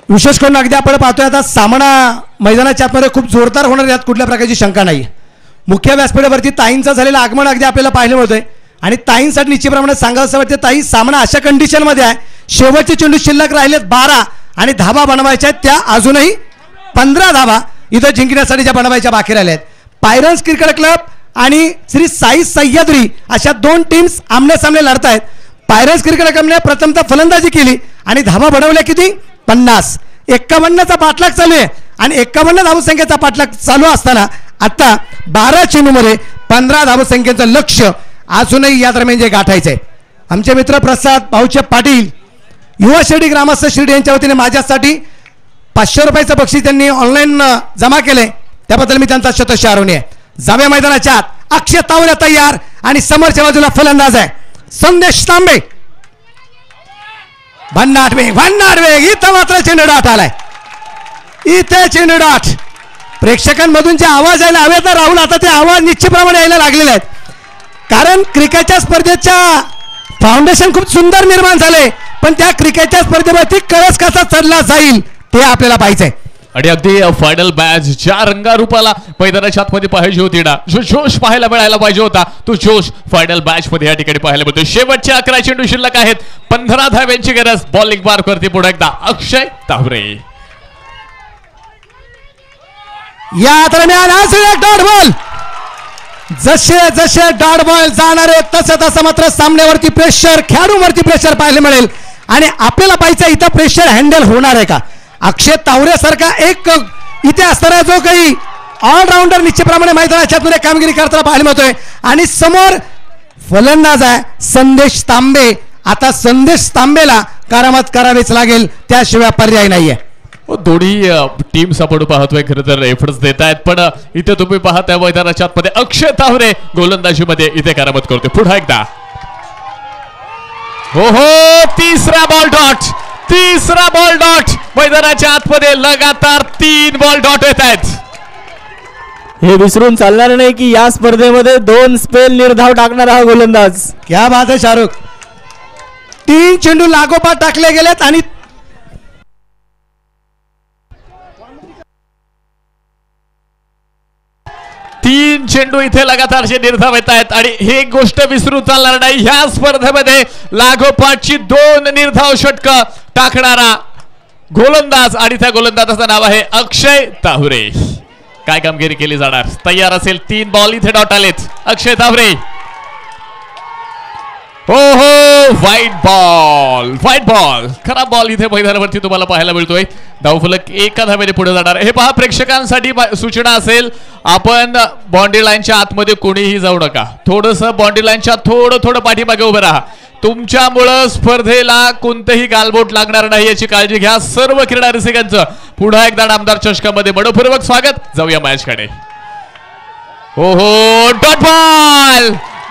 विशेष करून अगदी आपण पाहतोय आता सामना मैदानाच्या आतमध्ये खूप जोरदार होणार यात कुठल्या प्रकारची शंका नाही. मुख्य व्यासपीठावरती ताईंचं झालेलं आगमन अगदी आपल्याला पाहायला मिळतंय आणि ताईंसाठी निश्चितप्रमाणे सांगावं वाटते. ताई सामना अशा कंडिशनमध्ये आहे. शेवटचे चेंडू शिल्लक राहिलेत 12 आणि धावा बनवायच्या आहेत त्या अजूनही 15 धावा इथं जिंकण्यासाठी ज्या बनवायच्या बाकी राहिल्या आहेत. पायरन्स क्रिकेट क्लब आणि श्री साई सह्याद्री अशा 2 टीम्स आमने सामने लढत आहेत. पायरन्स क्रिकेट क्लबने प्रथमतः फलंदाजी केली आणि धावा बनवल्या किती 50. 51चा पाठलाग चालू आहे आणि 51 धावसंख्येचा पाठलाग चालू असताना आता 12 चेंडूमध्ये 15 धावसंख्येचं लक्ष अजूनही या दरम्यान जे गाठायचं आहे. आमचे मित्र प्रसाद भाऊचे पाटील युवा शिर्डी ग्रामस्थ शिर्डी यांच्या वतीने माझ्यासाठी 500 रुपयाचं बक्षीस त्यांनी ऑनलाईन जमा केले त्याबद्दल मी त्यांचा शतशः आभारी आहे. जाव्या मैदानाच्या आत अक्षय तावरे तयार आणि समोरच्या बाजूला फलंदाज आहे संदेश तांबे. भन्नाट वेग इथं मात्र चेंडू डाट आलाय. इथे चेंडू डाट प्रेक्षकांमधून जे आवाज यायला हवे तर राहुल आता ते आवाज निश्चितप्रमाणे यायला लागलेले आहेत. कारण क्रिकेटच्या स्पर्धेच्या फाउंडेशन खूप सुंदर निर्माण झाले पण त्या क्रिकेटच्या स्पर्धेवरती कळस कसा चढला जाईल ते आपल्याला पाहिजे. आणि अगदी फायनल मॅच ज्या रंगारूपाला मैदानाच्या आतमध्ये पाहिजे होती ना, जो जोश पाहायला मिळायला पाहिजे होता तो जोश फायनल मॅच मध्ये या ठिकाणी पाहायला मिळतो. शेवटचे 11 चेंडू शिल्लक आहेत. 15 धाव्यांची गरज. बॉलिंग बार करते पुढे एकदा अक्षय तावरे. या दरम्यान एक डॉट बॉल. जसे जसे डॉट बॉल जाणार आहे तसे तसं मात्र सामन्यावरती प्रेशर खेळाडूवरती प्रेशर पाहायला मिळेल आणि आपल्याला पाहिजे इथं प्रेशर हँडल होणार आहे का. अक्षय तावरे सारखा एक इथे असणारा जो काही ऑलराऊंडर निश्चितप्रमाणे मैदानाच्या आतमध्ये कामगिरी करताना पाहायला मिळतोय आणि समोर फलंदाज आहे संदेश तांबे. आता संदेश तांबेला करामत करावीच लागेल त्याशिवाय पर्याय नाहीये. दोन्ही टीम्स आपण पाहतोय खरं तर एफर्ट्स देत आहेत पण इथे तुम्ही पाहताय मैदानाच्या आतमध्ये अक्षय तावरे गोलंदाजीमध्ये इथे करामत करतोय. पुन्हा एकदा हो तिसरा बॉल डॉट मैदानाच्या आतमध्ये लगातार 3 बॉल डॉट येत आहेत. हे विसरून चालणार नाही की या स्पर्धेमध्ये 2 स्पेल निर्धाव टाकणारा हा गोलंदाज. क्या बात आहे शाहरुख. 3 चेंडू लागोपाठ टाकले गेलेत आणि तीन चेंडू इथे लगातारचे निर्धाव येत आहेत आणि ही गोष्ट विसरून चालणार नाही. ह्या स्पर्धेमध्ये लागोपाठची 2 निर्धाव षटकं टाकणारा गोलंदाज आणि त्या गोलंदाजाचं नाव आहे अक्षय तावरे. काय कामगिरी केली जाणार. तयार असेल. 3 बॉल इथे डॉट आलेत. अक्षय तावरे. हो व्हाईट बॉल खराब बॉल इथे मैदानावरती तुम्हाला पाहायला मिळतोय. धावफलक 1 धावेने पुढे जाणार. हे पहा प्रेक्षकांसाठी सूचना असेल आपण बाउंड्री लाईनच्या आतमध्ये कोणीही जाऊ नका. थोडंसं बाउंड्री लाईनच्या थोडं पाठीमागे उभे राहा. तुमच्यामुळं स्पर्धेला कोणतेही गालबोट लागणार नाही याची काळजी घ्या. सर्व क्रीडा रसिकांचं पुन्हा एकदा नामदार चषकामध्ये मनपूर्वक स्वागत. जाऊया मॅचकडे. हो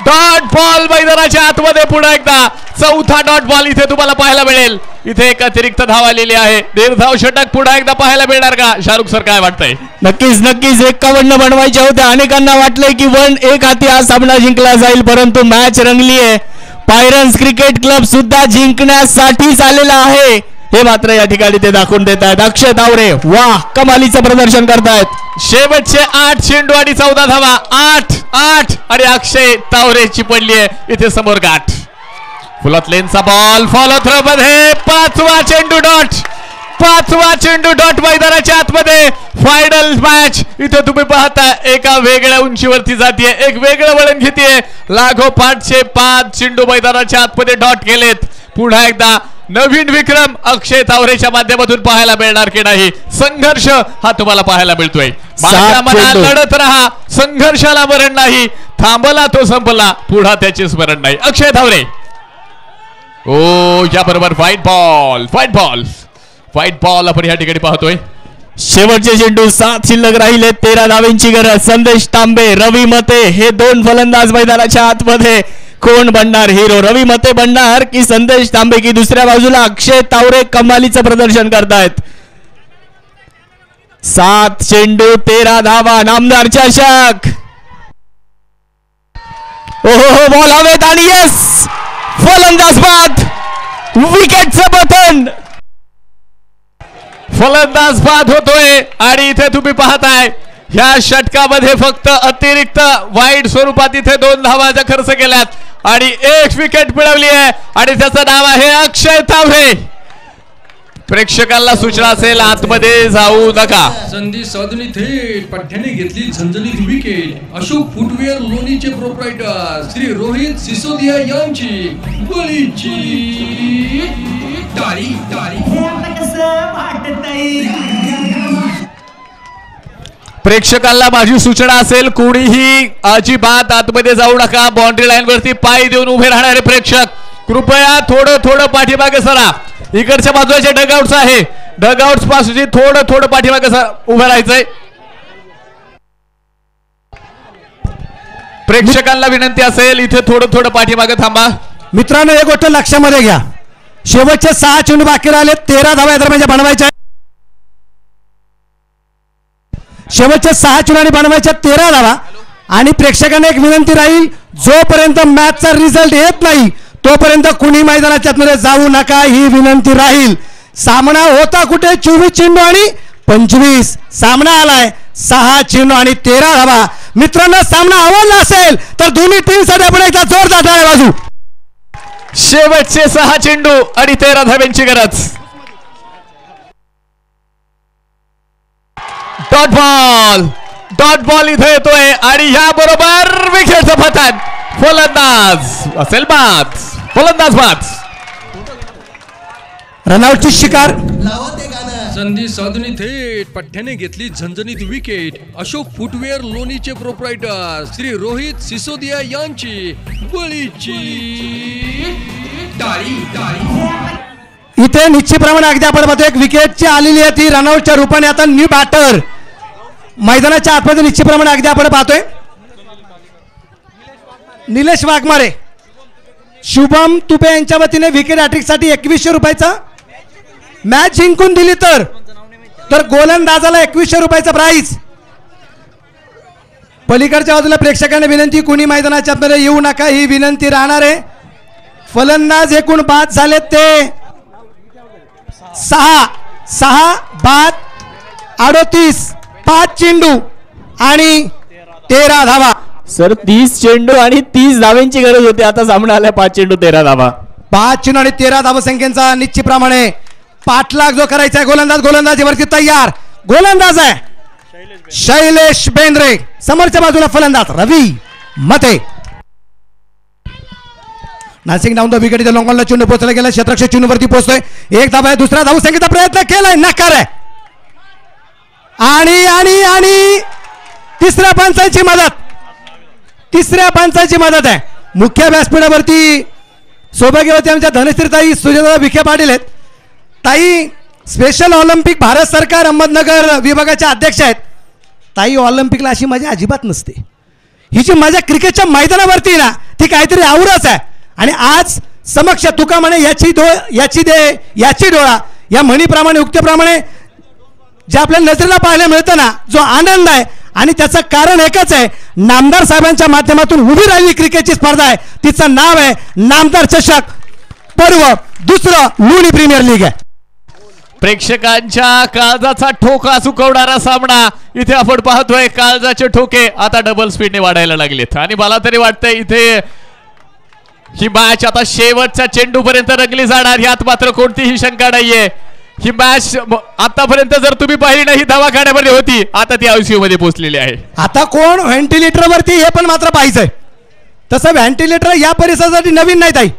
डॉट बॉल मैदानाच्या आतमध्ये पुन्हा एकदा 4था डॉट बॉल इथे तुम्हाला पाहायला मिळेल. इथे एक अतिरिक्त धाव आलेली आहे. निर्धाव षटक पुन्हा एकदा पाहायला मिळणार का शाहरुख सर काय वाटतंय. नक्कीच 51 बनवायचे होते. अनेकांना वाटलंय की 1-1 हाती हा सामना जिंकला जाईल परंतु मॅच रंगली आहे. पायरन्स क्रिकेट क्लब सुद्धा जिंकण्यासाठीच आलेला आहे हे मात्र या ठिकाणी ते दाखवून देत आहेत. अक्षय तावरे वाह कमालीचं प्रदर्शन करतायत. शेवटचे 8 चेंडू आणि 14 धावा. 8 आणि अक्षय तावरेची पडली आहे इथे समोर गाठ. फुलात लेनचा बॉल फॉलो थ्रो मध्ये 5वा चेंडू डॉट मैदानाच्या आतमध्ये. फायनल मॅच इथे तुम्ही पाहता एका वेगळ्या उंचीवरती जातीये, एक वेगळं वळण घेतीये. लागोपाठचे 5 चेंडू मैदानाच्या आतमध्ये डॉट केलेत. पुन्हा एकदा नवीन विक्रम अक्षय तावरेच्या माध्यमातून पाहायला मिळणार की नाही. संघर्ष हा तुम्हाला पाहायला मिळतोय. लढत राहा, संघर्षाला मरण नाही. थांबला तो संपला, पुन्हा त्याचे स्मरण नाही. अक्षय तावरे याबरोबर व्हाईट बॉल आपण या ठिकाणी पाहतोय. शेवटचे चेंडू 7 शिल्लक राहिले. 13 धावेंची गरज. संदेश तांबे, रवी मते हे 2 फलंदाज मैदानाच्या आतमध्ये. कोण बनणार हिरो, रवी मते बनणार की संदेश तांबे की दुसऱ्या बाजूला अक्षय तावरे कमालीचं प्रदर्शन करतायत. 7 चेंडू 13 धावा. नामदार चषक. ओहो बॉल हवेत आणि यस फलंदाज बाद. विकेटचं पतन. फलंदाज बाद होतोय आणि इथे तुम्ही पाहताय ह्या षटकामध्ये फक्त अतिरिक्त वाईट स्वरूपात इथे 2 धावा खर्च केल्यात आणि 1 विकेट मिळवली आहे आणि त्याचं नाव आहे अक्षय तावरे. प्रेक्षकांना सूचना असेल आतमध्ये जाऊ नका. संधी साधणी थेट पठ्याने घेतली झणझणीत विकेट. अशोक फुटवेअर लोणीचे प्रोप्रायटर श्री रोहित सिसोदिया यांची बळीची टाळी. प्रेक्षकांना माझी सूचना असेल कोणीही अजिबात आतमध्ये जाऊ नका. बाउंड्री लाईन वरती पाय देऊन उभे राहणारे प्रेक्षक कृपया थोडं पाठीमागे सरा. इकडच्या बाजूचे डगआउट्स आहे, डगआउट्स पासून थोडं पाठीमागे उभं राहायचंय. प्रेक्षकांना विनंती असेल इथे थोडं पाठीमागे थांबा. मित्रांनो एक गोष्ट लक्षामध्ये घ्या, शेवटचे 6 चेंडू बाकी राहिले. 13 धावा दरम्यान बनवायच्या. शेवटचे 6 चेंडू आणि बनवायच्या 13 धावा. आणि प्रेक्षकांना एक विनंती राहील, जोपर्यंत मॅचचा रिझल्ट येत नाही तोपर्यंत कुणी मैदानाच्या आतमध्ये जाऊ नका ही विनंती राहील. सामना होता कुठे 24 चेंडू आणि 25. सामना आलाय 6 चेंडू आणि 13 धावा. मित्रांनो सामना आवडला असेल तर दोन्ही टीमसाठी आपण एकदा जोरदार टाळ्या वाजवू. शेवटचे 6 चेंडू आणि 13 धाव्यांची गरज. डॉट बॉल इथे येतोय आणि या बरोबर विकेटचं पतन. फलंदाज असेल बाद. रनआउटची शिकार. संधी साधणी थेट पठ्याने घेतली झणझणीत विकेट. अशोक फुटवेअर लोणीचे प्रोप्रायटर श्री रोहित सिसोदिया यांची बळीची टाळी. इथे निश्चितप्रमाणे अगदी आपण पाहतो एक विकेटची आलेली आहे ती रनआउटच्या रूपाने. आता न्यू बॅटर मैदानाच्या आतमध्ये निश्चितप्रमाणे अगदी आपण पाहतोय निलेश वाघमारे. शुभम तुपे यांच्या वतीने विकेट हॅट्रिकसाठी 2100 रुपयाचा. मॅच जिंकून दिली तर गोलंदाजाला 2100 रुपयाचा प्राइज. पलीकडच्या बाजूला प्रेक्षकांना विनंती, कुणी मैदानाच्या आतमध्ये येऊ नका ही विनंती राहणार आहे. फलंदाज एकूण बाद झाले ते 6 बाद 38. 5 चेंडू आणि 13 धावा. सर 30 चेंडू आणि 30 धाव्यांची गरज होती. आता सामना आला 5 चेंडू 13 धावा. 5 चेंडू आणि 13 धावा संख्येचा निश्चितप्रमाणे पाठलाग जो करायचा आहे. गोलंदाजीवरती तयार. गोलंदाज आहे शैलेश बेंद्रे. समोरच्या बाजूला फलंदाज रवी मते. नासिंग डाऊन द विकेट. इथे लॉंगॉनला चेंडू पोहोचला गेला. क्षेत्ररक्षक चेंडूवरती पोहोचतोय. 1 धावा आहे. दुसरा धावू संख्येचा प्रयत्न केलाय, नकार आहे. आणि तिसऱ्या पंचाची मदत आहे. मुख्य व्यासपीठावरती सौभाग्यवती आमच्या धनश्रीताई सुजाता विखे पाटील आहेत. ताई स्पेशल ऑलिम्पिक भारत सरकार अहमदनगर विभागाच्या अध्यक्ष आहेत. ताई ऑलिम्पिकला अशी मजा अजिबात नसते. ही जी मजा क्रिकेटच्या मैदानावरती ना ती काहीतरी आवरच आहे. आणि आज समक्ष तुका म्हणे याची डोळा या म्हणीप्रमाणे उक्तीप्रमाणे जे आपल्या नजरेला पाहायला मिळतं ना, जो आनंद आहे आणि त्याचं कारण एकच आहे, नामदार साहेबांच्या माध्यमातून उभी राहिलेली क्रिकेटची स्पर्धा आहे, तिचं नाव आहे नामदार चषक पर्व 2 लुणी प्रीमियर लीग आहे. प्रेक्षकांच्या काळजाचा ठोका चुकवणारा सामना इथे आपण पाहतोय. काळजाचे ठोके आता डबल स्पीडने वाढायला लागलेत आणि मला तरी वाटतंय इथे ही मॅच आता शेवटच्या चेंडू पर्यंत रंगली जाणार, यात मात्र कोणतीही शंका नाहीये. ही मॅच आतापर्यंत जर तुम्ही पाहिली नाही दवाखान्यामध्ये होती, आता ती आयसीयू मध्ये पोहोचलेली आहे. आता कोण व्हेंटिलेटर वरती हे पण मात्र पाहिजे. तसं व्हेंटिलेटर या परिसरासाठी नवीन नाही ताई,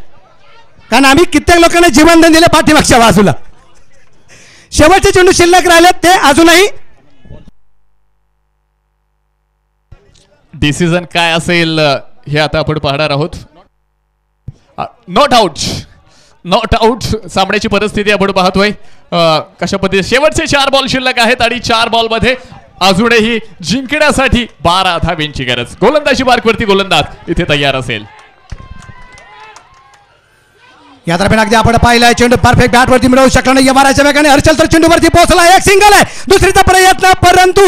कारण आम्ही कित्येक लोकांना जीवनदान दिले पाठीमागच्या बाजूला. शेवटचे चेंडू शिल्लक राहिलेत ते अजूनही डिसिजन काय असेल हे आता आपण पाहणार आहोत. नॉट आउट सामन्याची परिस्थिती आपण पाहतोय. कशा पद्धतीने शेवटचे 4 बॉल शिल्लक आहेत आणि 4 बॉल मध्ये अजूनही जिंकण्यासाठी 12 धावांची गरज. गोलंदाजी मार्कवरती गोलंदाज इथे तयार असेल. या दरम्यान अगदी आपण पाहिलाय चेंडू परफेक्ट बॅटवरती मिळवू शकला नाही यमाराच्या वेगाने. हर्षल तर चेंडूवरती पोहोचला, एक सिंगल आहे, दुसरीचा प्रयत्न परंतु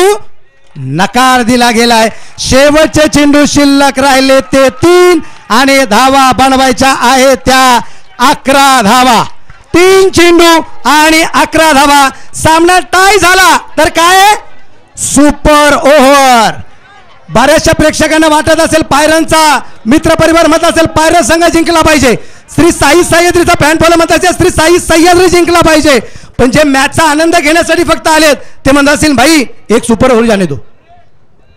नकार दिला गेलाय. शेवटचे चेंडू शिल्लक राहिले ते 3 आणि धावा बनवायच्या आहेत त्या 11 धावा. 3 चेंडू आणि 11 धावा. सामना टाय झाला तर काय सुपर ओव्हर. बऱ्याचशा प्रेक्षकांना वाटत असेल पायरनचा मित्र परिवार म्हणत असेल पायरन संघ जिंकला पाहिजे, श्री साई सह्याद्रीचा फॅन फॉलो म्हणत असेल श्री साई सह्याद्री जिंकला पाहिजे, पण जे मॅचचा आनंद घेण्यासाठी फक्त आलेत ते म्हणत असेल भाई एक सुपर ओव्हर जाणे दो.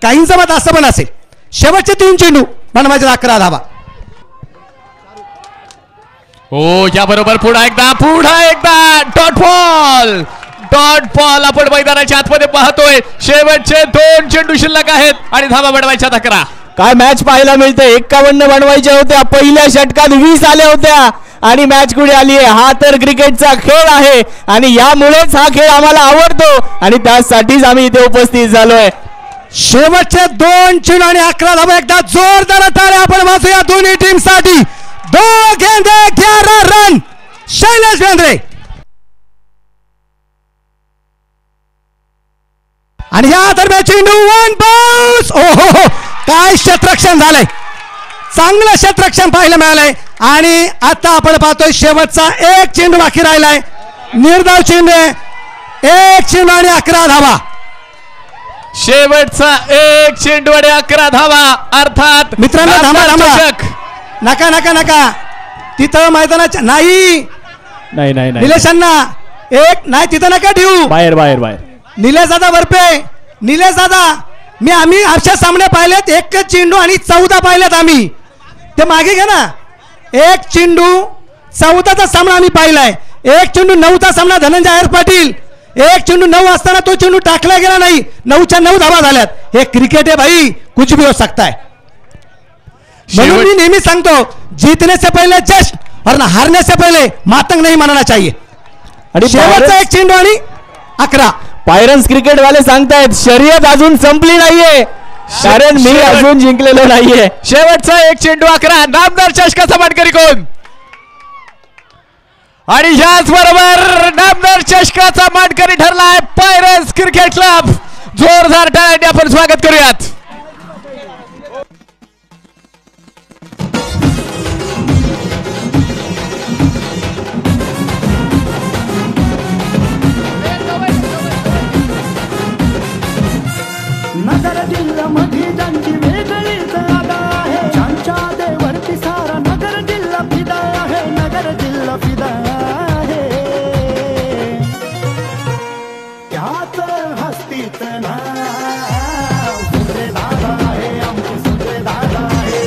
काहींचं मत असं पण असेल. शेवटचे 3 चेंडू बनवायचे 11 धावा. हो या बरोबर पुन्हा एकदा डॉट बॉल आपण मैदानाच्या आतमध्ये पाहतोय. शेवटचे 2 चेंडू शिल्लक आहेत आणि धावा बनवायच्या 11. काय मॅच पाहायला मिळते. 51 बनवायच्या होत्या, पहिल्या षटकात 20 आल्या होत्या आणि मॅच कुठे आली आहे. हा तर क्रिकेटचा खेळ आहे आणि यामुळेच हा खेळ आम्हाला आवडतो आणि त्यासाठीच आम्ही इथे उपस्थित झालोय. शेवटचे 2 चेंडू आणि 11 धावा. एकदा जोरदार टाळ्या आपण वाजूया दोन्ही टीम साठी. 2 गेंदे 11 रन. शैलेश बेंद्रे आणि या दरम्यान चेंडू 1 बाउन्स. ओहो काय क्षेत्ररक्षण झालंय, चांगलं क्षेत्ररक्षण पाहायला मिळालंय. आणि आता आपण पाहतोय शेवटचा 1 चेंडू बाकी राहिलाय. निर्धाव चेंडू 1 चेंडू आणि 11 धावा. शेवटचा 1 चेंडू आणि 11 धावा. अर्थात मित्रांनो थांबा नका नका नका तिथं मैदानाच्या नाही निलेशांना एक नाही तिथं नका ठेवू. बाहेर निलेश दादा वरपे, निलेश दादा आम्ही अशा सामने पाहिलेत 1 चेंडू आणि 14 पाहिलेत आम्ही. ते मागे घ्या ना. 1 चेंडू 14चा सामना आम्ही पाहिलाय. 1 चेंडू 9चा सामना धनंजय आयर पाटील. 1 चेंडू 9 असताना तो चेंडू टाकला गेला नाही. 9च्या 9 धावा झाल्यात. हे क्रिकेट आहे भाई, कुछ भी हो सकता है. म्हणून मी नेहमी सांगतो जीतने से पहले जश्न और हारने से पहले मातंग नहीं मनाना चाहिए. आणि शेवटचा 1 चेंडू आणि 11. पायरन्स क्रिकेट वाले सांगतायत शर्यत अजून संपली नाहीये, कारण मी अजून जिंकलेलो नाहीये. शेवटचा 1 चेंडू 11. नामदार चषकाचा मानकरी कोण? आणि ह्याच बरोबर नामदार चषकाचा मानकरी ठरलाय पायरन्स क्रिकेट क्लब. जोरदार टाळ्यांनी आपण स्वागत करूयात. नगर जिल्ह्यामध्ये ज्यांची वेगळीच जागा आहे, ज्यांच्या देवरती सारा नगर जिल्हा फिदा आहे, नगर जिल्हा फिदा आहे. त्याच हस्तीच नाव सुरे दादा आहे, आमचे सुरे दादा आहे.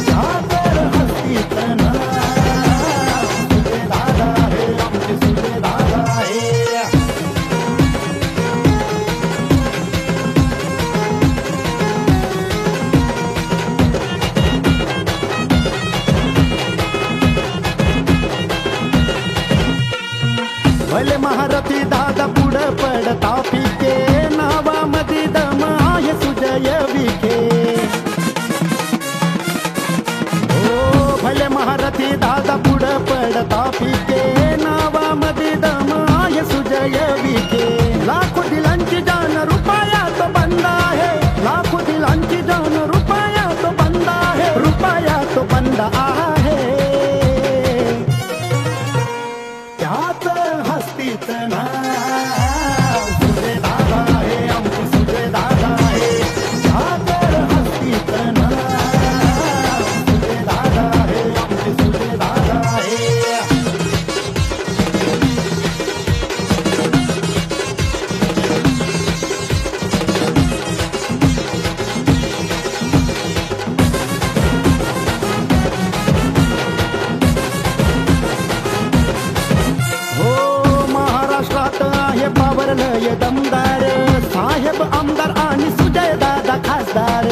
त्याच हस्तीच नाव सुरे दादा आहे, आमचे सुरे दादा आहे. भले महारथी दादा पुढं पडता पिके, नावामध्ये दम आहे सुजय विखे. ओ भले महारथी दादा पुढं पडता पिके, नावामध्ये दम आहे सुजय विखे. लाखो दिलांची जान रुपयात बंद आहे. हस्तीत नाव सुजय दादा आहे आमचे सुजय दादा आहे सागर हस्तीत नाव सुजय दादा आहे आमचे सुजय दादा आहे पावरलय दमदार साहेब आमदार आणि सुजय दादा खासदार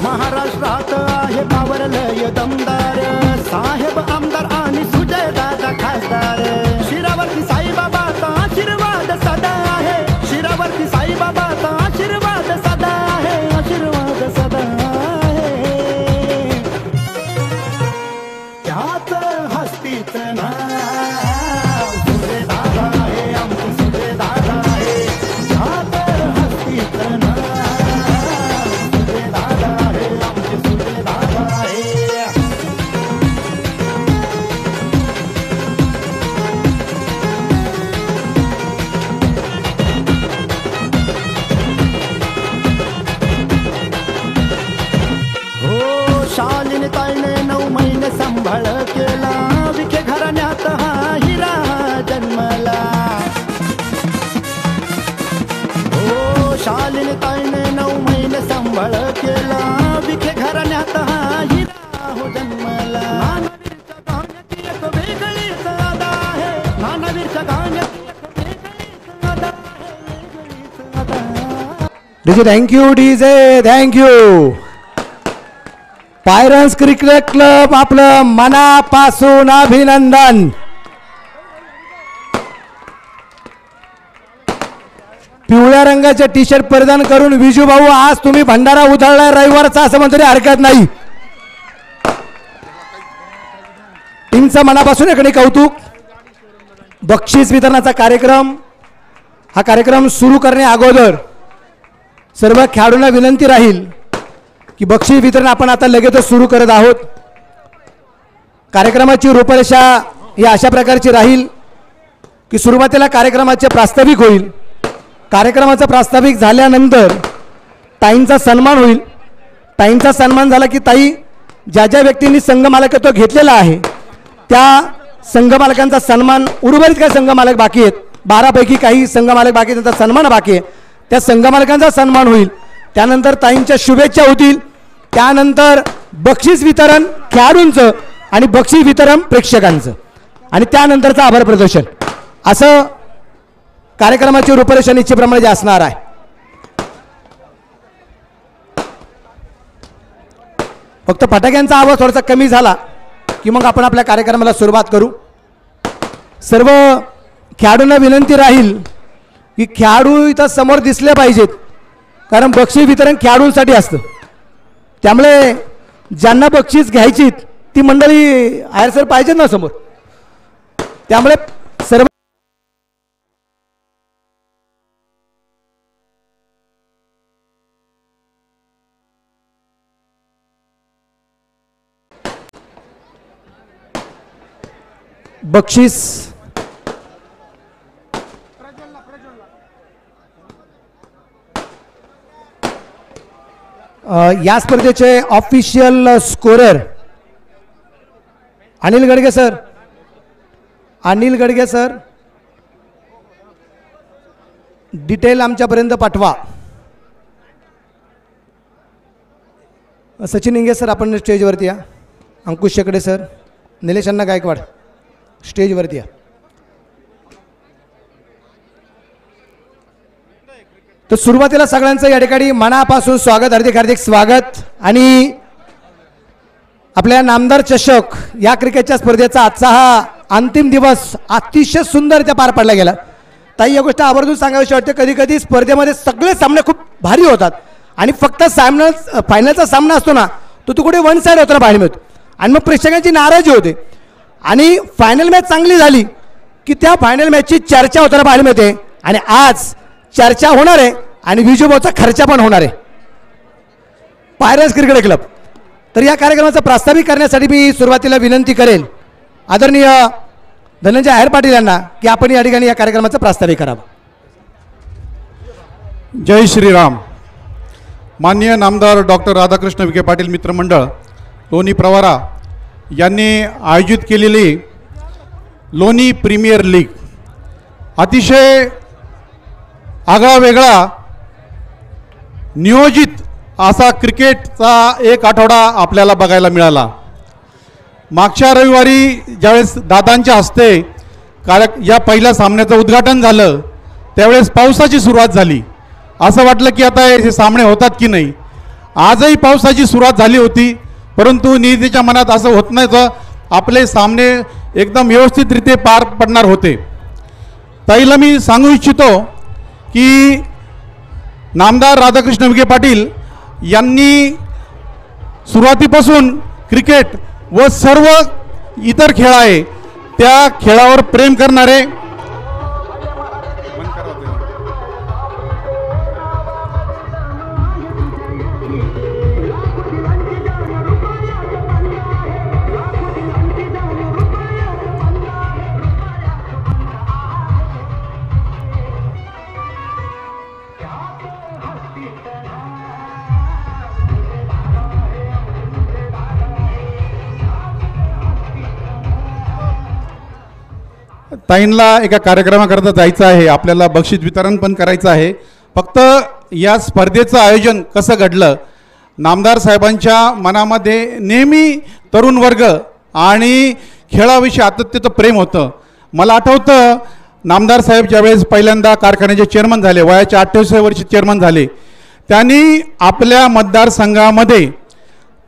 महाराष्ट्रात आहे पावरलय दमदार साहेब आमदार आणि सुजय दादा खासदार शिरावरती साईबाबाचा आशीर्वाद सदा आहे शिरावरती साईबाबाचा आशीर्वाद सदा आहे आशीर्वाद सदा आहे त्याच हस्तीत ना शालीन ताईने 9 महिने सांभाळ केला विखे घराण्यात हा हिरा जन्मला हो शालीन ताईने 9 महिने सांभाळ केला विखे घराण्यात हा हिरा हो जन्मला नानावीरच्या गाण्याची एक वेगळीच अदा आहे नानावीरच्या गाण्याची एक वेगळीच अदा आहे वेगळीच अदा डीजे थँक्यू डीजे थँक्यू पायरन्स क्रिकेट क्लब आपलं मनापासून अभिनंदन पिवळ्या रंगाचे टी शर्ट परिधान करून विजू भाऊ आज तुम्ही भंडारा उधळलाय रविवारचा असं म्हणतरी हरकत नाही टीमचं मनापासून एकडे कौतुक बक्षीस वितरणाचा कार्यक्रम हा कार्यक्रम सुरू करण्या अगोदर सर्व खेळाडूंना विनंती राहील की बक्षीस वितरण आपण आता लगेचच सुरू करत आहोत कार्यक्रमाची रूपरेषा ही अशा प्रकारची राहील की सुरुवातीला कार्यक्रमाचे प्रास्ताविक होईल कार्यक्रमाचा प्रास्ताविक झाल्यानंतर ताईंचा सन्मान होईल ताईंचा सन्मान झाला की ताई ज्या ज्या व्यक्तींनी संघमालकत्व घेतलेला आहे त्या संघमालकांचा सन्मान उर्वरित काही संघमालक बाकी आहेत 12 पैकी काही संघमालक बाकी त्यांचा सन्मान बाकी आहे त्या संघमालकांचा सन्मान होईल त्यानंतर ताईंच्या शुभेच्छा होतील त्यानंतर बक्षीस वितरण खेळाडूंचं आणि बक्षीस वितरण प्रेक्षकांचं आणि त्यानंतरचं आभार प्रदर्शन असं कार्यक्रमाची रूपरेषा निश्चितप्रमाणे असणार आहे फक्त फटाक्यांचा आवाज थोडासा कमी झाला की मग आपण आपल्या कार्यक्रमाला सुरुवात करू सर्व खेळाडूंना विनंती राहील की खेळाडू इथं समोर दिसले पाहिजेत कारण बक्षीस वितरण खेळाडूंसाठी असतं त्यामुळे ज्यांना बक्षीस घ्यायची ती मंडळी आयर सर पाहिजेत ना समोर त्यामुळे सर्व बक्षीस या स्पर्धेचे official scorer Anil Gadge sir detail आमच्यापर्यंत पाठवा सचिन इंगे सर आपण स्टेजवरती या अंकुश शेकडे सर निलेश अण्णा गायकवाड स्टेजवरती या तर सुरुवातीला सगळ्यांचं या ठिकाणी मनापासून स्वागत हार्दिक हार्दिक स्वागत आणि आपल्या नामदार चषक या क्रिकेटच्या स्पर्धेचा आजचा हा अंतिम दिवस अतिशय सुंदर पार पडला गेला ताई या गोष्ट आवर्जून सांगावीशी वाटते कधी कधी स्पर्धेमध्ये सगळे सामने खूप भारी होतात आणि फक्त फायनलचा सामना असतो ना तो कुठे वन साइड होताना पाहायला मिळतो आणि मग प्रेक्षकांची नाराजी होते आणि फायनल मॅच चांगली झाली की त्या फायनल मॅचची चर्चा होताना पाहायला मिळते आणि आज चर्चा होणार आहे आणि विजूभाऊचा खर्च पण होणार आहे पायरन्स क्रिकेट क्लब तर या कार्यक्रमाचा प्रास्ताविक करण्यासाठी मी सुरुवातीला विनंती करेल आदरणीय धनंजय आहेर पाटील यांना की आपण या ठिकाणी या कार्यक्रमाचं प्रास्ताविक करावं. जय श्रीराम. माननीय नामदार डॉक्टर राधाकृष्ण विखे पाटील मित्रमंडळ लोणी प्रवरा यांनी आयोजित केलेली लोणी प्रीमियर लीग अतिशय आगळा वेगळा नियोजित असा क्रिकेटचा एक आठवडा आपल्याला बघायला मिळाला. मागच्या रविवारी ज्यावेळेस दादांच्या हस्ते या पहिल्या सामन्याचं उद्घाटन झालं त्यावेळेस पावसाची सुरुवात झाली. असं वाटलं की आता हे सामने होतात की नाही. आजही पावसाची सुरुवात झाली होती, परंतु नियतीच्या मनात असं होत नाही तर आपले सामने एकदम व्यवस्थितरित्या पार पडणार होते. ताईला मी सांगू इच्छितो की नामदार राधाकृष्ण विखे पाटील यांनी सुरुवातीपासून क्रिकेट व सर्व इतर खेळ आहे त्या खेळावर प्रेम करणारे ताईंला एका कार्यक्रमाकरता जायचं आहे, आपल्याला बक्षीस वितरण पण करायचं आहे. फक्त या स्पर्धेचं आयोजन कसं घडलं, नामदार साहेबांच्या मनामध्ये नेहमी तरुण वर्ग आणि खेळाविषयी आत्महत्येचं प्रेम होतं. मला आठवतं नामदार साहेब ज्यावेळेस पहिल्यांदा कारखान्याचे चेअरमन झाले, वयाच्या 28व्या वर्षी चेअरमन झाले, त्यांनी आपल्या मतदारसंघामध्ये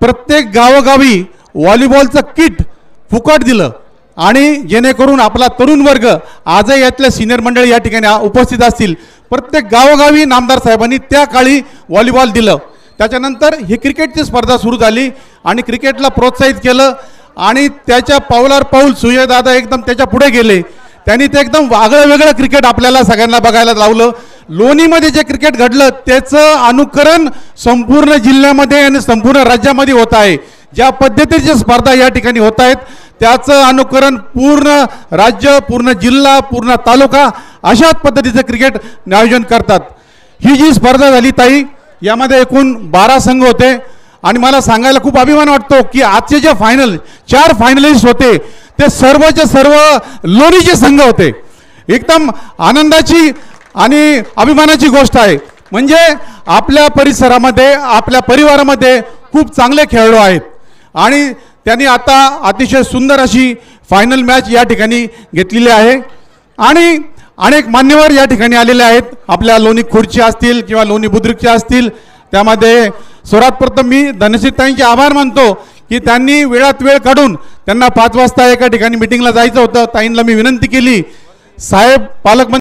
प्रत्येक गावोगावी व्हॉलीबॉलचं किट फुकट दिलं आणि जेणेकरून आपला तरुण वर्ग आजही यातल्या सिनियर मंडळी या ठिकाणी उपस्थित असतील, प्रत्येक गावोगावी नामदार साहेबांनी त्या काळी व्हॉलीबॉल दिलं. त्याच्यानंतर ही क्रिकेटची स्पर्धा सुरू झाली आणि क्रिकेटला प्रोत्साहित केलं आणि त्याच्या पावलावर पाऊल सूर्यदादा एकदम त्याच्या पुढे गेले. त्यांनी ते एकदम वागळं वेगळं क्रिकेट आपल्याला सगळ्यांना बघायला लावलं. लोणीमध्ये जे क्रिकेट घडलं त्याचं अनुकरण संपूर्ण जिल्ह्यामध्ये आणि संपूर्ण राज्यामध्ये होत आहे. ज्या पद्धतीच्या स्पर्धा या ठिकाणी होत आहेत त्याचं अनुकरण पूर्ण राज्य, पूर्ण जिल्हा, पूर्ण तालुका अशाच पद्धतीचं क्रिकेट आयोजन करतात. ही जी स्पर्धा झाली ताई, यामध्ये एकूण 12 संघ होते आणि मला सांगायला खूप अभिमान वाटतो की आजचे जे 4 फायनलिस्ट होते ते सर्वचे सर्व लोणीचे संघ होते. एकदम आनंदाची आणि अभिमानाची गोष्ट आहे. म्हणजे आपल्या परिसरामध्ये, आपल्या परिवारामध्ये खूप चांगले खेळाडू आहेत आणि त्यांनी आता अतिशय सुंदर अशी फायनल मॅच या ठिकाणी घेतलेली आहे आणि अनेक मान्यवर या ठिकाणी आलेले आहेत. आपल्या लोणी खुर्ची असतील किंवा लोणी बुद्रुकचे असतील. त्यामध्ये सर्वात प्रथम मी धनश्रीताईंचे आभार मानतो की त्यांनी वेळात वेळ काढून, त्यांना 5 वाजता एका ठिकाणी मिटिंगला जायचं होतं, ताईंना मी विनंती केली, साहेब पालकमंत्री